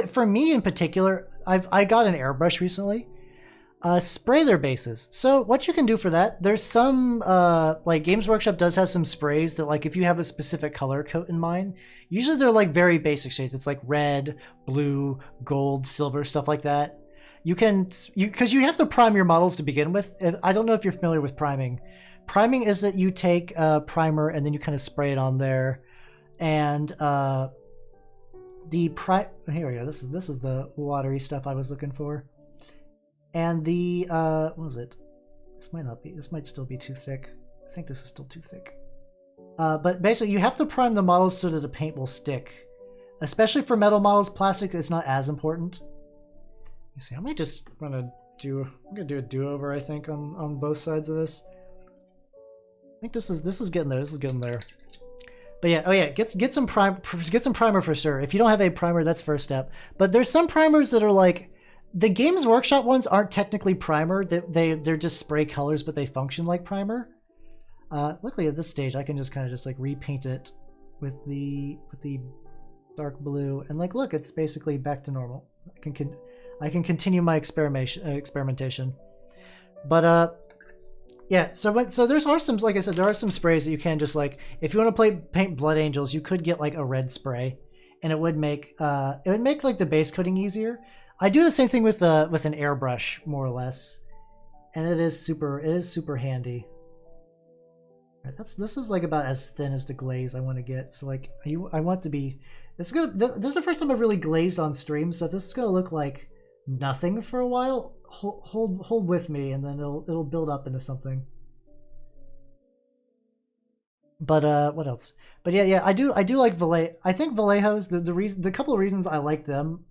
for me in particular, I got an airbrush recently. Spray their bases. So what you can do for that, there's some like Games Workshop does have some sprays that like if you have a specific color coat in mind, usually they're like very basic shades. It's like red, blue, gold, silver, stuff like that. Because you have to prime your models to begin with. I don't know if you're familiar with priming. Priming is that you take a primer and then you kind of spray it on there, and here we go. This is the watery stuff I was looking for. And the what was it? This might still be too thick. I think this is still too thick. But basically you have to prime the models so that the paint will stick. Especially for metal models, plastic is not as important. You see, I'm gonna do a do-over, I think, on both sides of this. think this is getting there. This is getting there. But yeah, oh yeah, get some primer for sure. If you don't have a primer, that's first step. But there's some primers that are like, the Games Workshop ones aren't technically primer. They're just spray colors, but they function like primer. Luckily at this stage, I can just kind of just like repaint it with the dark blue, and like, look, it's basically back to normal. I can continue my experimentation. But yeah, so there are some, like I said, there are some sprays that you can just like, if you want to paint Blood Angels, you could get like a red spray, and it would make like the base coating easier. I do the same thing with an airbrush, more or less, and it is super handy. Right, this is like about as thin as the glaze I want to get. So like I want to be, this is the first time I've really glazed on stream, so this is gonna look like nothing for a while. Hold with me, and then it'll build up into something. But what else? But yeah, I do like Vallejo. I think Vallejo's the couple of reasons I like them.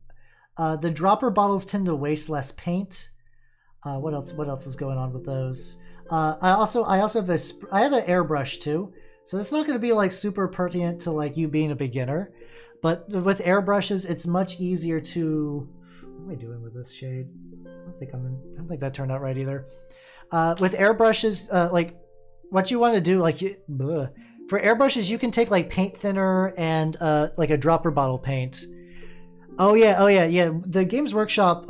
The dropper bottles tend to waste less paint. What else is going on with those? I also have an airbrush too, so it's not going to be like super pertinent to like you being a beginner. But with airbrushes, it's much easier to. What am I doing with this shade? I don't think that turned out right either. With airbrushes, like what you want to do, like for airbrushes, you can take like paint thinner and like a dropper bottle paint. Oh yeah. The Games Workshop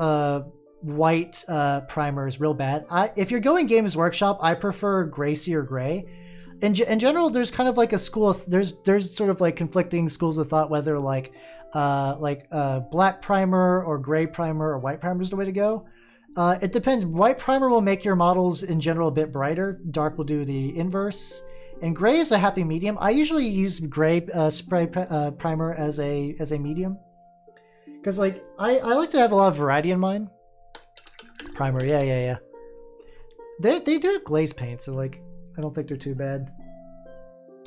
white primer is real bad. If you're going Games Workshop, I prefer Gracie or Gray. In general, there's kind of like a school of, there's sort of like conflicting schools of thought whether like black primer or gray primer or white primer is the way to go. It depends. White primer will make your models in general a bit brighter. Dark will do the inverse. And gray is a happy medium. I usually use gray spray primer as a medium. Because like I like to have a lot of variety in mine. Primer, yeah. They do have glaze paint, so like I don't think they're too bad.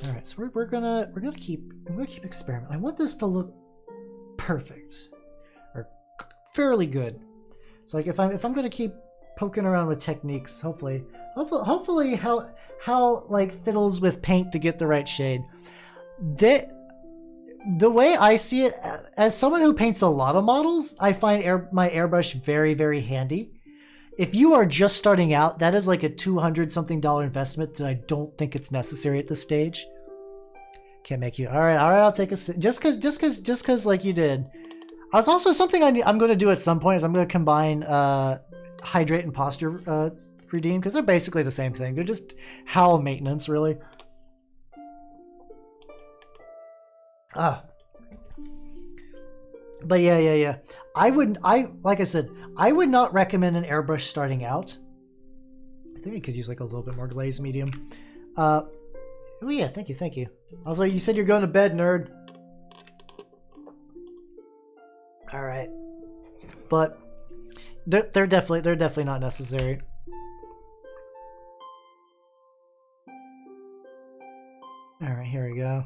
All right, so we're gonna keep experimenting. I want this to look perfect or fairly good. It's like if I'm gonna keep poking around with techniques, hopefully how like fiddles with paint to get the right shade. The way I see it, as someone who paints a lot of models, I find my airbrush very, very handy. If you are just starting out, that is like a $200-something investment that I don't think it's necessary at this stage. Can't make you. All right, I'll take a just cause like you did. I was also something I'm going to do at some point is I'm going to combine hydrate and posture redeem, because they're basically the same thing. They're just howl maintenance, really. But yeah. Like I said, I would not recommend an airbrush starting out. I think I could use like a little bit more glaze medium. Oh yeah, thank you. Also, you said you're going to bed, nerd. All right, but they're definitely not necessary. All right, here we go.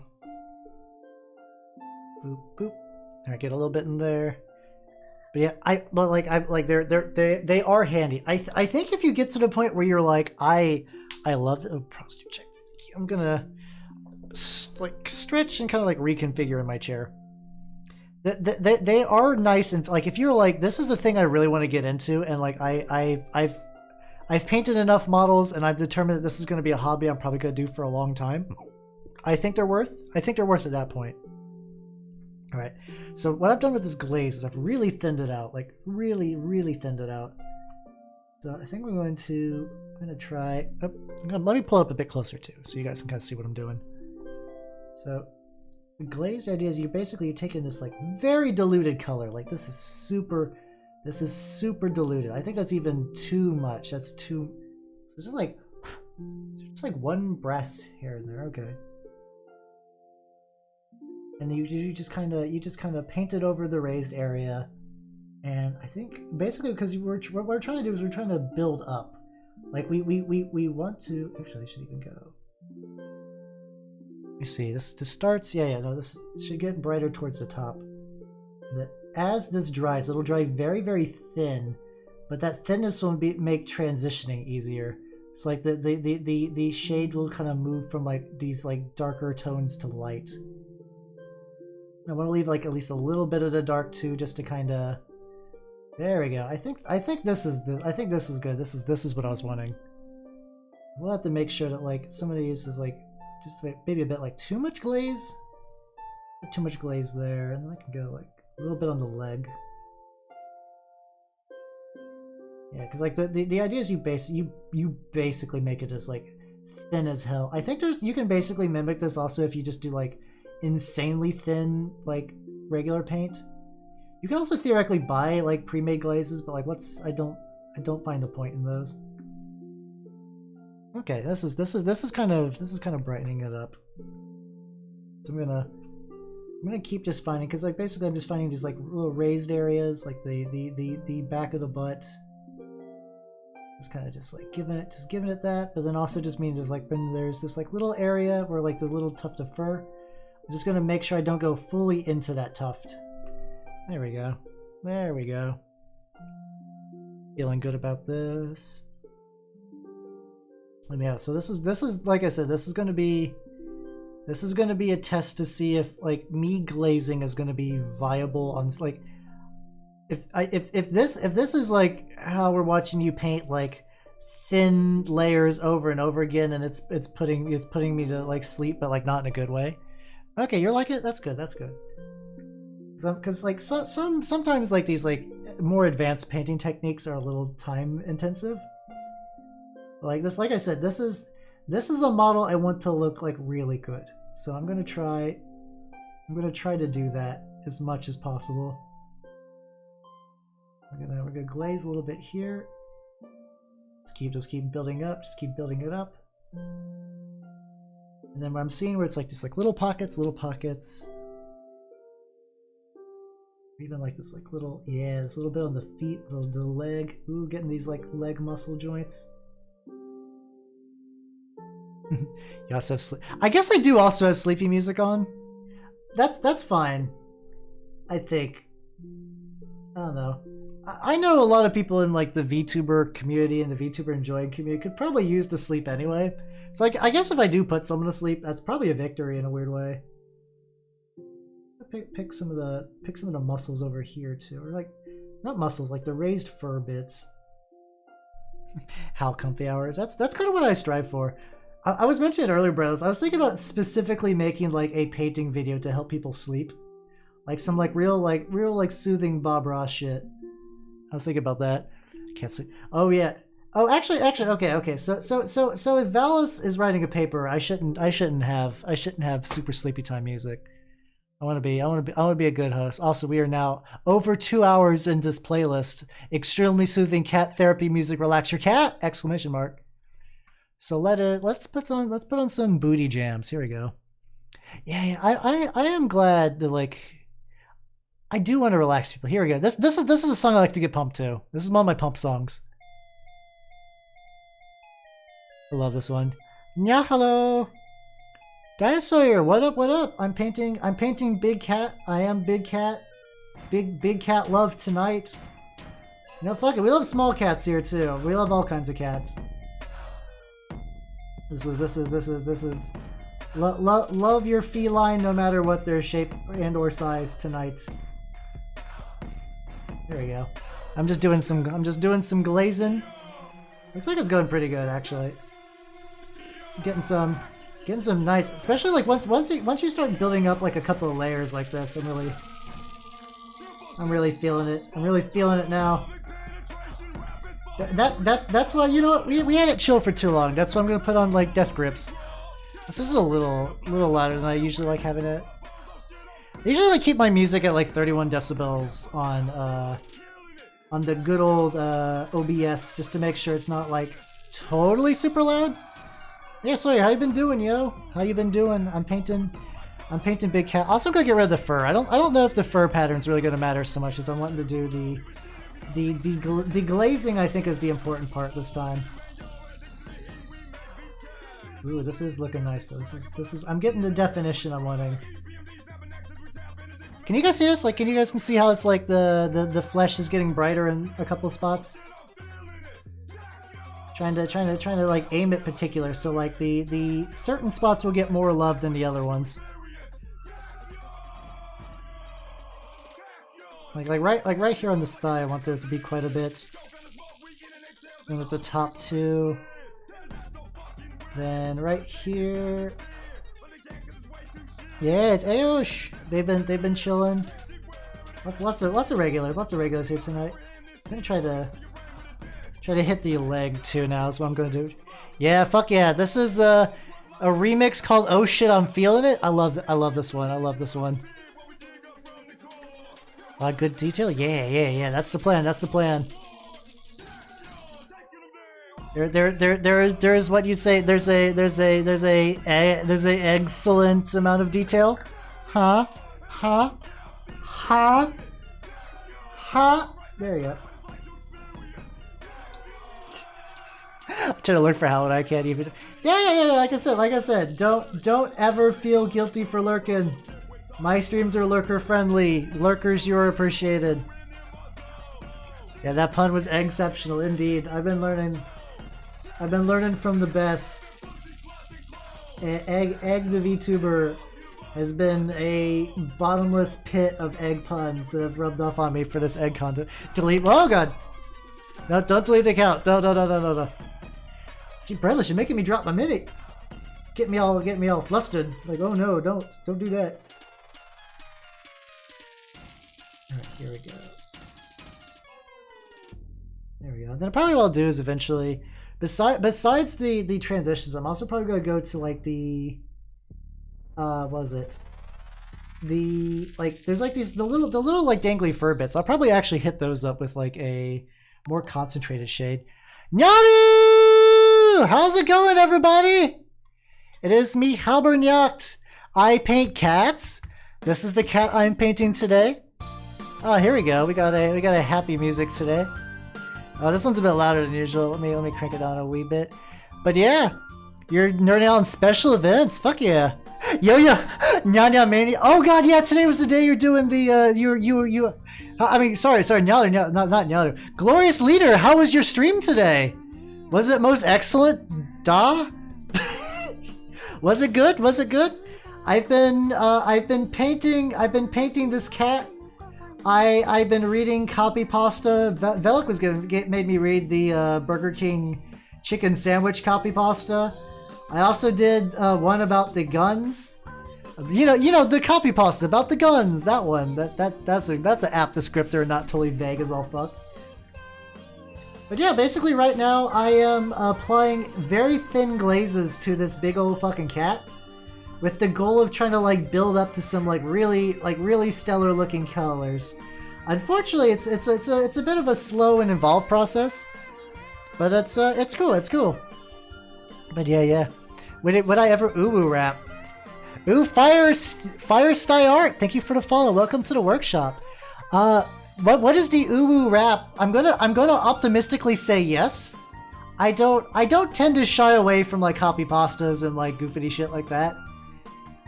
Boop boop. All right, get a little bit in there. But yeah, they are handy. I think if you get to the point where you're like, I love the prostitute check. I'm gonna like stretch and kind of like reconfigure in my chair. They are nice, and like if you're like, this is the thing I really want to get into, and like I've painted enough models, and I've determined that this is going to be a hobby I'm probably going to do for a long time. I think they're worth at that point. All right, so what I've done with this glaze is I've really thinned it out, like really thinned it out. So I think I'm going to try. Let me pull it up a bit closer too, so you guys can kind of see what I'm doing. So the glazed idea is you're taking this like very diluted color. Like this is super diluted. I think that's even too much. That's too. It's just like one brass hair in there. Okay. And you just kind of paint it over the raised area, and I think basically because what we're trying to do is we're trying to build up, like we want to. Actually, I should even go. You see, this starts. No, this should get brighter towards the top. As this dries, it'll dry very thin, but that thinness will make transitioning easier. It's like the shade will kind of move from like these like darker tones to light. I want to leave like at least a little bit of the dark too, just to kind of. There we go. I think this is good. This is what I was wanting. We'll have to make sure that like some of these is like just maybe a bit like too much glaze. Too much glaze there, and then I can go like a little bit on the leg. Yeah, because like the idea is you basically make it as like thin as hell. I think you can basically mimic this also if you just do like insanely thin like regular paint. You can also theoretically buy like pre-made glazes, but like I don't find the point in those. Okay, this is kind of brightening it up. So I'm gonna keep just finding, because like basically I'm just finding these like little raised areas, like the back of the butt. Just kind of just like giving it that, but then also just means like when there's this like little area where like the little tuft of fur, I'm just gonna make sure I don't go fully into that tuft. There we go. There we go. Feeling good about this. And yeah, so this is like I said, this is gonna be a test to see if like me glazing is gonna be viable on like if this is like how we're watching you paint like thin layers over and over again, and it's putting me to like sleep, but like not in a good way. Okay, you're liking it. That's good. That's good. Because like sometimes like these like more advanced painting techniques are a little time intensive. Like this, like I said, this is a model I want to look like really good. So I'm gonna try to do that as much as possible. We're gonna glaze a little bit here. Just keep building up. Just keep building it up. And then what I'm seeing where it's like just like little pockets. Even like this like little, yeah, this little bit on the feet, the leg. Ooh, getting these like leg muscle joints. You also have sleep. I guess I do also have sleepy music on. That's fine. I think. I don't know. I know a lot of people in like the Vtuber community and the Vtuber enjoying community could probably use to sleep anyway. So like, I guess if I do put someone to sleep, that's probably a victory in a weird way. Pick some of the muscles over here too, or like not muscles, like the raised fur bits. How comfy hours. That's kind of what I strive for. I was mentioning it earlier, bros. I was thinking about specifically making like a painting video to help people sleep, like some like real soothing Bob Ross shit. I was thinking about that. I can't sleep. Oh yeah. Oh, actually, okay. So if Valis is writing a paper, I shouldn't have super sleepy time music. I want to be a good host. Also, we are now over 2 hours into this playlist. Extremely soothing cat therapy music. Relax your cat! Exclamation mark. So let's put on some booty jams. Here we go. Yeah. I am glad that like I do want to relax people. Here we go. This is a song I like to get pumped to. This is one of my pump songs. I love this one. Nya hello. Dinosaur, what up? I'm painting Big Cat. I am Big Cat. Big cat love tonight. No, fuck it. We love small cats here too. We love all kinds of cats. This is love your feline no matter what their shape and or size tonight. There we go. I'm just doing some glazing. Looks like it's going pretty good actually. Getting some nice, especially like once you start building up like a couple of layers like this. I'm really feeling it. I'm really feeling it now. That's why, you know what, we had it chill for too long. That's why I'm gonna put on like death grips. This is a little louder than I usually like having it. I usually like keep my music at like 31 decibels on the good old OBS just to make sure it's not like totally super loud. Yeah, sorry, how you been doing, yo? How you been doing? I'm painting Big Cat. Also gonna get rid of the fur. I don't know if the fur pattern's really gonna matter so much as I'm wanting to do the glazing. I think is the important part this time. Ooh, this is looking nice though. This is I'm getting the definition I'm wanting. Can you guys see this? Like, can you guys see how it's like the flesh is getting brighter in a couple spots? Trying to like aim at particular, so like the certain spots will get more love than the other ones. Like right here on this thigh, I want there to be quite a bit. And with the top two. Then right here. Yeah, it's Ayush. They've been chilling. Lots of regulars here tonight. I'm gonna try to hit the leg too now is what I'm gonna do. Yeah, fuck yeah. This is a remix called Oh Shit I'm Feeling It. I love this one. I love this one. A lot of good detail. Yeah. That's the plan. That's the plan. There is what you say. There's a excellent amount of detail. Huh? There you go. I'm trying to look for how and I can't even. Yeah. Like I said. Don't ever feel guilty for lurking. My streams are lurker friendly. Lurkers, you're appreciated. Yeah, that pun was exceptional indeed. I've been learning from the best. Egg the VTuber has been a bottomless pit of egg puns that have rubbed off on me for this egg content. Delete. Oh god. No, don't delete the account. No. See, Bradley, you're making me drop my minute. Get me all flustered. Like, oh no, don't do that. Alright, here we go. There we go. Then probably what I'll do is eventually, besides the transitions, I'm also probably gonna go to like the what was it? There's like the little like dangly fur bits. I'll probably actually hit those up with like a more concentrated shade. Nyanu! How's it going, everybody? It is me, Halbernacht. I paint cats. This is the cat I'm painting today. Oh, here we go. We got a happy music today. Oh, this one's a bit louder than usual. Let me crank it down a wee bit. But yeah, you're nerding out on special events. Fuck yeah. Yo, Nya Mania. Oh god, yeah, today was the day you're doing the I mean, sorry, Nya, not Nya. Glorious Leader, how was your stream today? Was it most excellent? Da? Was it good? I've been painting this cat. I've been reading copy pasta. Velik was made me read the Burger King chicken sandwich copy pasta. I also did one about the guns. You know the copy pasta about the guns. That one. That's an apt descriptor, not totally vague as all fuck. But yeah, basically right now I am applying very thin glazes to this big old fucking cat, with the goal of trying to like build up to some really stellar looking colors. Unfortunately, it's a bit of a slow and involved process, but it's cool. But yeah. Would I ever uwu rap? Ooh, Fire Sty Art. Thank you for the follow. Welcome to the workshop. What is the uwu rap? I'm gonna optimistically say yes. I don't tend to shy away from like copy pastas and like goofy shit like that.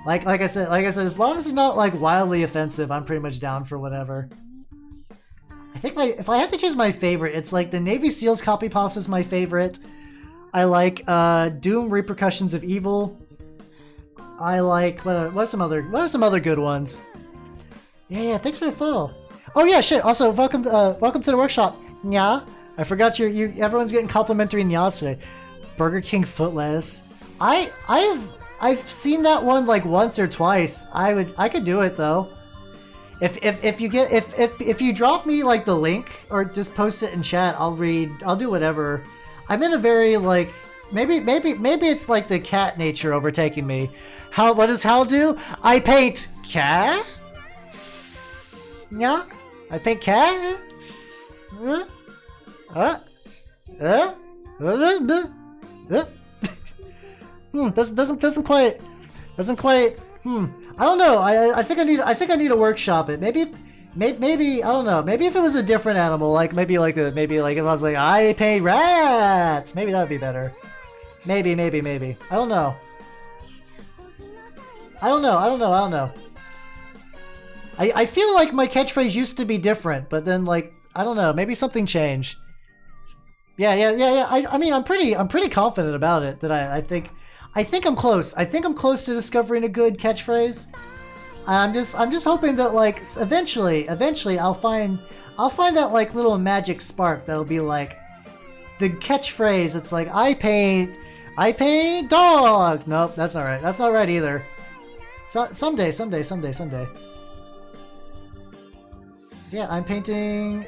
Like I said, as long as it's not like wildly offensive, I'm pretty much down for whatever. I think if I had to choose my favorite, it's like the Navy SEALs copy pasta is my favorite. I like Doom Repercussions of Evil. I like what are some other good ones? Yeah, thanks for the follow. Oh yeah, shit. Also, welcome to the workshop. Nya, I forgot everyone's getting complimentary nyas today. Burger King foot lettuce. I've seen that one like once or twice. I could do it though. If you drop me like the link or just post it in chat, I'll do whatever. I'm in a very like maybe it's like the cat nature overtaking me. What does Hal do? I paint cats. Yeah, I paint cats. Doesn't quite. I don't know. I think I need to workshop it. Maybe I don't know. Maybe if it was a different animal, like maybe like if I was like I paint rats, maybe that would be better. Maybe. I don't know. I feel like my catchphrase used to be different, but then like I don't know. Maybe something changed. Yeah. I mean, I'm pretty confident about it. That I think I'm close. I think I'm close to discovering a good catchphrase. I'm just hoping that like eventually I'll find that like little magic spark that'll be like the catchphrase. It's like I paint dog. Nope, that's not right. That's not right either. So, someday. Yeah, I'm painting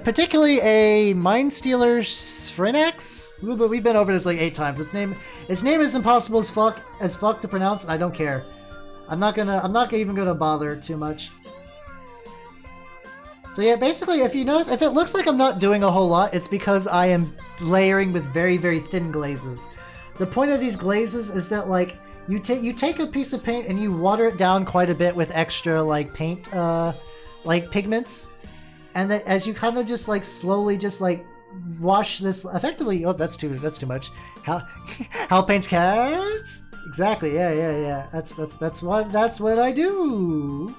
particularly a Mind Stealer Sphrenax. But we've been over this like 8 times. Its name is impossible as fuck to pronounce, and I don't care. I'm not even gonna bother too much. So yeah, basically, if you notice, if it looks like I'm not doing a whole lot, it's because I am layering with very, very thin glazes. The point of these glazes is that like you take a piece of paint and you water it down quite a bit with extra like paint, like pigments, and then as you kind of just like slowly just like wash this effectively. Oh, that's too much. How paints cats? Exactly. Yeah. That's what I do.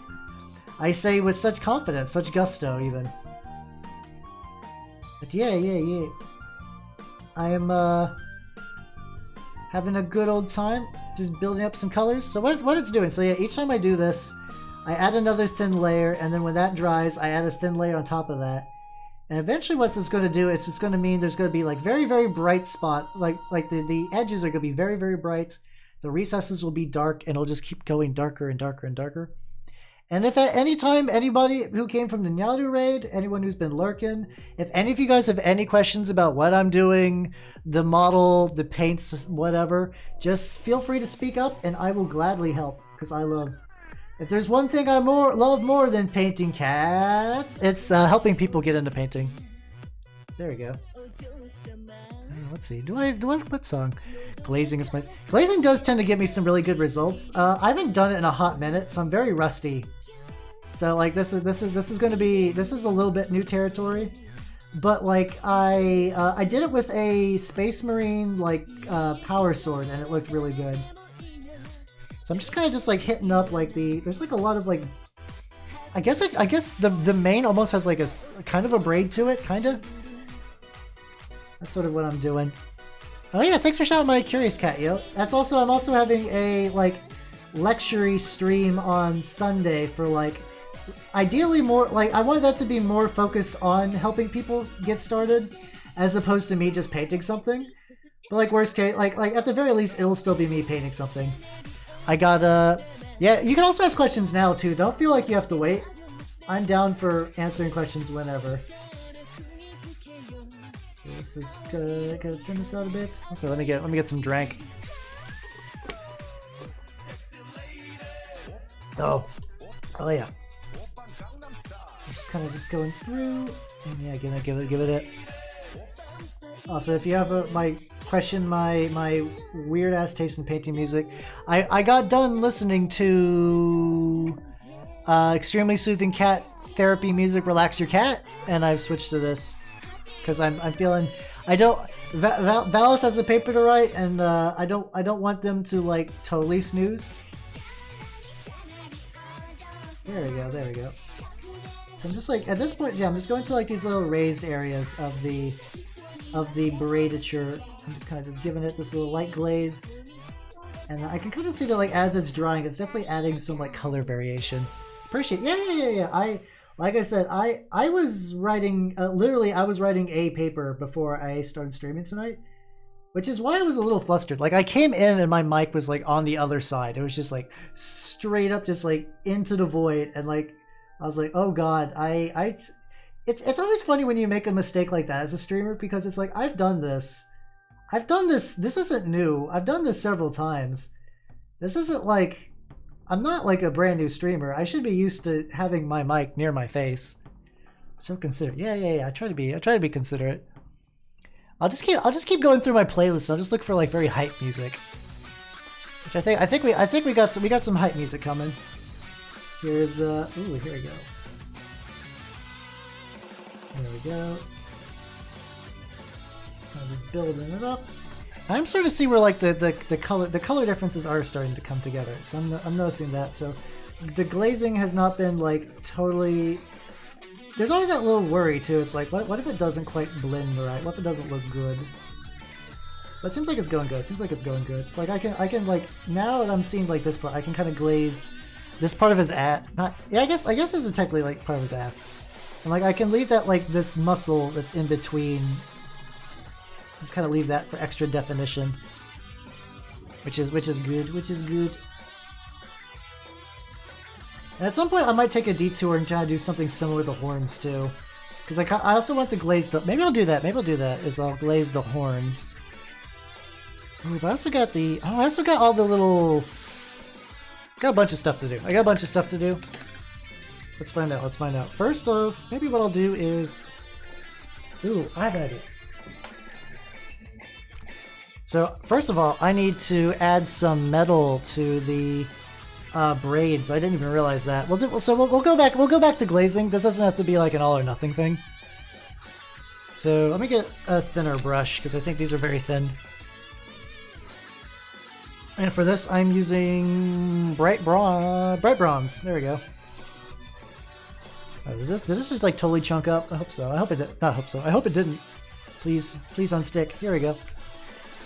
I say with such confidence, such gusto, even. But yeah. I am having a good old time, just building up some colors. So what it's doing? So yeah, each time I do this, I add another thin layer, and then when that dries, I add a thin layer on top of that. And eventually what it's going to do is it's going to mean there's going to be like very, very bright spot, like the edges are going to be very, very bright. The recesses will be dark, and it'll just keep going darker and darker and darker. And if at any time anybody who came from the Nyaru raid, anyone who's been lurking, if any of you guys have any questions about what I'm doing, the model, the paints, whatever, just feel free to speak up and I will gladly help, because I love... If there's one thing I love more than painting cats, it's helping people get into painting. There we go. Let's see. Do I what song? Glazing is my... Glazing does tend to give me some really good results. I haven't done it in a hot minute, so I'm very rusty. So like this is going to be... This is a little bit new territory. But like I did it with a Space Marine like power sword, and it looked really good. So I'm just kind of just like hitting up like the... There's like a lot of like... I guess the mane almost has like a kind of a braid to it, kind of. That's sort of what I'm doing. Oh yeah, thanks for shouting my Curious Cat, yo. I'm also having a like lecture stream on Sunday for like ideally more like I want that to be more focused on helping people get started as opposed to me just painting something. But like worst case, like at the very least it'll still be me painting something. I got yeah, you can also ask questions now too. Don't feel like you have to wait. I'm down for answering questions whenever. This is gonna thin this out a bit. Also, let me get some drink. Oh yeah. Just kind of just going through, and yeah, give it it. Also, if you have my weird ass taste in painting music, I got done listening to extremely soothing cat therapy music, Relax Your Cat, and I've switched to this. Because I'm feeling Valis has a paper to write, and I don't want them to like totally snooze. There we go. So I'm just like at this point, yeah, I'm just going to like these little raised areas of the braidure. I'm just kind of just giving it this little light glaze, and I can kind of see that like as it's drying, it's definitely adding some like color variation. Appreciate, yeah. Like I said, I was writing, literally I was writing a paper before I started streaming tonight, which is why I was a little flustered. Like I came in and my mic was like on the other side. It was just like straight up, just like into the void. And like, I was like, oh God, it's always funny when you make a mistake like that as a streamer, because it's like, I've done this. This isn't new. I've done this several times. This isn't like, I'm not like a brand new streamer. I should be used to having my mic near my face. So considerate. Yeah. I try to be considerate. I'll just keep going through my playlist. I'll just look for like very hype music. Which I think we got some hype music coming. Here's ooh, here we go. There we go. I'm just building it up. I'm starting to see where like the color differences are starting to come together. So I'm noticing that. So the glazing has not been like totally there's always that little worry too. It's like, what if it doesn't quite blend right? What if it doesn't look good? But it seems like it's going good. It seems like it's going good. It's like I can like, now that I'm seeing like this part, I can kind of glaze this part of his ass. Not, yeah, I guess this is technically like part of his ass. And like I can leave that like this muscle that's in between. Just kind of leave that for extra definition. Which is good. Which is good. And at some point I might take a detour and try to do something similar with the horns too. Because I also want the glazed up. Maybe I'll do that. Maybe I'll do that. Is I'll glaze the horns. Ooh, but I also got the... Oh, I also got all the little... Got a bunch of stuff to do. I got a bunch of stuff to do. Let's find out. Let's find out. First off, maybe what I'll do is... Ooh, I have an idea. So, first of all, I need to add some metal to the braids. I didn't even realize that. We'll go back. We'll go back to glazing. This doesn't have to be like an all or nothing thing. So let me get a thinner brush because I think these are very thin. And for this, I'm using bright bronze. There we go. Did this just like totally chunk up? I hope so. I hope it did. Not hope so. I hope it didn't. Please unstick. Here we go.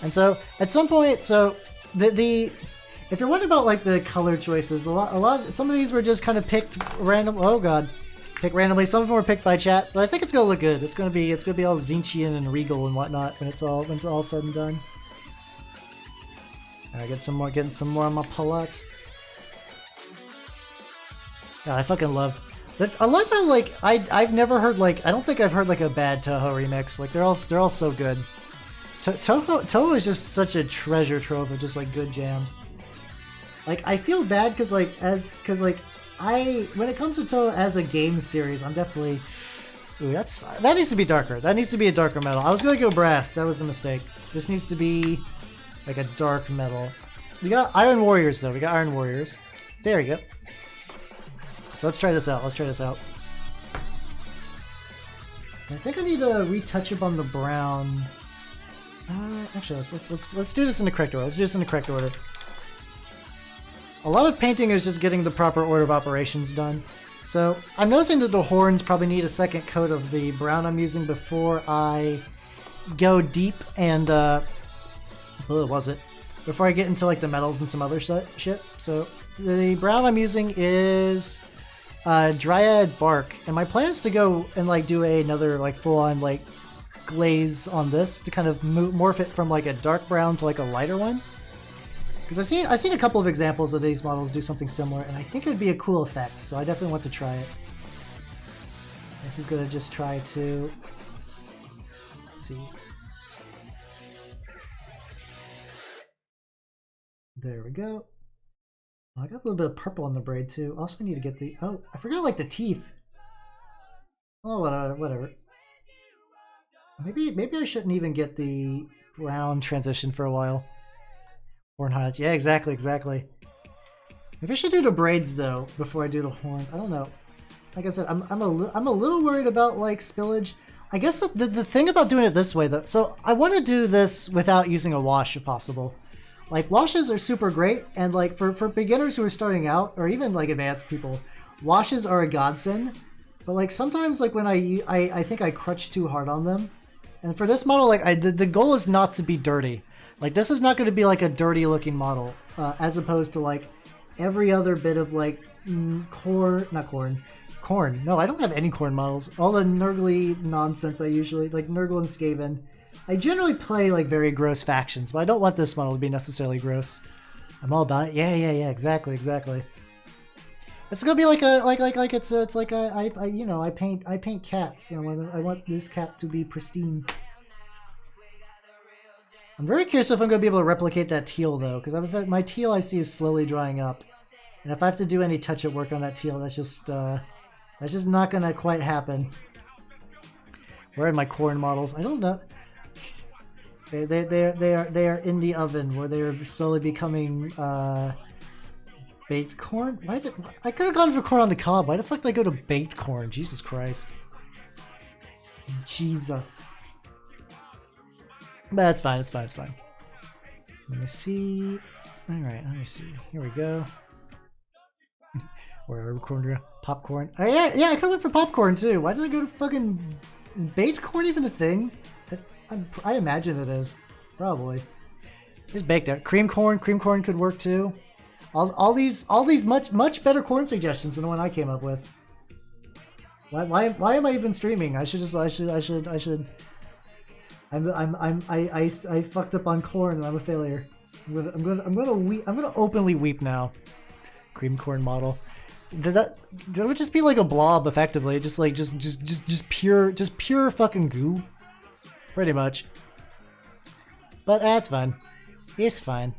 And so at some point, so if you're wondering about like the color choices, some of these were just kind of picked random. Oh god, picked randomly. Some of them were picked by chat, but I think it's gonna look good. It's gonna be all Zinchian and regal and whatnot when it's all said and done. Alright, getting some more on my palette. God, I fucking love. I love how like I've never heard like I don't think I've heard like a bad Toho remix. Like they're all so good. Toho is just such a treasure trove of just like good jams. Like I feel bad because when it comes to Toho as a game series, I'm definitely that needs to be darker. That needs to be a darker metal. I was gonna go brass. That was a mistake. This needs to be like a dark metal. We got Iron Warriors though. We got Iron Warriors. There we go. So let's try this out. I think I need to retouch up on the brown. Actually, let's do this in the correct order. A lot of painting is just getting the proper order of operations done. So I'm noticing that the horns probably need a second coat of the brown I'm using before I go deep and before I get into like the metals and some other shit. So the brown I'm using is Dryad Bark, and my plan is to go and like do another like full-on like glaze on this to kind of morph it from like a dark brown to like a lighter one. Because I've seen a couple of examples of these models do something similar, and I think it would be a cool effect. So I definitely want to try it. This is gonna just try to let's see. There we go. Oh, I got a little bit of purple on the braid too. Also, I need to get the I forgot like the teeth. Oh, whatever. Maybe I shouldn't even get the brown transition for a while. Horn highlights. Yeah, exactly. Maybe I should do the braids though before I do the horn. I don't know. Like I said, I'm a little worried about like spillage. I guess the thing about doing it this way though. So I want to do this without using a wash if possible. Like washes are super great, and like for beginners who are starting out or even like advanced people, washes are a godsend. But like sometimes like when I think I crutch too hard on them. And for this model, like the goal is not to be dirty. Like this is not going to be like a dirty looking model, as opposed to like every other bit of like corn. No, I don't have any corn models. All the Nurgly nonsense I usually like Nurgle and Skaven. I generally play like very gross factions, but I don't want this model to be necessarily gross. I'm all about it. Yeah, exactly. It's gonna be like I paint cats. You know, I want this cat to be pristine. I'm very curious if I'm gonna be able to replicate that teal though, because my teal I see is slowly drying up, and if I have to do any touch-up work on that teal, that's just not gonna quite happen. Where are my corn models? I don't know. They are in the oven where they are slowly becoming baked corn. I could have gone for corn on the cob. Why the fuck did I go to baked corn? Jesus Christ. Jesus. But it's fine. Let me see. All right, let me see. Here we go. Where are we recording? Popcorn. Oh, yeah, I could have went for popcorn too. Why did I go to fucking... Is baked corn even a thing? I imagine it is. Probably. Here's baked out. Cream corn could work too. All these much better corn suggestions than the one I came up with. Why am I even streaming? I should. I fucked up on corn and I'm a failure. I'm gonna openly weep now. Cream corn model. That would just be like a blob effectively, just pure fucking goo. Pretty much. But that's fine. It's fine.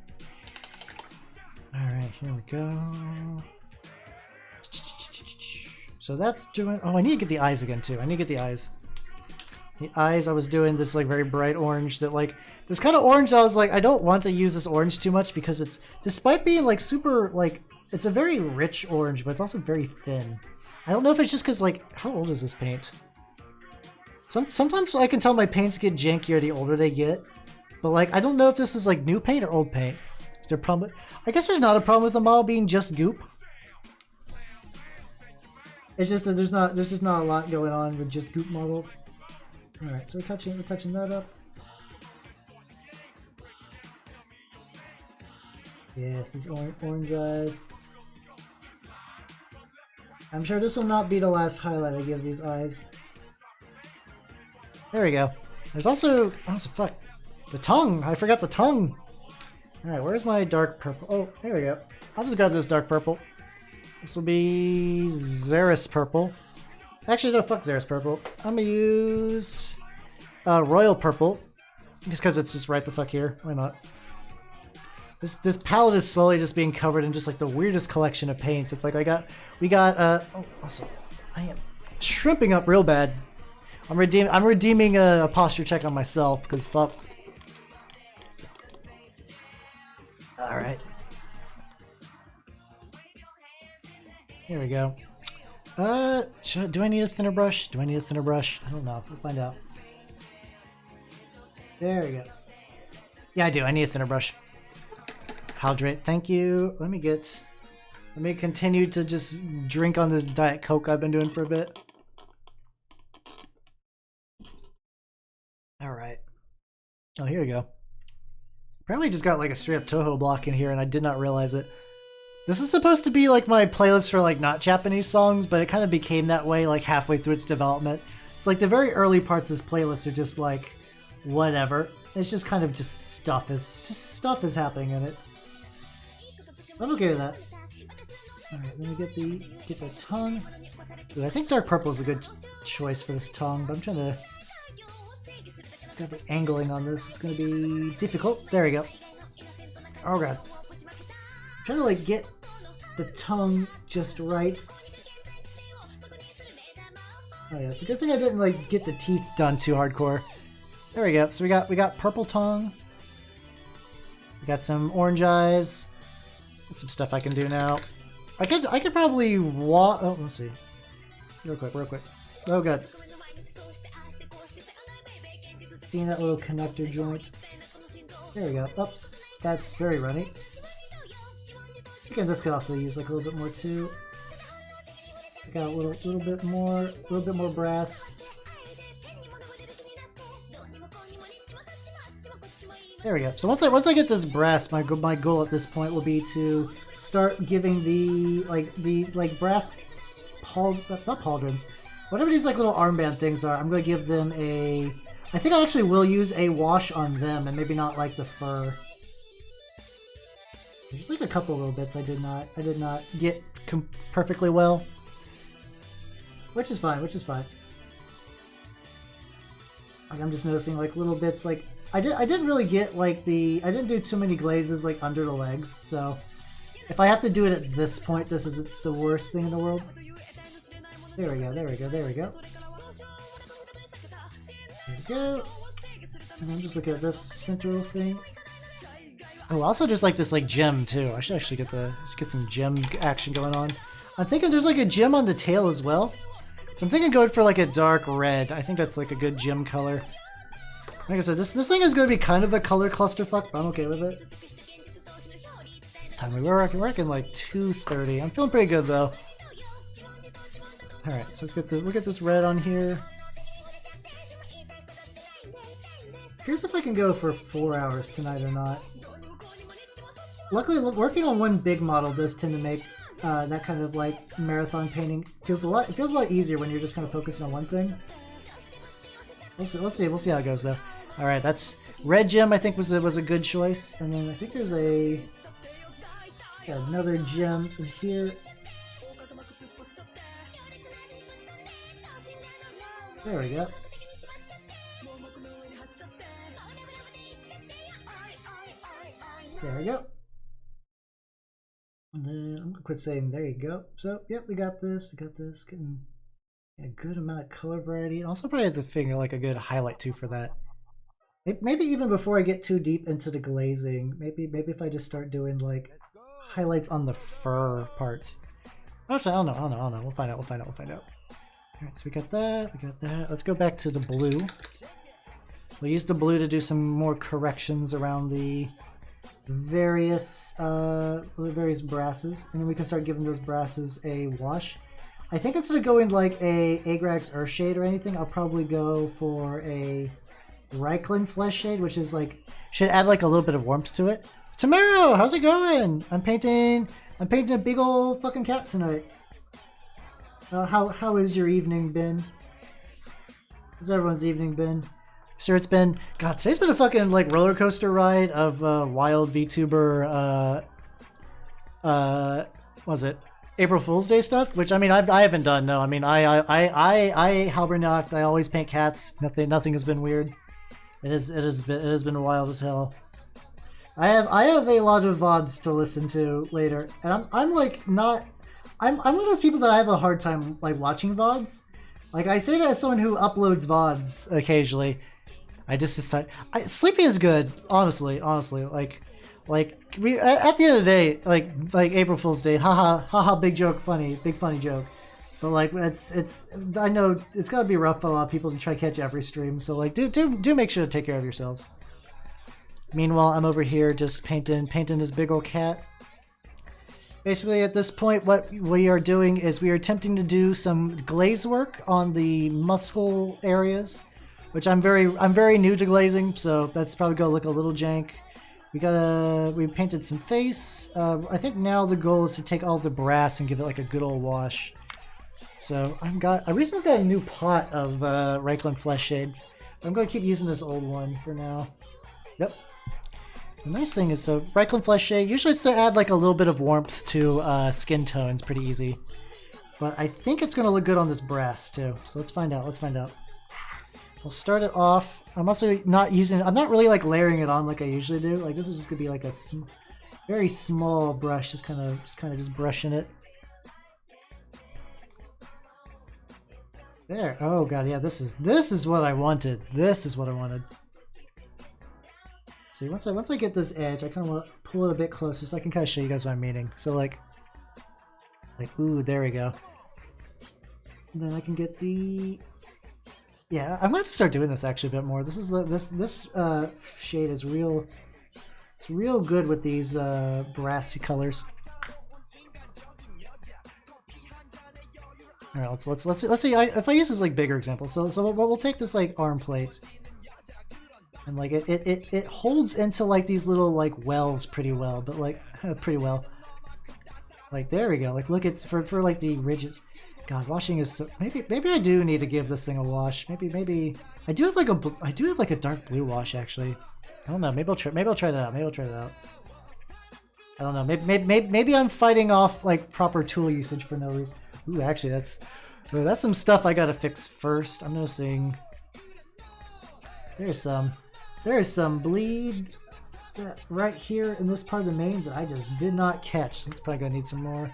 Alright, here we go. So that's doing... Oh, I need to get the eyes again too. I need to get the eyes. The eyes, I was doing this like very bright orange that like... This kind of orange, I was like, I don't want to use this orange too much because it's... Despite being like super like... It's a very rich orange, but it's also very thin. I don't know if it's just because like... How old is this paint? Sometimes I can tell my paints get jankier the older they get. But like, I don't know if this is like new paint or old paint. Is there a problem? I guess there's not a problem with the model being just goop. It's just that there's just not a lot going on with just goop models. Alright, so we're touching that up. Yes, these orange eyes. I'm sure this will not be the last highlight I give these eyes. There we go. There's also fuck. The tongue! I forgot the tongue! Alright, where's my dark purple? Oh, there we go. I'll just grab this dark purple. This will be Xeris purple. Actually, no, fuck Xeris purple. I'm gonna use royal purple. Just because it's just right the fuck here. Why not? This palette is slowly just being covered in just like the weirdest collection of paints. It's like we got oh, also, I am shrimping up real bad. I'm redeeming a posture check on myself because fuck. All right. Here we go. Do I need a thinner brush? Do I need a thinner brush? I don't know. We'll find out. There we go. Yeah, I do. I need a thinner brush. Hydrate. Thank you. Let me continue to just drink on this Diet Coke I've been doing for a bit. All right. Oh, here we go. Apparently just got like a straight up Toho block in here and I did not realize it. This is supposed to be like my playlist for like not Japanese songs, but it kind of became that way like halfway through its development. It's like the very early parts of this playlist are just like whatever. It's just kind of just stuff is happening in it. I'm okay with that. Alright, let me get the tongue. Dude, I think dark purple is a good choice for this tongue, but I'm trying to get the angling on this. It's gonna be difficult. There we go. Oh god. I'm trying to like get the tongue just right. Oh yeah, it's a good thing I didn't like get the teeth done too hardcore. There we go. So we got purple tongue. We got some orange eyes. That's some stuff I can do now. I could probably oh, let's see. Real quick. Oh god. Seeing that little connector joint. There we go. Oh, that's very runny. Again, this could also use like a little bit more too. I got a little bit more brass. There we go. So once I get this brass, my goal at this point will be to start giving the brass not pauldrons, whatever these like little armband things are. I'm gonna give them a. I think I actually will use a wash on them and maybe not like the fur. There's like a couple little bits I did not get perfectly well, which is fine. Like I'm just noticing like little bits like I didn't really get like I didn't do too many glazes like under the legs, so if I have to do it at this point, this is the worst thing in the world. There we go. There we go. And I'm just looking at this central thing. Oh, also just like this like gem too. I should actually get some gem action going on. I'm thinking there's like a gem on the tail as well. So I'm thinking going for like a dark red. I think that's like a good gem color. Like I said, this thing is going to be kind of a color clusterfuck, but I'm okay with it. We're working like 2:30. I'm feeling pretty good though. All right, so we'll get this red on here. Here's if I can go for 4 hours tonight or not. Luckily, working on one big model does tend to make that kind of like marathon painting feels a lot easier when you're just kind of focusing on one thing. We'll see how it goes though. All right, that's red gem. I think was a good choice, and then I think there's another gem in here. There we go. There we go. And then I'm gonna quit saying there you go. So yep, we got this. Getting a good amount of color variety. And also probably have to figure like a good highlight too for that. Maybe even before I get too deep into the glazing, maybe if I just start doing like highlights on the fur parts. Actually, I don't know. We'll find out. Alright, so we got that. Let's go back to the blue. We'll use the blue to do some more corrections around the various brasses, and then we can start giving those brasses a wash. I think instead of going like a Agrax Earthshade or anything, I'll probably go for a Reikland Flesh Shade, which is like should add like a little bit of warmth to it. Tamaro, how's it going? I'm painting a big old fucking cat tonight. How has your evening been? How's everyone's evening been? Sure, it's been. God, today's been a fucking like roller coaster ride of wild VTuber. Was it April Fool's Day stuff? Which I mean, I haven't done. No, I mean, I Halbernacht. I always paint cats. Nothing has been weird. It has been wild as hell. I have a lot of VODs to listen to later, and I'm like not. I'm one of those people that I have a hard time like watching VODs. Like I say that as someone who uploads VODs occasionally. I just decide sleeping is good, honestly. Like we at the end of the day, like April Fool's Day, haha, big joke, big funny joke. But like it's I know it's gotta be rough for a lot of people to try to catch every stream. So like do make sure to take care of yourselves. Meanwhile, I'm over here just painting this big old cat. Basically, at this point, what we are doing is we are attempting to do some glaze work on the muscle areas, which I'm very new to glazing, so that's probably gonna look a little jank. We painted some face. I think now the goal is to take all the brass and give it like a good old wash. So I recently got a new pot of Reikland Flesh Shade. I'm gonna keep using this old one for now. Yep. The nice thing is, so Reikland Flesh Shade, usually it's to add like a little bit of warmth to skin tones, pretty easy. But I think it's going to look good on this brass too. So let's find out, We'll start it off. I'm also not I'm not really like layering it on like I usually do. Like this is just going to be like a very small brush, just kind of brushing it. There, oh god, yeah, this is what I wanted. See, once I get this edge, I kind of want to pull it a bit closer so I can kind of show you guys what I'm meaning. So like, ooh, there we go. And then I can get the, yeah, I'm gonna have to start doing this actually a bit more. This is this shade is real. It's real good with these brassy colors. All right, let's see. If I use this like bigger example, so we'll take this like arm plate. And like it holds into like these little like wells pretty well, but like pretty well. Like there we go. Like look, it's for like the ridges. God, washing is so, maybe I do need to give this thing a wash. Maybe I do have like a dark blue wash actually. I don't know. Maybe I'll try that out. I don't know. Maybe I'm fighting off like proper tool usage for no reason. Ooh, actually that's some stuff I gotta fix first. I'm noticing there is some bleed right here in this part of the mane that I just did not catch. That's probably gonna need some more.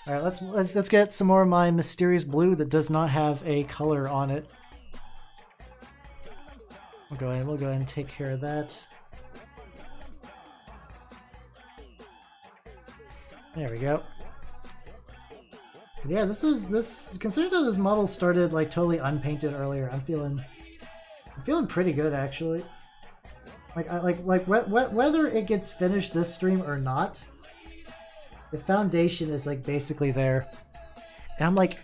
All right, let's get some more of my mysterious blue that does not have a color on it. We'll go ahead and take care of that. There we go. But yeah, considering that this model started like totally unpainted earlier, I'm feeling pretty good actually. Whether it gets finished this stream or not, the foundation is like basically there. And I'm like,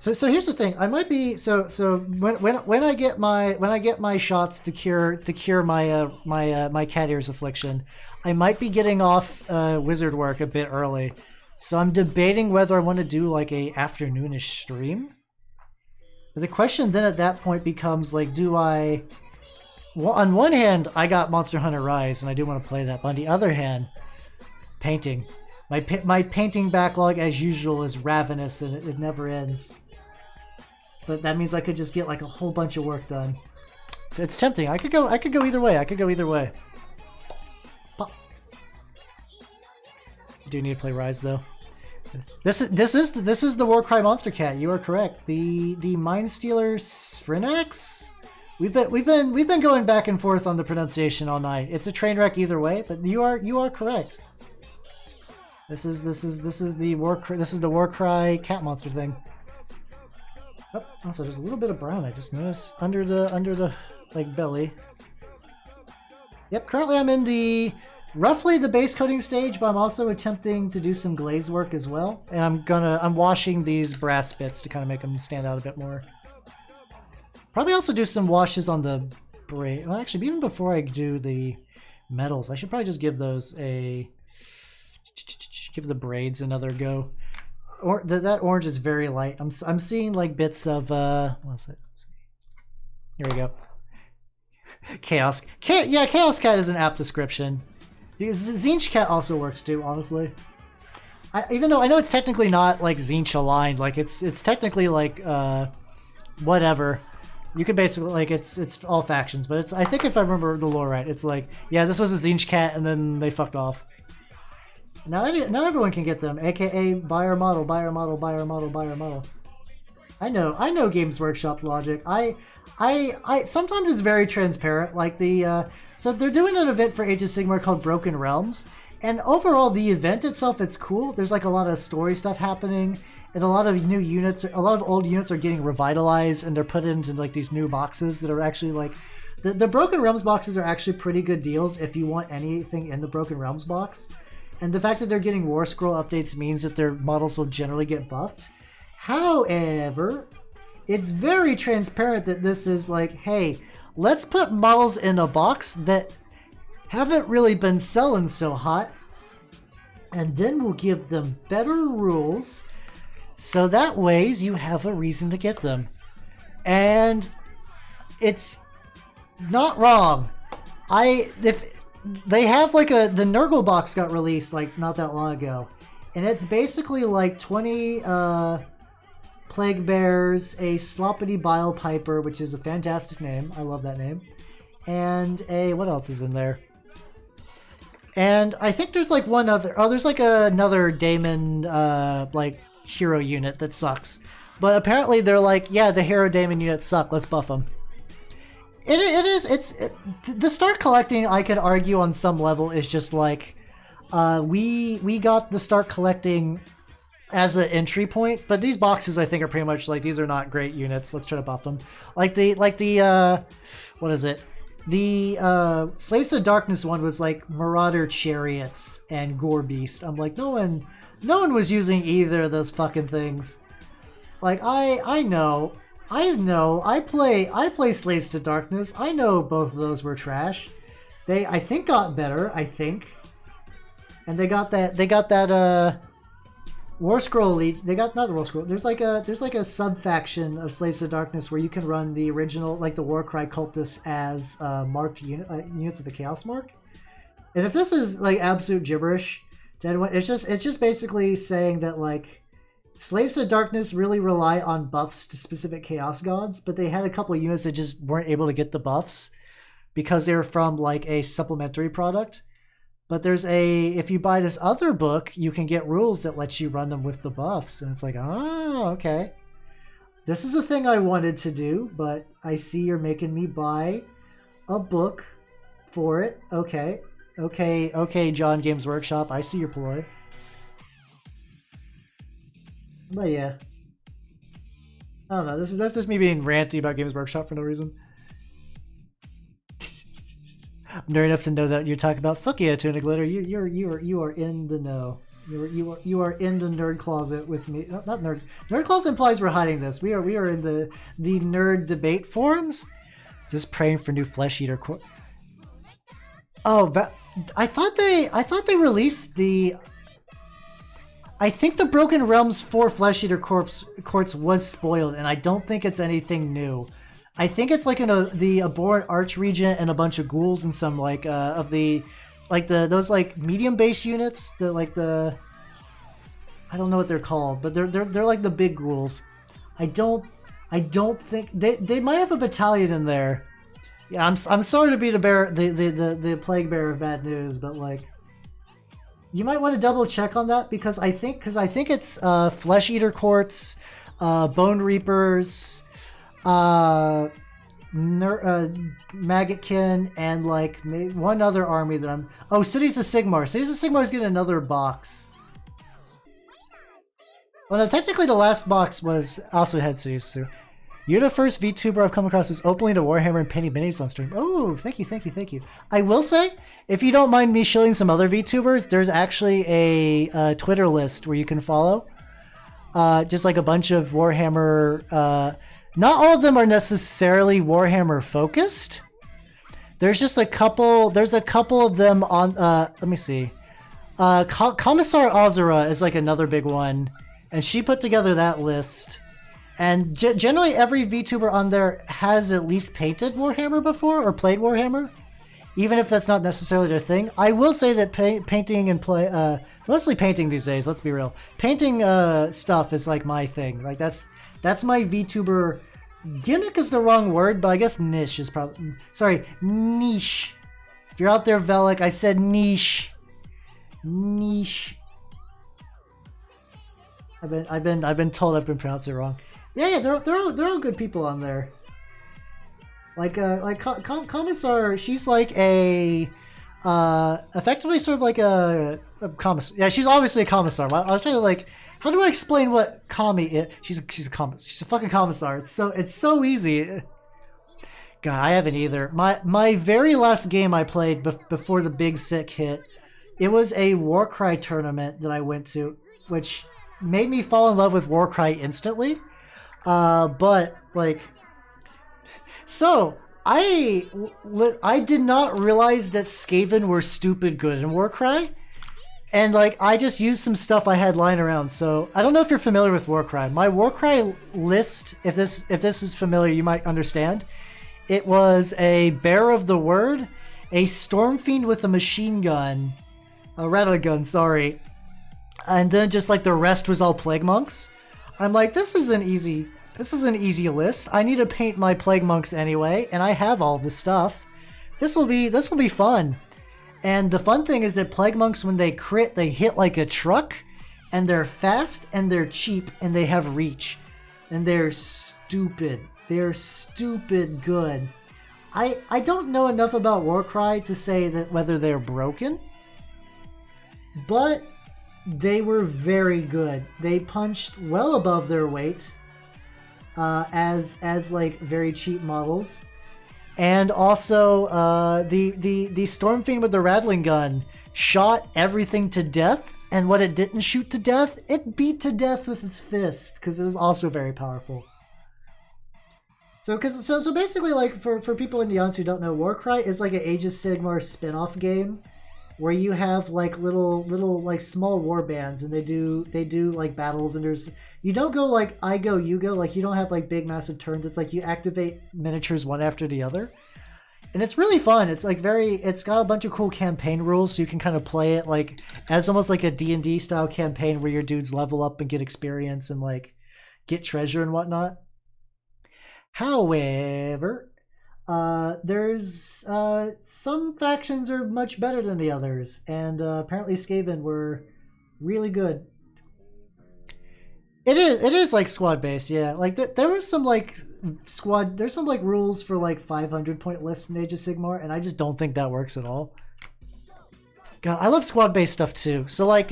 So here's the thing. I might be when I get my shots to cure my cat ears affliction, I might be getting off wizard work a bit early. So I'm debating whether I want to do like a afternoonish stream. But the question then at that point becomes like, do I? Well, on one hand, I got Monster Hunter Rise, and I do want to play that. But on the other hand, painting. My painting backlog, as usual, is ravenous, and it never ends. But that means I could just get like a whole bunch of work done. It's tempting. I could go either way. Pop. I do need to play Rise though. This is the Warcry Monster Cat. You are correct. The Mind Stealer Sphrynax. We've been going back and forth on the pronunciation all night. It's a train wreck either way, but you are correct. This is the Warcry cat monster thing. Oh, also there's a little bit of brown I just noticed under the like belly. Yep, currently I'm in the roughly the base coating stage, but I'm also attempting to do some glaze work as well. And I'm washing these brass bits to kind of make them stand out a bit more. Probably also do some washes on the braid. Well, actually, even before I do the metals, I should probably just give those give the braids another go. Or that orange is very light. I'm seeing like bits of what's it? Let's see. Here we go. Chaos. Yeah, Chaos Cat is an apt description. Zinch Cat also works too, honestly. Even though I know it's technically not like Zinch aligned, like it's technically like whatever. You can basically like it's all factions, but it's I think if I remember the lore right, it's like yeah, this was a Zinch Cat and then they fucked off. Now everyone can get them, aka buy our model. I know Games Workshop's logic. I sometimes it's very transparent. Like so they're doing an event for Age of Sigmar called Broken Realms, and overall the event itself it's cool. There's like a lot of story stuff happening, and a lot of new units, a lot of old units are getting revitalized, and they're put into like these new boxes that are actually like the Broken Realms boxes are actually pretty good deals if you want anything in the Broken Realms box. And the fact that they're getting War Scroll updates means that their models will generally get buffed. However, it's very transparent that this is like, hey, let's put models in a box that haven't really been selling so hot, and then we'll give them better rules, so that ways you have a reason to get them. And it's not wrong. They have like the Nurgle box got released like not that long ago, and it's basically like 20 Plague Bears, a Sloppity Bile Piper, which is a fantastic name. I love that name. And what else is in there? And I think there's like one other. Oh, there's like another Daemon like hero unit that sucks. But apparently they're like, yeah, the hero Daemon units suck. Let's buff them. The start collecting, I could argue on some level is just like we got the start collecting as an entry point, but these boxes I think are pretty much like these are not great units. Let's try to buff them. Like the what is it? The Slaves of Darkness one was like Marauder Chariots and Gore Beast. I'm like no one was using either of those fucking things. Like I know. I play Slaves to Darkness. I know both of those were trash. They I think got better, I think. And they got that War Scroll Elite. They got not the War Scroll. There's like a sub-faction of Slaves to Darkness where you can run the original like the Warcry cultists as marked units of the Chaos Mark. And if this is like absolute gibberish to anyone, it's just basically saying that like Slaves to Darkness really rely on buffs to specific Chaos Gods, but they had a couple of units that just weren't able to get the buffs because they were from like a supplementary product. But if you buy this other book, you can get rules that let you run them with the buffs. And it's like, oh, okay. This is a thing I wanted to do, but I see you're making me buy a book for it. Okay, John Games Workshop, I see your ploy. But yeah, I don't know. That's just me being ranty about Games Workshop for no reason. I'm nerd enough to know that you're talking about fuck yeah, Tuna Glitter. You are in the know. You are in the nerd closet with me. No, not nerd. Nerd closet implies we're hiding this. We are in the nerd debate forums. Just praying for new flesh eater. Oh, but I thought they released the. I think the Broken Realms 4 Flesh Eater Courts was spoiled, and I don't think it's anything new. I think it's like in the Abhorrent Archregent and a bunch of ghouls and some like of the like those like medium base units, I don't know what they're called, but they're like the big ghouls. I don't think they might have a battalion in there. Yeah, I'm sorry to be the plague bearer of bad news, but like you might want to double check on that because I think it's Flesh Eater Courts, Bone Reapers, Maggotkin, and like one other army that I'm. Oh, Cities of Sigmar. Cities of Sigmar is getting another box. Well, no, technically the last box was also had Cities too. You're the first VTuber I've come across who's openly to Warhammer and Penny Minis on stream. Oh, thank you. I will say, if you don't mind me shilling some other VTubers, there's actually a Twitter list where you can follow. Just like a bunch of Warhammer. Not all of them are necessarily Warhammer focused. There's just a couple. There's a couple of them on. Let me see. Commissar Azura is like another big one, and she put together that list. And generally, every VTuber on there has at least painted Warhammer before or played Warhammer, even if that's not necessarily their thing. I will say that painting and mostly painting these days. Let's be real. Painting stuff is like my thing. Like that's my VTuber gimmick is the wrong word, but I guess niche is probably niche. If you're out there, Velik, I said niche. Niche. I've been told I've been pronouncing it wrong. Yeah, they're all good people on there. Like Commissar, she's like a effectively sort of like a commissar. Yeah, she's obviously a commissar. I was trying to like, how do I explain what commie is? She's a fucking commissar. It's so easy. God, I haven't either. My very last game I played before the big sick hit, it was a Warcry tournament that I went to, which made me fall in love with Warcry instantly. But like, so I did not realize that Skaven were stupid good in Warcry, and like I just used some stuff I had lying around. So I don't know if you're familiar with Warcry. My Warcry list, if this is familiar, you might understand. It was a Bearer of the Word, a Stormfiend with a machine gun, a rattling gun, sorry, and then just like the rest was all Plague Monks. I'm like, this is an easy list. I need to paint my Plague Monks anyway, and I have all the stuff. This will be fun. And the fun thing is that Plague Monks, when they crit, they hit like a truck, and they're fast, and they're cheap, and they have reach. And they're stupid. They're stupid good. I don't know enough about Warcry to say that whether they're broken, but they were very good. They punched well above their weight as like very cheap models. And also the Stormfiend with the rattling gun shot everything to death, and what it didn't shoot to death, it beat to death with its fist, because it was also very powerful. So basically, like for people in the audience who don't know, Warcry is like an Age of Sigmar spin-off game where you have like little like small war bands, and they do like battles, and you don't go like I go you go, like you don't have like big massive turns. It's like you activate miniatures one after the other, and it's really fun. It's like it's got a bunch of cool campaign rules, so you can kind of play it like as almost like a D&D style campaign where your dudes level up and get experience and like get treasure and whatnot. However, there's some factions are much better than the others, and apparently Skaven were really good. It is like squad based, yeah. Like there was some like there's some like rules for like 500 point lists in Age of Sigmar, and I just don't think that works at all. God, I love squad based stuff too. So like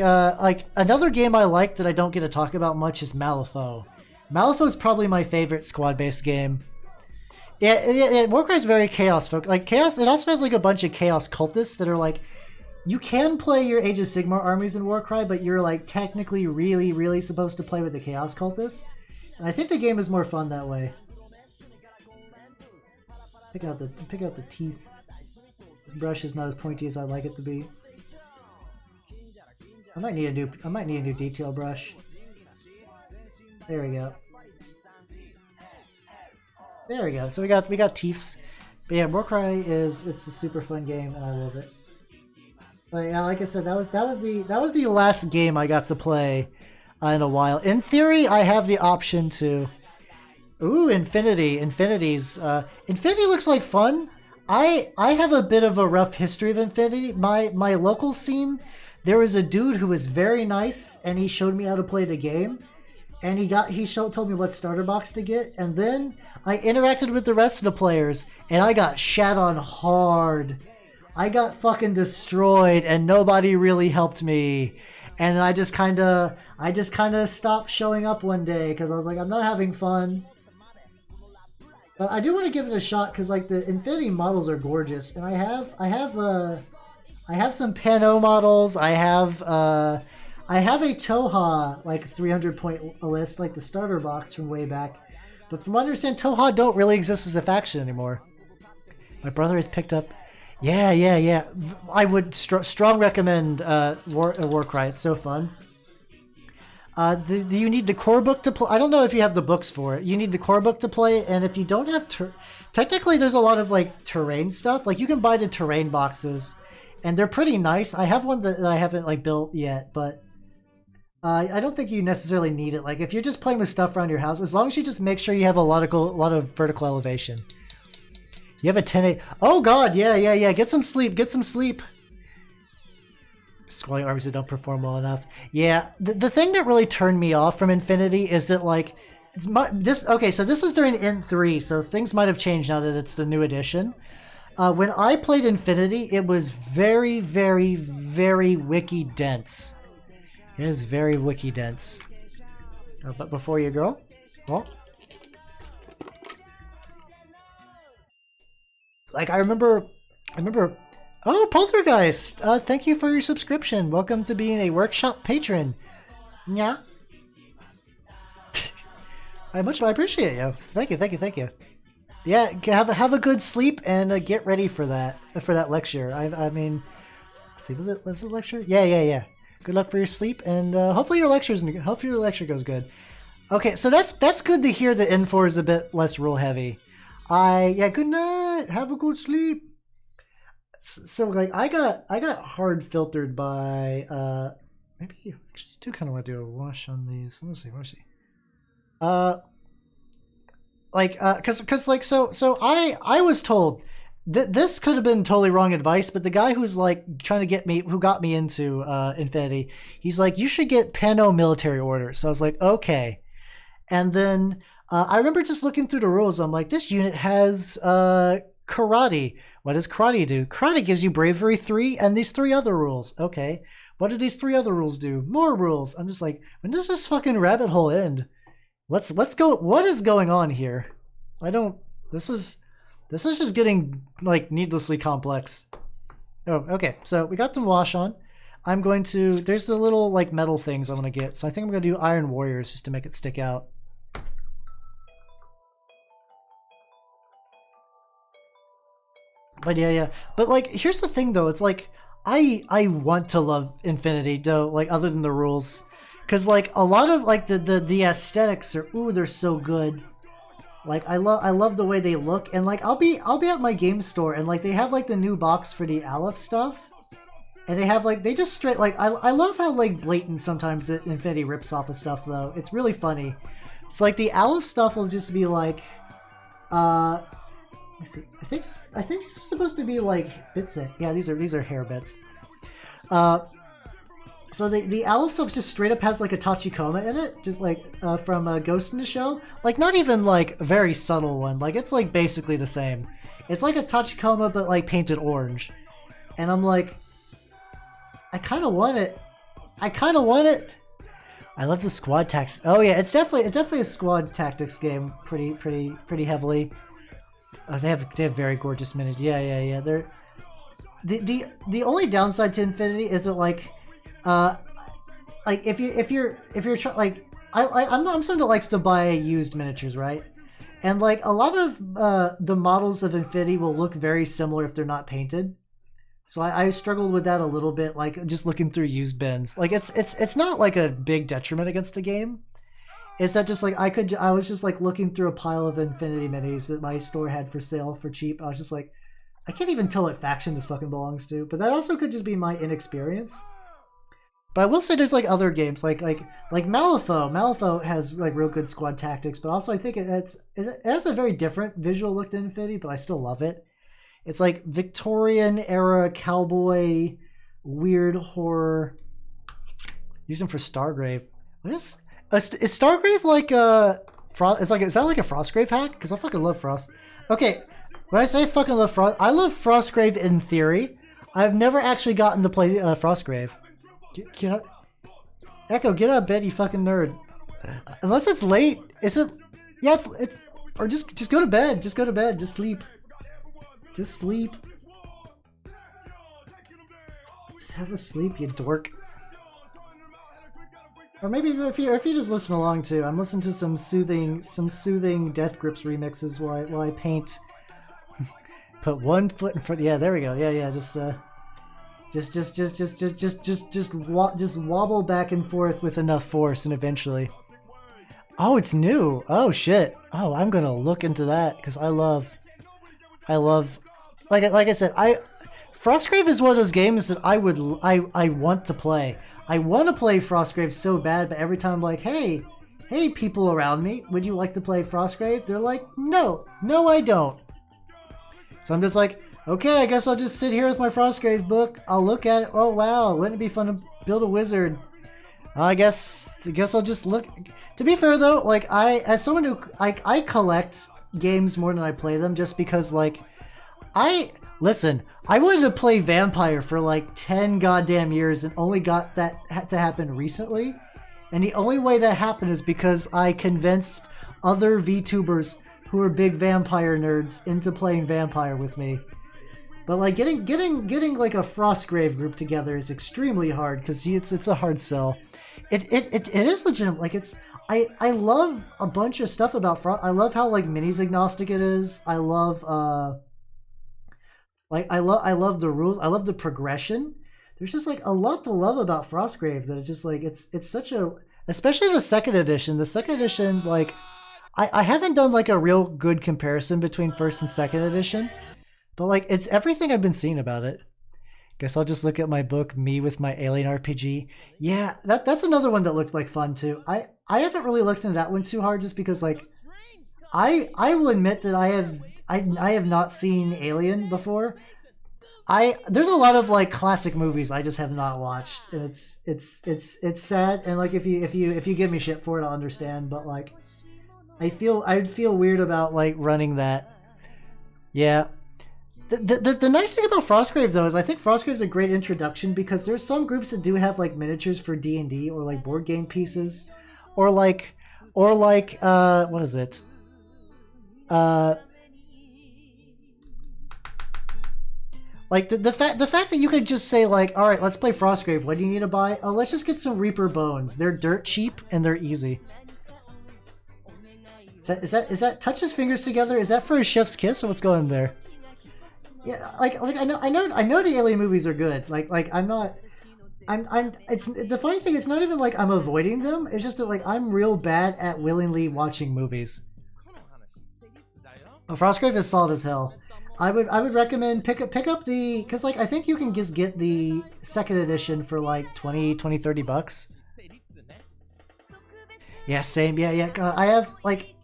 another game I like that I don't get to talk about much is Malifaux. Malifaux is probably my favorite squad-based game. Yeah, Warcry is very chaos focused. Like chaos, it also has like a bunch of chaos cultists that are like you can play your Age of Sigmar armies in Warcry, but you're like technically really supposed to play with the Chaos Cultists. And I think the game is more fun that way. Pick out the teeth. This brush is not as pointy as I'd like it to be. I might need a new detail brush. There we go. There we go. So we got teeths. But yeah, Warcry it's a super fun game and I love it. But yeah, like I said, that was the last game I got to play in a while. In theory, I have the option to. Ooh, Infinity. Infinity looks like fun. I have a bit of a rough history of Infinity. My local scene, there was a dude who was very nice, and he showed me how to play the game, and told me what starter box to get, and then I interacted with the rest of the players, and I got shat on hard. I got fucking destroyed, and nobody really helped me. And I just kind of stopped showing up one day because I was like, I'm not having fun. But I do want to give it a shot because like the Infinity models are gorgeous, and I have some Pano models. I have a Toha like 300 point list, like the starter box from way back. But from what I understand, Toha don't really exist as a faction anymore. My brother has picked up. Yeah. I would strong recommend Warcry. It's so fun. Do you need the core book to play? I don't know if you have the books for it. You need the core book to play, and if you don't have technically, there's a lot of like terrain stuff. Like you can buy the terrain boxes, and they're pretty nice. I have one that I haven't like built yet, but I don't think you necessarily need it. Like if you're just playing with stuff around your house, as long as you just make sure you have a lot of vertical elevation. You have a 10-8. Oh god, yeah. Get some sleep. Squalling armies that don't perform well enough. Yeah, the thing that really turned me off from Infinity is that like okay, so this is during Int 3, so things might have changed now that it's the new edition. When I played Infinity, it was very wiki dense. It is very wiki dense. But before you go, well, like I remember. Oh, Poltergeist! Thank you for your subscription. Welcome to being a workshop patron. Yeah. I appreciate you. Thank you. Yeah, have a good sleep and get ready for that lecture. I mean, let's see, was it lecture? Yeah. Good luck for your sleep and hopefully your lecture goes good. Okay, so that's good to hear that N4 is a bit less rule heavy. Good night. Have a good sleep. So like I got hard filtered by maybe actually I do kind of want to do a wash on these. Let me see. Cause like so I was told that this could have been totally wrong advice, but the guy who's like who got me into Infinity, he's like, you should get Pano military order. So I was like, okay, and then I remember just looking through the rules. I'm like, this unit has karate. What does karate do? Karate gives you bravery 3 and these 3 other rules. Okay. What do these 3 other rules do? More rules. I'm just like, when does this fucking rabbit hole end? What is going on here? This is just getting like needlessly complex. Oh, okay. So we got some wash on. There's the little like metal things I want to get. So I think I'm going to do Iron Warriors just to make it stick out. But yeah. But like, here's the thing though. It's like, I want to love Infinity though, like other than the rules. Cause like a lot of like the aesthetics they're so good. Like I love the way they look. And like, I'll be at my game store and like they have like the new box for the Aleph stuff. And they have like, they just straight, like, I love how like blatant sometimes Infinity rips off of stuff though. It's really funny. It's like the Aleph stuff will just be like, let's see. I think this is supposed to be like bits. Yeah, these are hair bits. So the Aleph stuff just straight up has like a Tachikoma in it, just like from Ghost in the Shell. Like not even like a very subtle one. Like it's like basically the same. It's like a Tachikoma but like painted orange. And I'm like, I kind of want it. I love the squad tactics. Oh yeah, it's definitely a squad tactics game. Pretty heavily. They have very gorgeous minis. Yeah. the only downside to Infinity is that like if you're like I'm someone that likes to buy used miniatures, right? And like a lot of the models of Infinity will look very similar if they're not painted. So I struggled with that a little bit, like just looking through used bins. Like it's not like a big detriment against the game. It's that just like I was just like looking through a pile of Infinity minis that my store had for sale for cheap. I was just like, I can't even tell what faction this fucking belongs to. But that also could just be my inexperience. But I will say there's like other games like Malifaux. Malifaux has like real good squad tactics, but also I think it has a very different visual look than Infinity, but I still love it. It's like Victorian era cowboy weird horror. Use them for Stargrave. What is Stargrave like Frost? It's like, is that like a Frostgrave hack? Because I fucking love Frost. Okay, when I say fucking love Frost, I love Frostgrave in theory. I've never actually gotten to play Frostgrave. Get up. Echo, get out of bed, you fucking nerd. Unless it's late. Is it? Yeah, it's or just go to bed. Just go to bed. Just sleep. Just sleep. Just have a sleep, you dork. Or maybe if you just listen along too. I'm listening to some soothing Death Grips remixes while I paint. Put one foot in front. Yeah, there we go. Yeah. Just wobble back and forth with enough force, and eventually. Oh, it's new. Oh shit. Oh, I'm gonna look into that because I love. Like I said, Frostgrave is one of those games that I want to play. I want to play Frostgrave so bad, but every time I'm like, hey, people around me, would you like to play Frostgrave? They're like, no, I don't. So I'm just like, okay, I guess I'll just sit here with my Frostgrave book. I'll look at it. Oh wow, wouldn't it be fun to build a wizard? I guess I'll just look. To be fair though, like as someone who I collect games more than I play them, just because like I wanted to play Vampire for like 10 goddamn years and only got that to happen recently. And the only way that happened is because I convinced other VTubers who are big Vampire nerds into playing Vampire with me. But like getting like a Frostgrave group together is extremely hard because it's a hard sell. It is legitimate. Like I love a bunch of stuff about Frost. I love how like minis agnostic it is. I love I love the rules. I love the progression. There's just like a lot to love about Frostgrave that it's just like it's such a, especially the second edition. The second edition, like I haven't done like a real good comparison between first and second edition, but like it's everything I've been seeing about it. Guess I'll just look at my book, Me with My Alien RPG. Yeah, that's another one that looked like fun too. I haven't really looked into that one too hard just because like I will admit that I have not seen Alien before. There's a lot of like classic movies I just have not watched, and it's sad. And like if you give me shit for it, I'll understand. But like I'd feel weird about like running that. Yeah. The nice thing about Frostgrave though is I think Frostgrave's a great introduction because there's some groups that do have like miniatures for D&D or like board game pieces, or like what is it? Like the fact that you could just say like, all right, let's play Frostgrave. What do you need to buy? Oh, let's just get some Reaper bones. They're dirt cheap and they're easy. Is that touch his fingers together? Is that for a chef's kiss or what's going there? Yeah, like I know the Alien movies are good. Like it's the funny thing. It's not even like I'm avoiding them. It's just that like I'm real bad at willingly watching movies. But Frostgrave is solid as hell. I would recommend pick up the, because like I think you can just get the second edition for like 20, 30 bucks. Yeah, same. Yeah. God, I have like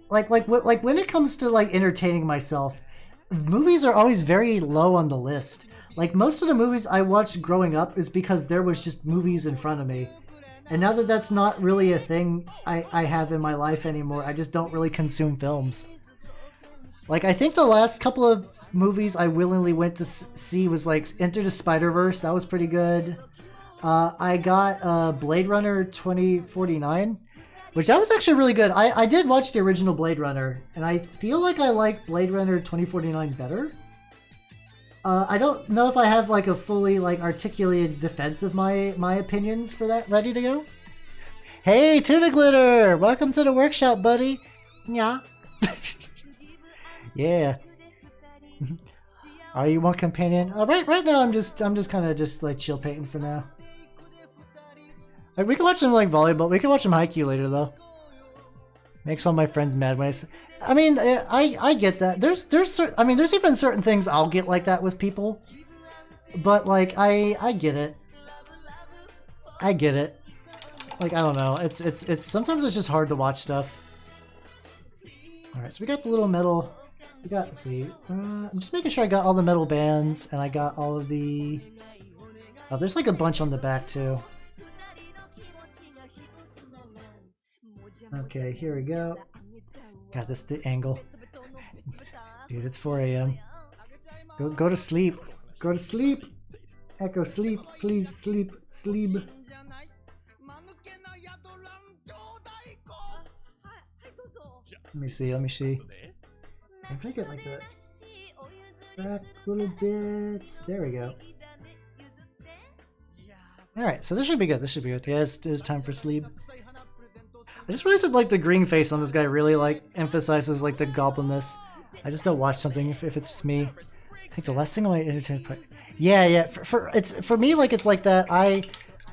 when it comes to like entertaining myself, movies are always very low on the list. Like most of the movies I watched growing up is because there was just movies in front of me. And now that that's not really a thing I have in my life anymore, I just don't really consume films. Like, I think the last couple of movies I willingly went to see was, like, Enter the Spider-Verse. That was pretty good. I got Blade Runner 2049, which that was actually really good. I did watch the original Blade Runner, and I feel like I like Blade Runner 2049 better. I don't know if I have like a fully like articulated defense of my opinions for that ready to go. Hey, Tuna Glitter! Welcome to the workshop, buddy. Yeah. Yeah. Are you one companion? Right now I'm just kind of just like chill painting for now. Like, we can watch some like volleyball. We can watch some Haikyuu later though. Makes all my friends mad when I mean, I get that. There's even certain things I'll get like that with people. But like I get it. I get it. Like, I don't know. It's sometimes it's just hard to watch stuff. All right, so we got the little metal. We got, let's see. I'm just making sure I got all the metal bands and I got all of the. Oh, there's like a bunch on the back too. Okay, here we go. God, this is the angle. Dude, it's 4 a.m. Go to sleep. Go to sleep. Echo, sleep. Please sleep. Sleep. Let me see. Let me see. If I get like that. Back a little bit. There we go. Alright, so this should be good. This should be good. Yeah, it's time for sleep. I just realized that like the green face on this guy really like emphasizes like the goblinness. I just don't watch something if it's just me. I think the last thing on my entertainment. Yeah. For me like it's like that.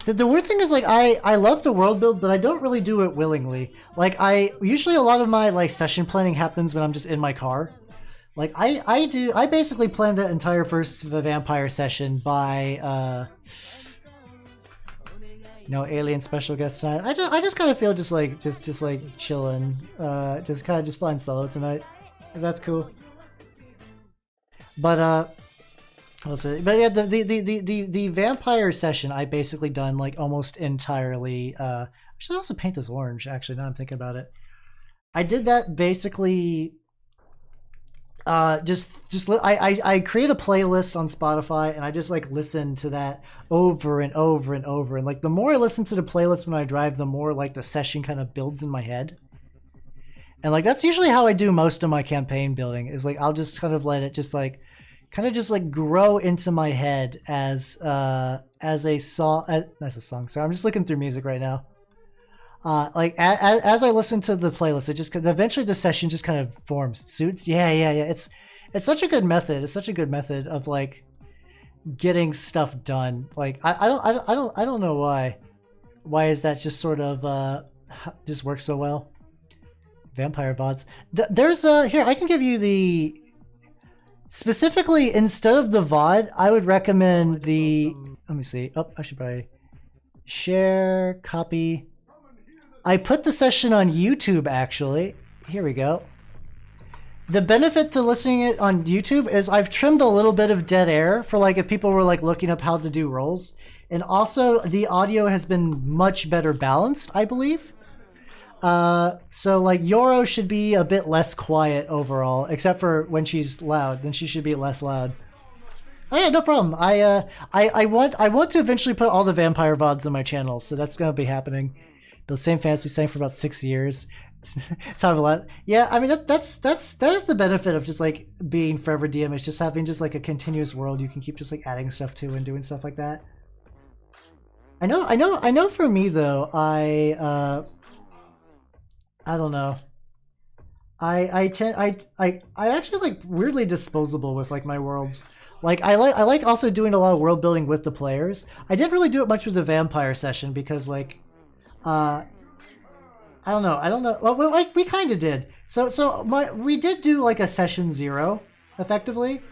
The weird thing is like I love the world build, but I don't really do it willingly. Like usually a lot of my like session planning happens when I'm just in my car. Like I basically planned the entire first vampire session by alien special guest tonight. I just kind of feel just like chilling, just kind of just flying solo tonight. If that's cool. But but yeah, the vampire session I basically done like almost entirely. I should also paint this orange. Actually, now I'm thinking about it, I did that basically. I create a playlist on Spotify and I just like listen to that over and over and over, and like the more I listen to the playlist when I drive, the more like the session kind of builds in my head. And like that's usually how I do most of my campaign building, is like I'll just kind of let it just like grow into my head as a song. That's a song. So I'm just looking through music right now. Like as I listen to the playlist, it just eventually the session just kind of forms. Suits, yeah. It's such a good method. It's such a good method of like getting stuff done. Like I don't know why. Why is that just sort of just works so well? Vampire VODs. There's here I can give you the specifically instead of the VOD. I would recommend the. Let me see. Oh, I should probably share copy. I put the session on YouTube, actually. Here we go. The benefit to listening it on YouTube is I've trimmed a little bit of dead air for like if people were like looking up how to do rolls. And also the audio has been much better balanced, I believe. So like Yoro should be a bit less quiet overall, except for when she's loud, then she should be less loud. Oh yeah, no problem. I want to eventually put all the vampire VODs on my channel, so that's gonna be happening. The same fantasy sang for about 6 years. It's kind of a lot. Yeah, I mean that's the benefit of just like being forever DM, is just having just like a continuous world you can keep just like adding stuff to and doing stuff like that. I know for me though, I don't know. I actually like weirdly disposable with like my worlds. Like I like also doing a lot of world building with the players. I didn't really do it much with the vampire session because like I don't know. Well, like we kind of did. We did do like a session 0, effectively,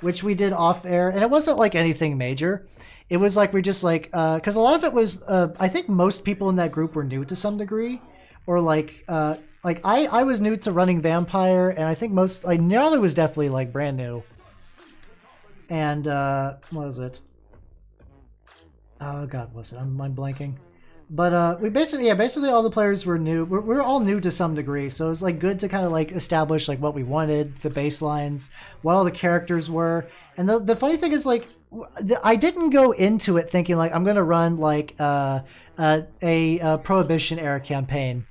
which we did off air, and it wasn't like anything major. It was like we just like because a lot of it was I think most people in that group were new to some degree, or like I was new to running vampire, and I think Nyala was definitely like brand new. And what was it? Oh God, was it? I'm blanking. But we basically all the players were new. We're all new to some degree, so it's like good to kind of like establish like what we wanted, the baselines, what all the characters were. And the funny thing is like I didn't go into it thinking like I'm gonna run like a Prohibition era campaign.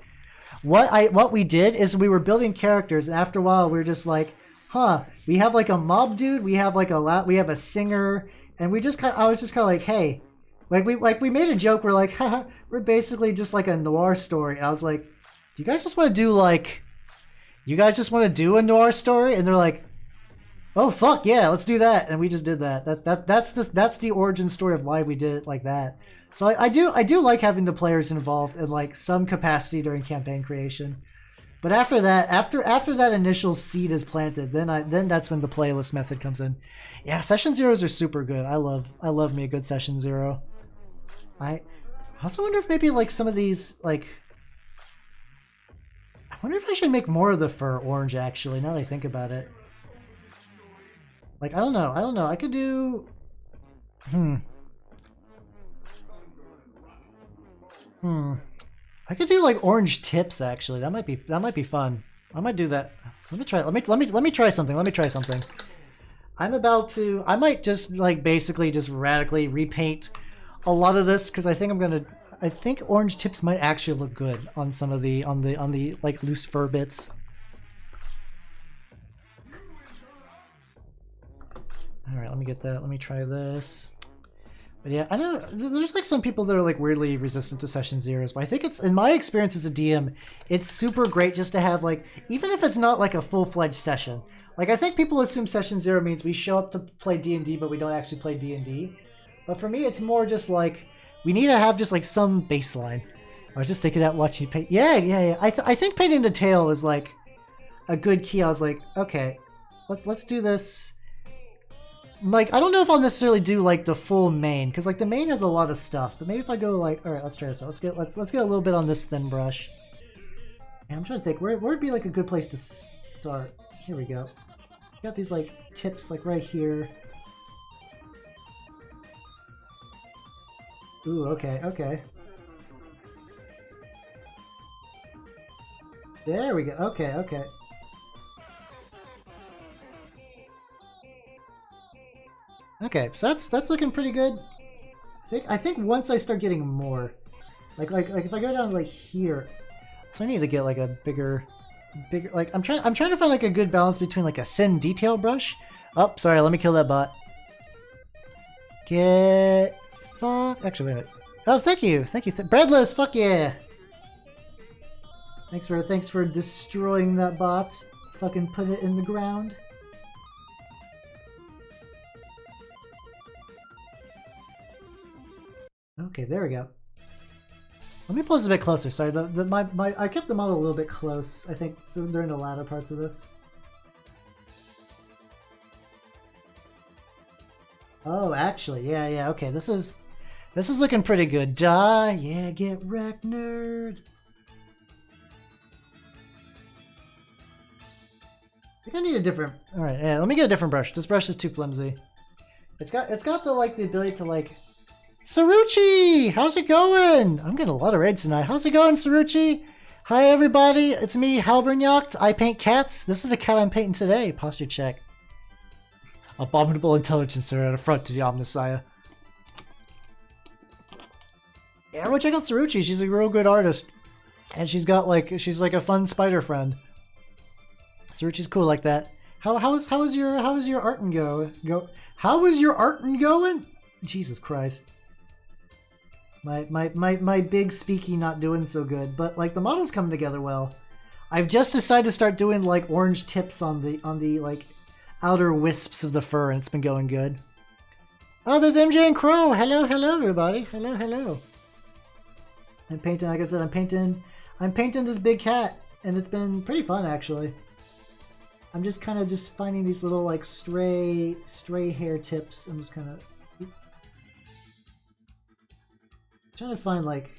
What we did is we were building characters, and after a while we were just like, huh, we have like a mob dude, we have like we have a singer, and I was just kind of like, hey, we made a joke. We're like, haha, we're basically just like a noir story. And I was like, do you guys just want to do a noir story? And they're like, oh fuck yeah, let's do that. And we just did that. That's the origin story of why we did it like that. So I do like having the players involved in like some capacity during campaign creation. But after that, after that initial seed is planted, then that's when the playlist method comes in. Yeah, session zeros are super good. I love me a good session zero. I also wonder if maybe like some of these like, I wonder if I should make more of the fur orange actually. Now that I think about it, like I don't know. I could do. I could do like orange tips actually. That might be fun. I might do that. Let me try something. I might just like basically just radically repaint a lot of this because I think orange tips might actually look good on some of the on the like loose fur bits. All right, let me get that. Let me try this. But yeah, I know there's like some people that are like weirdly resistant to session zeros, but I think it's, in my experience as a DM, it's super great just to have like, even if it's not like a full-fledged session. Like I think people assume session zero means we show up to play D&D, but we don't actually play D&D. But for me, it's more just like, we need to have just like some baseline. I was just thinking that watching you paint. Yeah. I think painting the tail was like a good key. I was like, okay, let's do this. Like, I don't know if I'll necessarily do like the full main, because like the main has a lot of stuff. But maybe if I go like, all right, let's try this out. Let's get a little bit on this thin brush. And I'm trying to think where would be like a good place to start. Here we go. Got these like tips like right here. Ooh, okay. There we go. Okay. Okay, so that's looking pretty good. I think once I start getting more, like if I go down like here, so I need to get like a bigger. Like I'm trying to find like a good balance between like a thin detail brush. Oh, sorry, let me kill that bot. Actually, wait a minute. Oh, thank you, Breadless. Fuck yeah. Thanks for destroying that bot. Fucking put it in the ground. Okay, there we go. Let me pull this a bit closer. Sorry, I kept the model a little bit close, I think, during the latter parts of this. Oh, actually, yeah, okay. This is looking pretty good. Die, yeah, get wrecked, nerd. I think I need a different. All right, yeah. Let me get a different brush. This brush is too flimsy. It's got the ability to like. Saruchi! How's it going? I'm getting a lot of raids tonight. How's it going, Saruchi? Hi, everybody. It's me, Halbernacht. I paint cats. This is the cat I'm painting today. Posture check. Abominable intelligence are at the front to the Omnissiah. Yeah, everyone check out Saruchi. She's a real good artist. And she's like a fun spider friend. Saruchi's cool like that. How is your art and go? How is your art and going? Jesus Christ. My big speaky not doing so good, but like the model's coming together well. I've just decided to start doing like orange tips on the like outer wisps of the fur, and it's been going good. Oh, there's MJ and Crow. Hello everybody. Hello. I'm painting, like I said, I'm painting this big cat, and it's been pretty fun actually. I'm just kind of finding these little like stray hair tips. I'm just kind of trying to find like,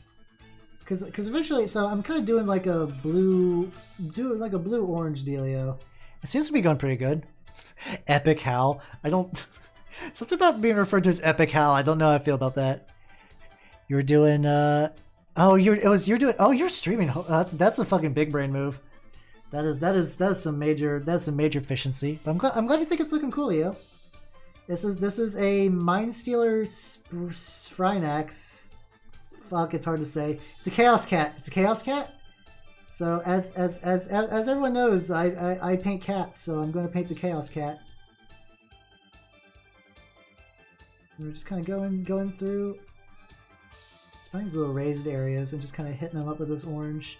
cause eventually, so I'm kind of doing like a blue orange dealio. It seems to be going pretty good. Epic Hal. I don't. Something about being referred to as Epic Hal. I don't know how I feel about that. You're doing. Oh, you're streaming. That's a fucking big brain move. That is some major efficiency. But I'm glad you think it's looking cool, yo. This is a Mindstealer Phrynax. Fuck, it's hard to say. It's a Chaos Cat. So as everyone knows, I paint cats, so I'm going to paint the Chaos Cat. We're just kind of going through these little raised areas and just kind of hitting them up with this orange.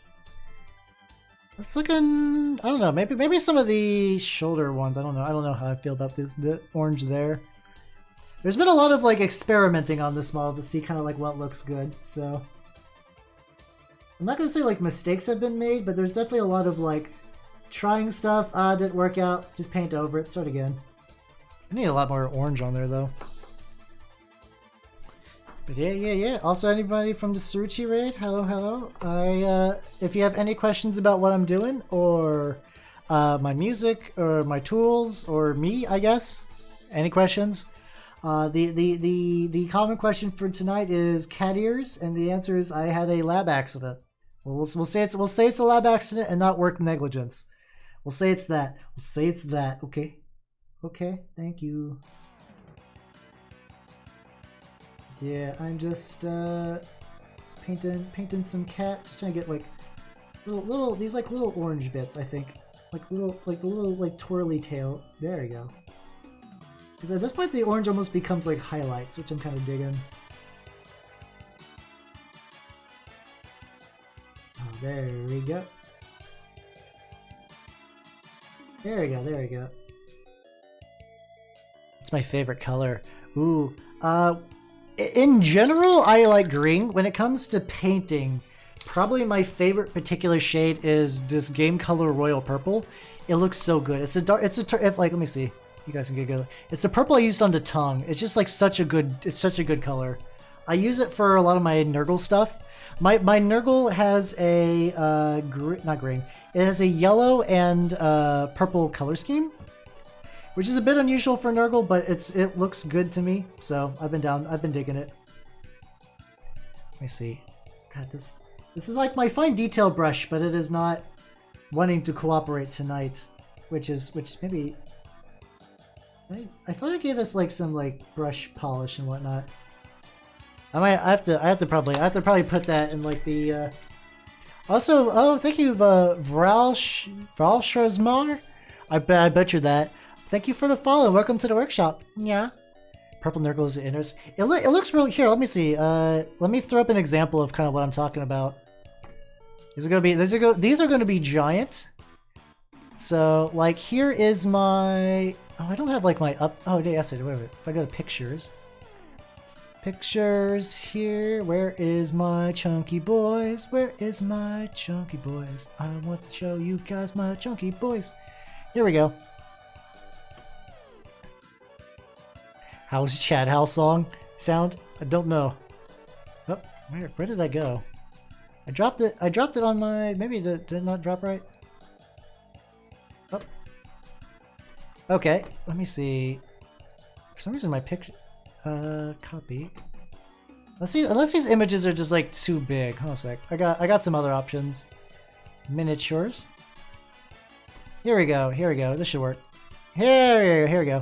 It's looking, I don't know, maybe some of the shoulder ones. I don't know how I feel about the orange there. There's been a lot of like experimenting on this model to see kind of like what looks good. So I'm not gonna say like mistakes have been made, but there's definitely a lot of like trying stuff. Didn't work out. Just paint over it. Start again. I need a lot more orange on there though. But yeah. Also, anybody from the Suruchi raid, hello. If you have any questions about what I'm doing, or my music, or my tools, or me, I guess, any questions? The common question for tonight is cat ears, and the answer is I had a lab accident. We'll say it's a lab accident and not work negligence. We'll say it's that. Okay. Thank you. Yeah, I'm just painting some cat, just trying to get like these little orange bits, I think. Like the little twirly tail. There you go. Because at this point the orange almost becomes like highlights, which I'm kind of digging. Oh, there we go. There we go. It's my favorite color. Ooh, in general, I like green. When it comes to painting, probably my favorite particular shade is this Game Color Royal Purple. It looks so good. It's a dark. Let me see. You guys can get good. It's the purple I used on the tongue. It's just like such a good color. I use it for a lot of my Nurgle stuff. My Nurgle has a not green. It has a yellow and purple color scheme, which is a bit unusual for Nurgle, but it looks good to me. So I've been digging it. Let me see. God, this is like my fine detail brush, but it is not wanting to cooperate tonight, which maybe I thought it gave us like some like brush polish and whatnot. I have to probably put that in like the also, oh, thank you, Vralshrazmar. I butchered that. Thank you for the follow. Welcome to the workshop. Yeah. Purple Nurgle is interesting. It looks really, here, let me see. Let me throw up an example of kind of what I'm talking about. These are gonna be giant. So like here is my, oh, I don't have like my up, oh yes I do. Wait a minute. If I go to pictures here, where is my chunky boys? Where is my chunky boys? I want to show you guys my chunky boys. Here we go. How's Chad House song sound? I don't know. Oh, where did that go? I dropped it on my, maybe did it not drop right? Oh. Okay, let me see. For some reason my picture, copy. Let's see, unless these images are just like too big. Hold on a sec. I got some other options. Miniatures. Here we go. This should work. Here we go.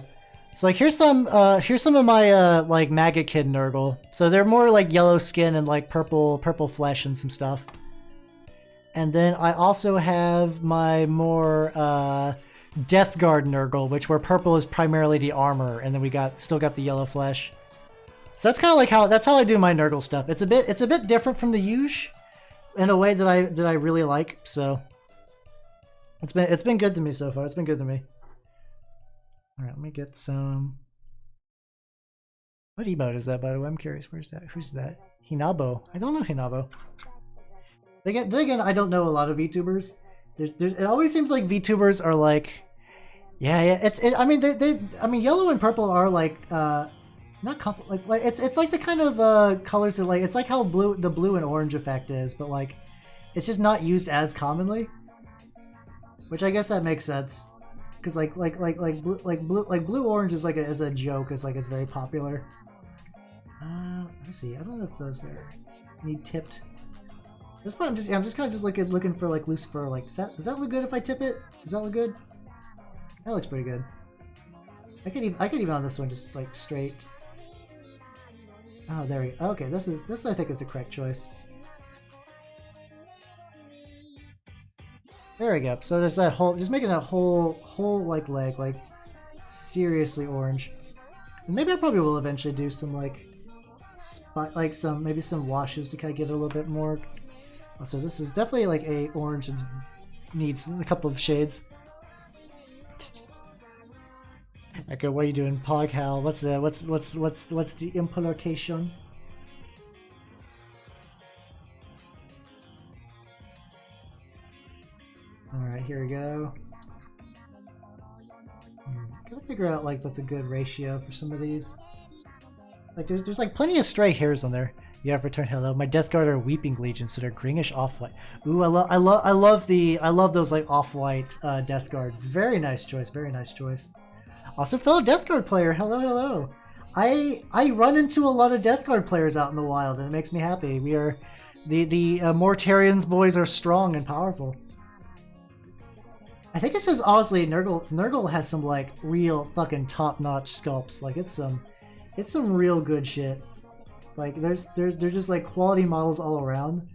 So like here's some of my like maggot kid Nurgle. So they're more like yellow skin and like purple flesh and some stuff. And then I also have my more Death Guard Nurgle, where purple is primarily the armor, and then we still got the yellow flesh. So that's kind of like how I do my Nurgle stuff. It's a bit different from the Yuge in a way that I really like. So it's been good to me so far. It's been good to me. All right, let me get some. What emote is that, by the way? I'm curious. Where's that? Who's that? Hinabo. I don't know Hinabo. Then again, I don't know a lot of VTubers. It always seems like VTubers are like, yeah. I mean, yellow and purple are like, not like it's like the kind of colors that like it's like how the blue and orange effect is, but like, it's just not used as commonly. Which I guess that makes sense. Because like blue orange is like as a joke, is like it's very popular. Let me see. I don't know if those are any tipped. This part I'm just kind of looking for like loose fur. Like does that look good if I tip it? Does that look good? That looks pretty good. I could even on this one just like straight. Oh, there we go. Okay, this I think is the correct choice. There we go. So there's that whole, just making that whole like leg like seriously orange. And maybe I probably will eventually do some like maybe some washes to kind of get it a little bit more. So this is definitely like a orange and needs a couple of shades. Okay, what are you doing, Pog Hal? What's the implication? Alright, here we go. Gotta figure out like what's a good ratio for some of these. Like there's like plenty of stray hairs on there. You have returned. Hello, my Death Guard are Weeping Legions, so they're greenish off-white. Ooh, I love those like off-white Death Guard. Very nice choice. Very nice choice. Also, fellow Death Guard player. Hello, hello. I run into a lot of Death Guard players out in the wild, and it makes me happy. We are the Mortarians boys are strong and powerful. I think it's just honestly Nurgle has some like real fucking top-notch sculpts. Like it's some real good shit. Like they're just like quality models all around.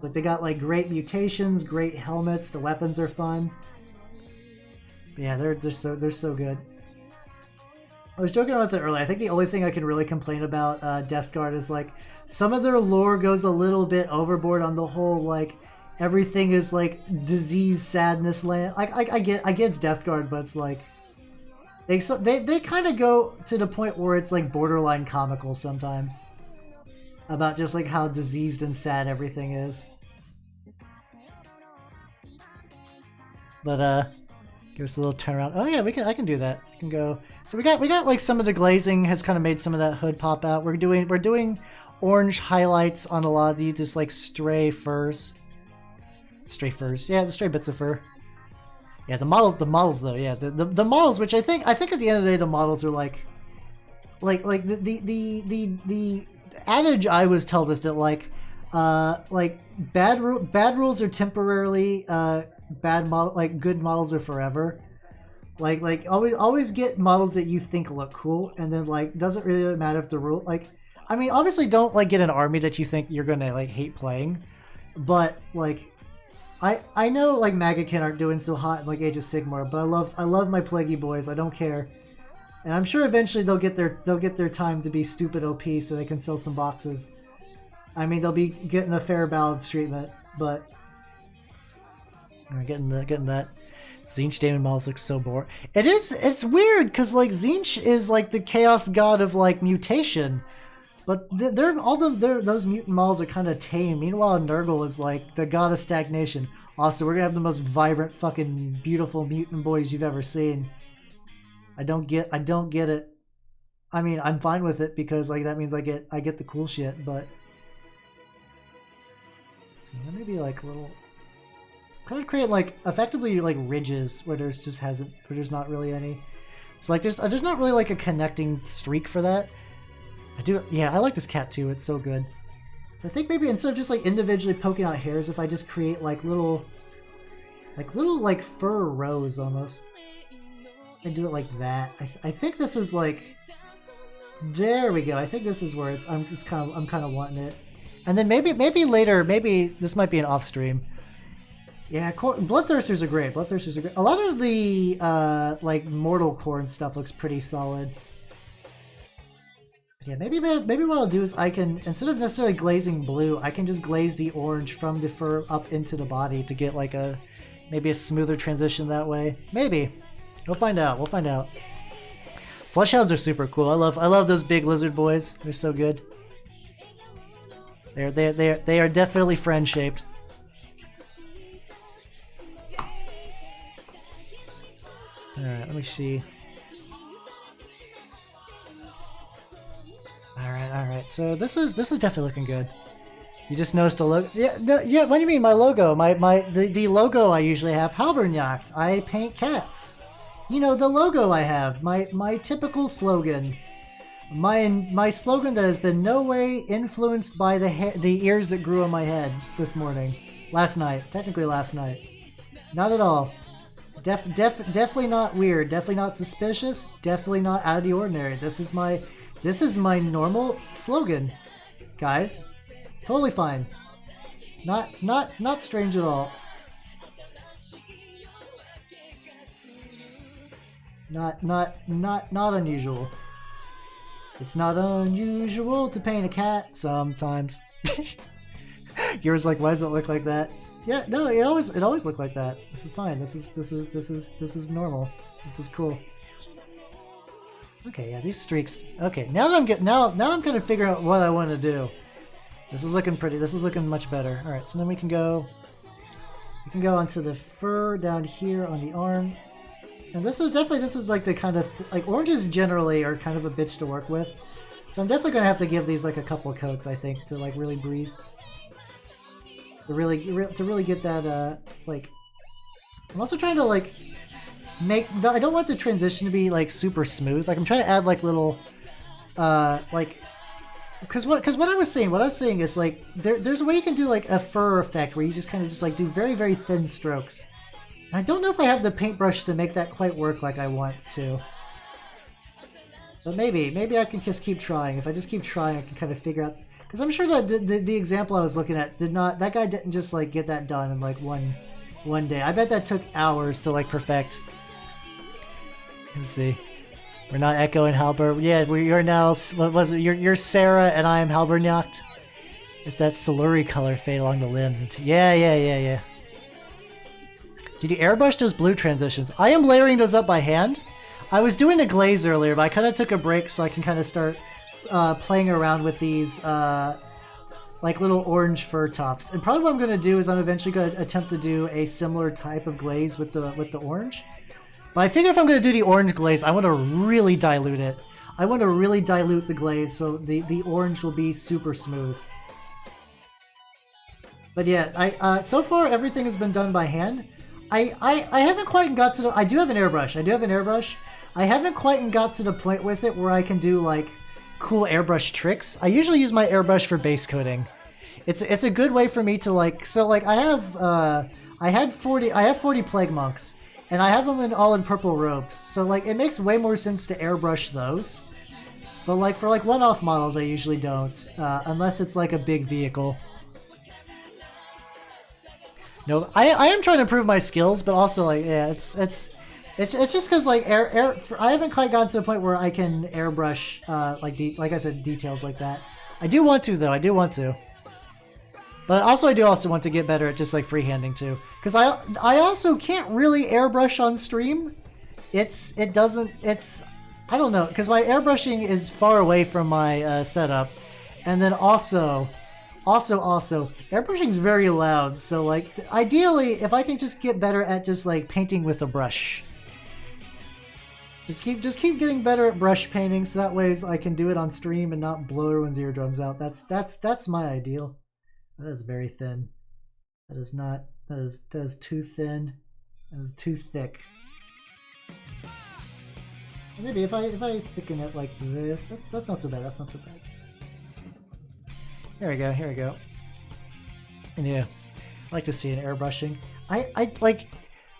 Like they got like great mutations, great helmets. The weapons are fun. Yeah, they're so good. I was joking about that earlier. I think the only thing I can really complain about Death Guard is like some of their lore goes a little bit overboard on the whole like everything is like disease, sadness land. I get it's Death Guard, but it's like they kind of go to the point where it's like borderline comical sometimes about just like how diseased and sad everything is. But give us a little turnaround. Oh yeah, I can do that. I can go. So we got like some of the glazing has kind of made some of that hood pop out. We're doing orange highlights on a lot of the just like stray furs. Stray furs. Yeah, the stray bits of fur. Yeah, the models though. Yeah, the models, which I think at the end of the day, the models are like the adage I was told was that like bad rules are temporarily, good models are forever. Like always get models that you think look cool, and then like doesn't really matter if the rule like. I mean, obviously don't like get an army that you think you're gonna like hate playing, but like. I know like Magakin aren't doing so hot in like Age of Sigmar, but I love my Plaguey boys. I don't care, and I'm sure eventually they'll get their time to be stupid OP so they can sell some boxes. I mean they'll be getting a fair balance treatment, but getting that. Tzeentch Daemon models look so boring. It's weird because like Tzeentch is like the chaos god of like mutation. But those mutant models are kind of tame. Meanwhile, Nurgle is like the god of stagnation. Also, we're gonna have the most vibrant, fucking beautiful mutant boys you've ever seen. I don't get it. I mean, I'm fine with it because like that means I get the cool shit. But let's see, maybe like little, kind of create like effectively like ridges where there's not really any. It's like there's not really like a connecting streak for that. I like this cat too, it's so good. So I think maybe instead of just like individually poking out hairs, if I just create like little fur rows almost. And do it like that. I think this is like, there we go. I think this is where I'm kind of wanting it. And then maybe later, maybe this might be an off stream. Yeah, Bloodthirsters are great. A lot of the like Mortal Core stuff looks pretty solid. Yeah, maybe what I'll do is I can, instead of necessarily glazing blue, I can just glaze the orange from the fur up into the body to get like maybe a smoother transition that way. Maybe. We'll find out. Fleshhounds are super cool. I love those big lizard boys. They're so good. They are definitely friend shaped. Alright, let me see. Alright, so this is definitely looking good. You just noticed a logo? Yeah, what do you mean, my logo? The logo I usually have, Halbernacht. I paint cats. You know, the logo I have, my typical slogan. My slogan that has been no way influenced by the ears that grew on my head this morning. Technically last night. Not at all. Definitely not weird, definitely not suspicious, definitely not out of the ordinary. This is my normal slogan, guys. Totally fine. Not strange at all. Not unusual. It's not unusual to paint a cat sometimes. Yours like, why does it look like that? Yeah, no, it always looked like that. This is fine. This is normal. This is cool. Okay, yeah, these streaks. Okay, now that I'm gonna figure out what I want to do. This is looking pretty. This is looking much better. All right, so then we can go onto the fur down here on the arm. And this is like the kind of like oranges generally are kind of a bitch to work with. So I'm definitely gonna have to give these like a couple coats, I think, to like really breathe. To really get that like. I'm also trying to like make. I don't want the transition to be like super smooth. Like I'm trying to add like little like. Because what I was saying is like there's a way you can do like a fur effect where you just kind of just like do very, very thin strokes. And I don't know if I have the paintbrush to make that quite work like I want to. But maybe I can just keep trying. If I just keep trying, I can kind of figure out. Because I'm sure that the example I was looking at that guy didn't just like get that done in like one day. I bet that took hours to like perfect. Let's see. We're not echoing Halber. Yeah, you're now. What was it? You're Sarah, and I am Halbernacht. It's that siluri color fade along the limbs. Yeah. Did you airbrush those blue transitions? I am layering those up by hand. I was doing a glaze earlier, but I kind of took a break so I can kind of start playing around with these like little orange fur tops. And probably what I'm going to do is I'm eventually going to attempt to do a similar type of glaze with the orange. But I figure if I'm going to do the orange glaze, I want to really dilute it. I want to really dilute the glaze so the orange will be super smooth. But yeah, so far everything has been done by hand. I haven't quite got to the... I do have an airbrush. I haven't quite got to the point with it where I can do like cool airbrush tricks. I usually use my airbrush for base coating. It's a good way for me to like... So like I have 40 plague monks. And I have them all in purple robes, so like it makes way more sense to airbrush those. But like for like one-off models, I usually don't, unless it's like a big vehicle. No, I am trying to improve my skills, but also like yeah, it's just because like I haven't quite gotten to the point where I can airbrush like I said details like that. I do want to though. I do want to. But also, I do also want to get better at just like freehanding too, because I also can't really airbrush on stream. I don't know, because my airbrushing is far away from my setup, and then also airbrushing is very loud. So like ideally, if I can just get better at just like painting with a brush, just keep getting better at brush painting, so that way I can do it on stream and not blow everyone's eardrums out. That's my ideal. That is very thin. That is not. That is too thin. That is too thick. Maybe if I thicken it like this, that's not so bad. That's not so bad. Here we go. And yeah, I like to see an airbrushing. I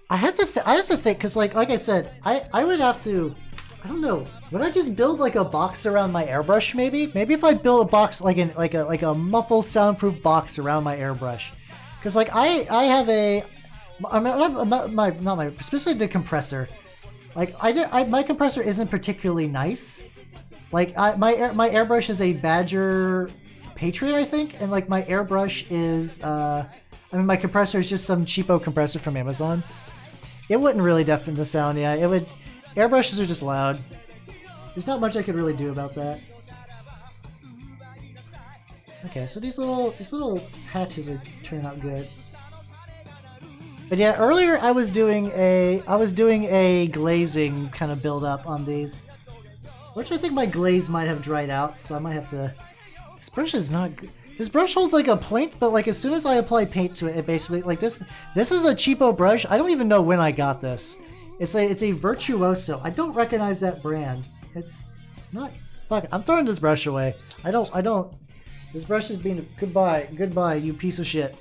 have to think because like I said, I would have to. I don't know. Would I just build like a box around my airbrush? Maybe if I build a box like a muffled soundproof box around my airbrush, because like I have a, especially the compressor. Like my compressor isn't particularly nice. Like my airbrush is a Badger Patriot, I think, and like my airbrush is my compressor is just some cheapo compressor from Amazon. It wouldn't really deafen the sound. Yeah, it would. Airbrushes are just loud. There's not much I could really do about that. Okay, so these little patches are turning out good. But yeah, earlier I was doing a glazing kind of build up on these, which I think my glaze might have dried out, so I might have to. This brush is not good. This brush holds like a point, but like as soon as I apply paint to it, it basically like this. This is a cheapo brush. I don't even know when I got this. It's a Virtuoso. I don't recognize that brand. It's not. Fuck it. I'm throwing this brush away. I don't. This brush is being goodbye, you piece of shit.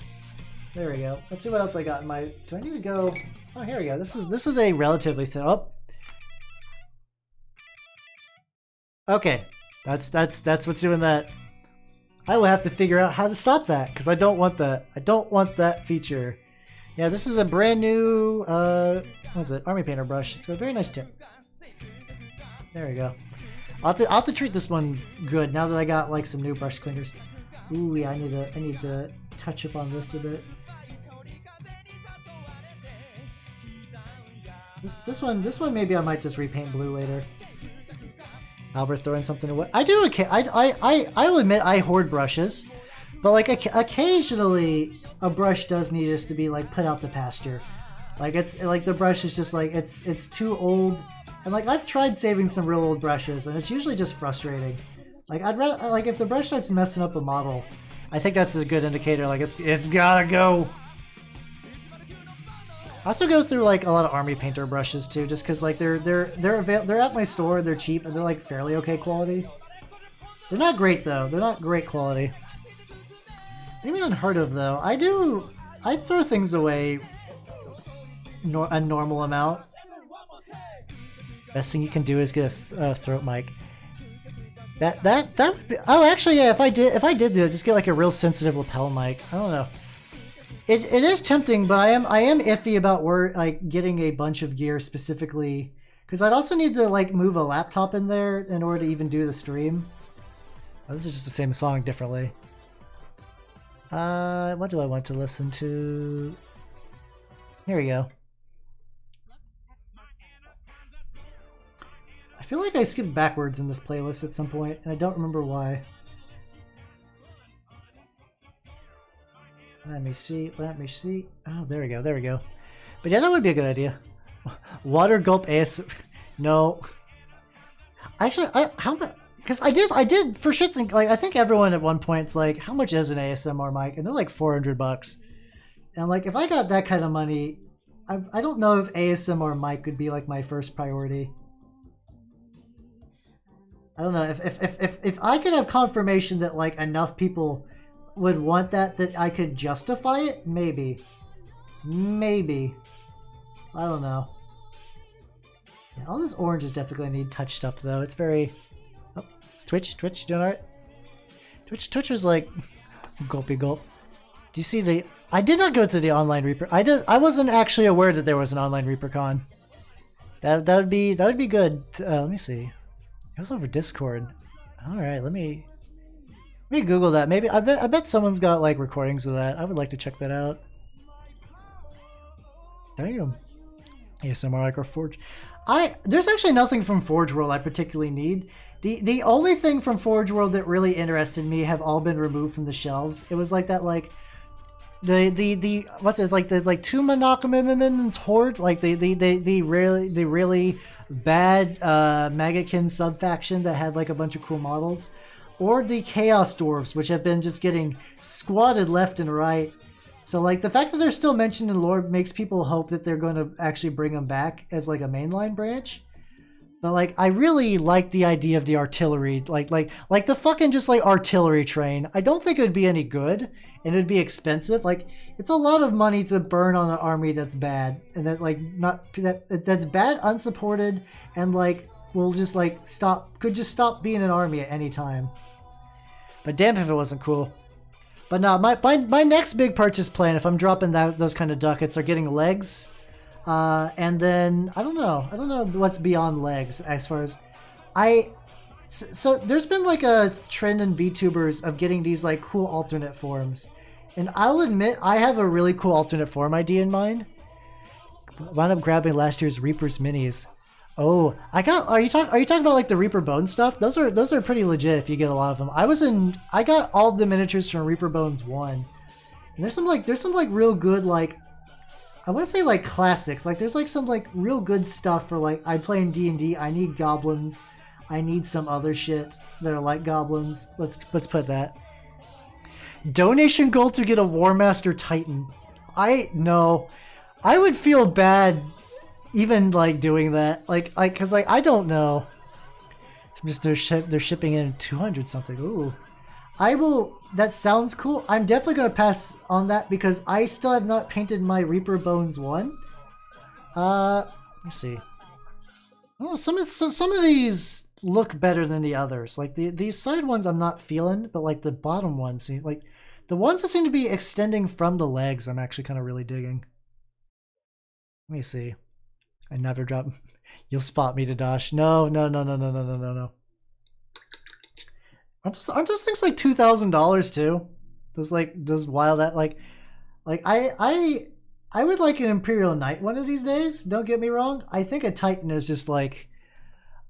There we go. Let's see what else I got in my. Do I need to go? Oh, here we go. This is a relatively thin. Oh. Okay, that's what's doing that. I will have to figure out how to stop that because I don't want that. I don't want that feature. Yeah, this is a brand new. What is it? Army painter brush. It's got a very nice tip. There we go. I'll have to treat this one good now that I got like some new brush cleaners. Ooh, yeah, I need to touch up on this a bit. This one maybe I might just repaint blue later. Albert throwing something away. I do. I'll admit I hoard brushes, but like occasionally a brush does need us to be like put out to pasture. Like it's like the brush is just like it's too old, and like I've tried saving some real old brushes, and it's usually just frustrating. Like I'd rather like if the brush starts messing up a model, I think that's a good indicator. Like it's gotta go. I also go through like a lot of army painter brushes too, just because like they're at my store, they're cheap, and they're like fairly okay quality. They're not great though. They're not great quality. Maybe unheard of though. I throw things away a normal amount. Best thing you can do is get a throat mic. That would be, oh actually yeah, if I did do it, just get like a real sensitive lapel mic. I don't know. It is tempting, but I am iffy about where like getting a bunch of gear specifically, because I'd also need to like move a laptop in there in order to even do the stream. Oh, this is just the same song differently. What do I want to listen to? Here we go. I feel like I skipped backwards in this playlist at some point, and I don't remember why. Let me see. Oh, there we go. But yeah, that would be a good idea. Water gulp AS. No. Actually, because I did for shits and like I think everyone at one point's like, how much is an ASMR mic? And they're like $400. And like if I got that kind of money, I don't know if ASMR mic would be like my first priority. I don't know if I could have confirmation that like enough people would want that I could justify it, maybe. I don't know. Yeah, all this orange is definitely need touched up though. It's very. Oh, it's Twitch doing alright? Twitch was like gulpy gulp. Do you see the? I did not go to the online Reaper. I wasn't actually aware that there was an online ReaperCon. That would be good. Let me see. It was over Discord. All right, let me Google that. Maybe I bet someone's got like recordings of that. I would like to check that out. Damn. ASMR like or Forge. There's actually nothing from Forge World I particularly need. The only thing from Forge World that really interested me have all been removed from the shelves. It was like that like the what's it? It's like there's like two Monocomims Horde, like the really bad Magakin sub faction that had like a bunch of cool models, or the Chaos Dwarves, which have been just getting squatted left and right. So like the fact that they're still mentioned in lore makes people hope that they're going to actually bring them back as like a mainline branch. But like I really like the idea of the artillery, like the fucking just like artillery train. I don't think it would be any good, and it would be expensive. Like it's a lot of money to burn on an army that's bad, and that like that's bad, unsupported, and like will just like could just stop being an army at any time. But damn if it wasn't cool. But no, my next big purchase plan, if I'm dropping those kind of ducats, are getting legs. And then I don't know what's beyond legs as far as so there's been like a trend in VTubers of getting these like cool alternate forms, and I'll admit I have a really cool alternate form idea in mind. Wound up grabbing last year's Reaper's minis. Oh, are you talking about like the Reaper Bones stuff? Those are pretty legit if you get a lot of them. I got all the miniatures from Reaper Bones 1. And there's some like real good like I want to say like classics. Like there's like some like real good stuff for like I play in D&D. I need goblins. I need some other shit that are like goblins. Let's put that. Donation goal to get a War Master Titan. I would feel bad even like doing that. Like cuz like I don't know. They're shipping in 200 something. Ooh. That sounds cool. I'm definitely going to pass on that because I still have not painted my Reaper Bones 1. Let's see. Oh, some of these look better than the others. Like these side ones I'm not feeling, but like the bottom ones, like the ones that seem to be extending from the legs, I'm actually kind of really digging. Let me see. I never drop. You'll spot me, Dadash. No, no, no, no, no, no, no, no, no. Aren't those things like $2,000 too? Does wild that like I would like an Imperial Knight one of these days. Don't get me wrong. I think a Titan is just like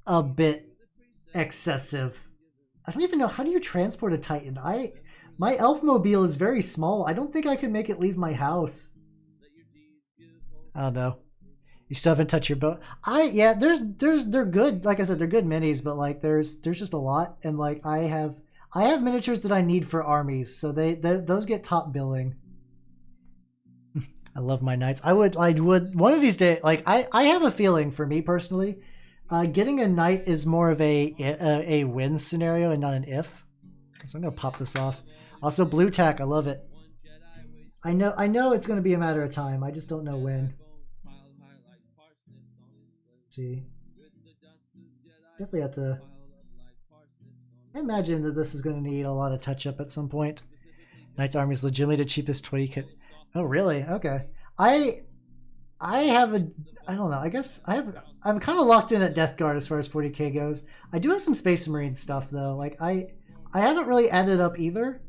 a bit excessive. I don't even know, how do you transport a Titan? My elf mobile is very small. I don't think I could make it leave my house. I don't know. You still haven't touched your boat. Yeah, they're good. Like I said, they're good minis, but like there's just a lot, and like I have miniatures that I need for armies, so those get top billing. I love my knights. I would one of these days. Like I have a feeling, for me personally, getting a knight is more of a win scenario and not an if. So I'm gonna pop this off. Also, blue tack. I love it. I know it's gonna be a matter of time. I just don't know when. See, definitely have to. I imagine that this is going to need a lot of touch up at some point. Knight's Army is legitimately the cheapest 20 kit. Oh, really? Okay. I have a. I don't know. I guess I'm kind of locked in at Death Guard as far as 40k goes. I do have some Space Marine stuff though. Like I haven't really added up either.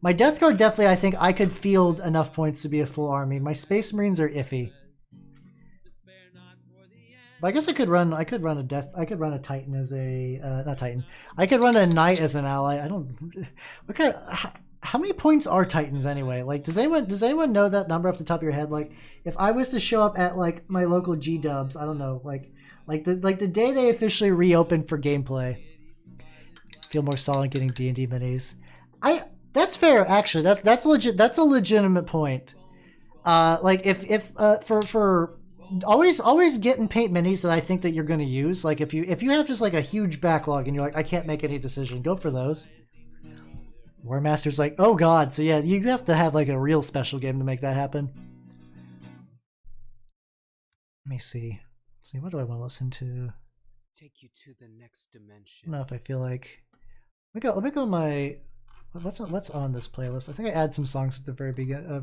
My Death Guard definitely, I think I could field enough points to be a full army. My Space Marines are iffy. But I guess I could run a Titan as a not Titan. I could run a Knight as an ally. I don't. How many points are Titans anyway? Like, does anyone know that number off the top of your head? Like, if I was to show up at like my local G Dubs, I don't know, like the day they officially reopened for gameplay, feel more solid getting D&D minis. That's fair actually. That's legit. That's a legitimate point. Like if for always get and paint minis that I think that you're going to use. Like if you have just like a huge backlog and you're like, I can't make any decision, go for those. War Master's like, oh god, so yeah, you have to have like a real special game to make that happen. Let me see. What do I want to listen to?
Take you to the next dimension.
I don't know if I feel like. Let me go my. What's on this playlist? I think I add some songs at the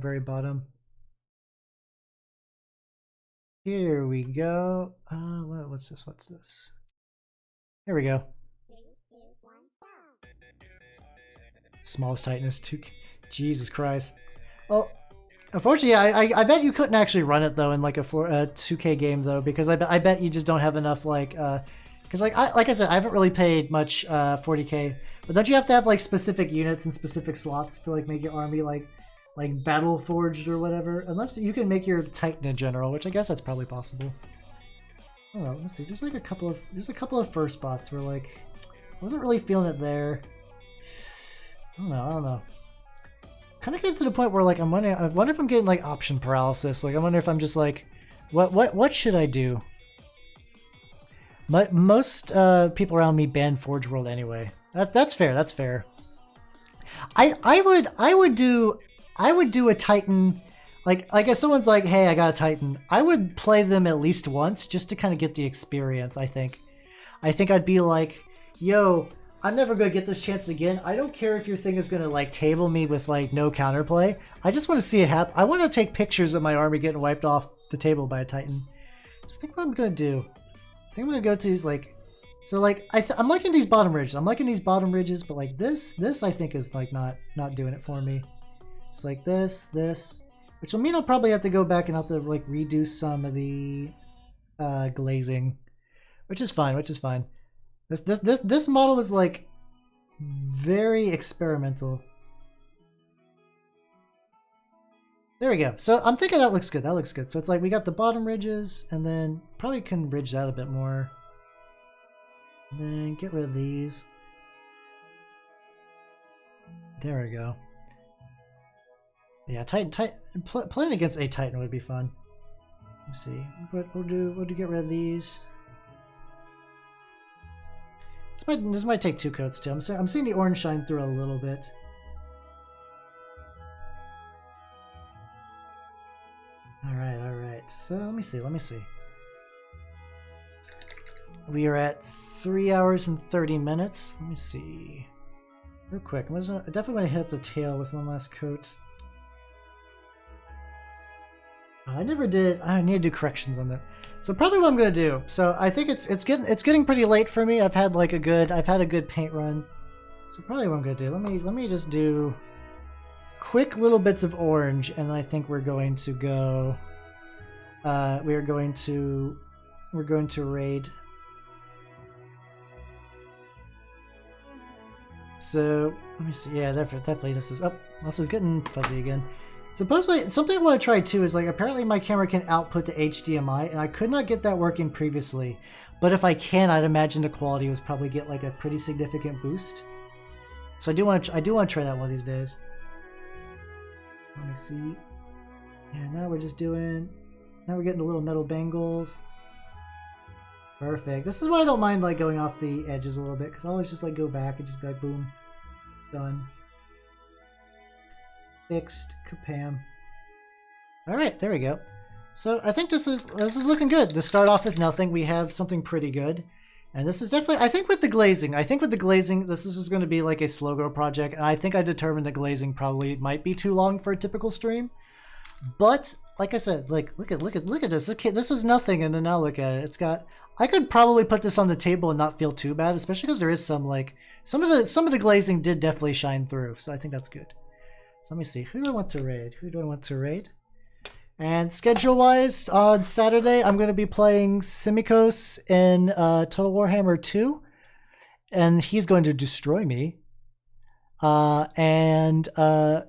very bottom. Here we go. What's this? Here we go.
3, 2, 1, go.
Smallest Titan is 2K. Jesus Christ. Well, unfortunately, I bet you couldn't actually run it though in like a 2K game though, because I bet you just don't have enough like because like I said, I haven't really played much 40K, but don't you have to have like specific units and specific slots to like make your army like battle forged or whatever? Unless you can make your Titan in general, which I guess that's probably possible. Oh, let's see. There's a couple of first spots where like I wasn't really feeling it there. I don't know. Kind of getting to the point where like I wonder if I'm getting like option paralysis. Like I wonder if I'm just like, what should I do? Most people around me ban Forge World anyway. That's fair. That's fair. I would do a Titan. Like if someone's like, hey, I got a Titan, I would play them at least once just to kind of get the experience. I think I'd be like, yo, I'm never gonna get this chance again. I don't care if your thing is gonna like table me with like no counterplay. I just want to see it happen. I want to take pictures of my army getting wiped off the table by a Titan. So I think what I'm gonna do. I think I'm gonna go to these like. So like I'm liking these bottom ridges. But like this I think is like not doing it for me. It's like this, which will mean I'll probably have to go back and have to like redo some of the glazing, which is fine. This model is like very experimental. There we go. So I'm thinking that looks good. So it's like we got the bottom ridges, and then probably can ridge that a bit more. And then get rid of these. There we go. Yeah, playing against a Titan would be fun. Let's see. We'll do get rid of these. This might take 2 coats too. I'm seeing the orange shine through a little bit. All right. So let me see. We are at 3 hours and 30 minutes. Let me see. Real quick, I definitely want to hit up the tail with one last coat. I never did. I need to do corrections on that. So probably what I'm gonna do. So I think it's getting pretty late for me. I've had a good paint run. So probably what I'm gonna do. Let me just do quick little bits of orange, and I think we're going to go. We're going to raid. So let me see. Yeah, definitely this is. Oh, this is getting fuzzy again. Supposedly, something I want to try too is like apparently my camera can output to HDMI, and I could not get that working previously. But if I can, I'd imagine the quality was probably get like a pretty significant boost. So I do want to try that one of these days. Let me see. Yeah, now we're just doing. Now we're getting the little metal bangles. Perfect. This is why I don't mind like going off the edges a little bit, because I always just like go back and just be like, boom, done. Fixed, kapam. All right, there we go. So I think this is looking good. To start off with nothing, we have something pretty good, and this is definitely. I think with the glazing, this is going to be like a slow go project, and I think I determined the glazing probably might be too long for a typical stream. But like I said, like look at this. This was nothing, and then now look at it. It's got. I could probably put this on the table and not feel too bad, especially because there is some like some of the glazing did definitely shine through. So I think that's good. So let me see. Who do I want to raid? And schedule-wise, on Saturday, I'm going to be playing Simikos in Total Warhammer 2, and he's going to destroy me. What the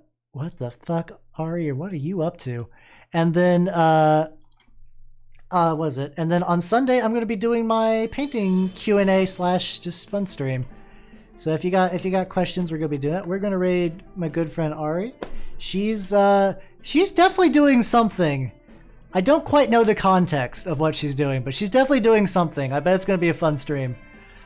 fuck, Ari? What are you up to? And then was it? And then on Sunday, I'm going to be doing my painting Q&A / just fun stream. So if you got questions, we're going to be doing that. We're going to raid my good friend Ari. She's definitely doing something. I don't quite know the context of what she's doing, but she's definitely doing something. I bet it's going to be a fun stream.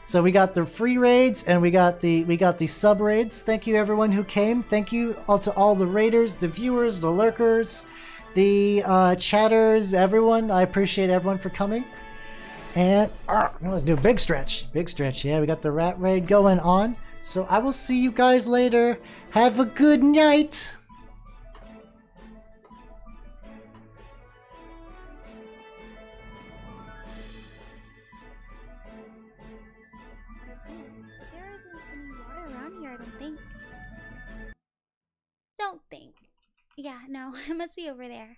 So we got the free raids and we got the sub raids. Thank you everyone who came. Thank you to all the raiders, the viewers, the lurkers, the chatters, everyone. I appreciate everyone for coming. And let's do a big stretch. Yeah, we got the rat raid going on. So I will see you guys later. Have a good night.
There isn't any water around here, I don't think. Don't think. Yeah, no, it must be over there.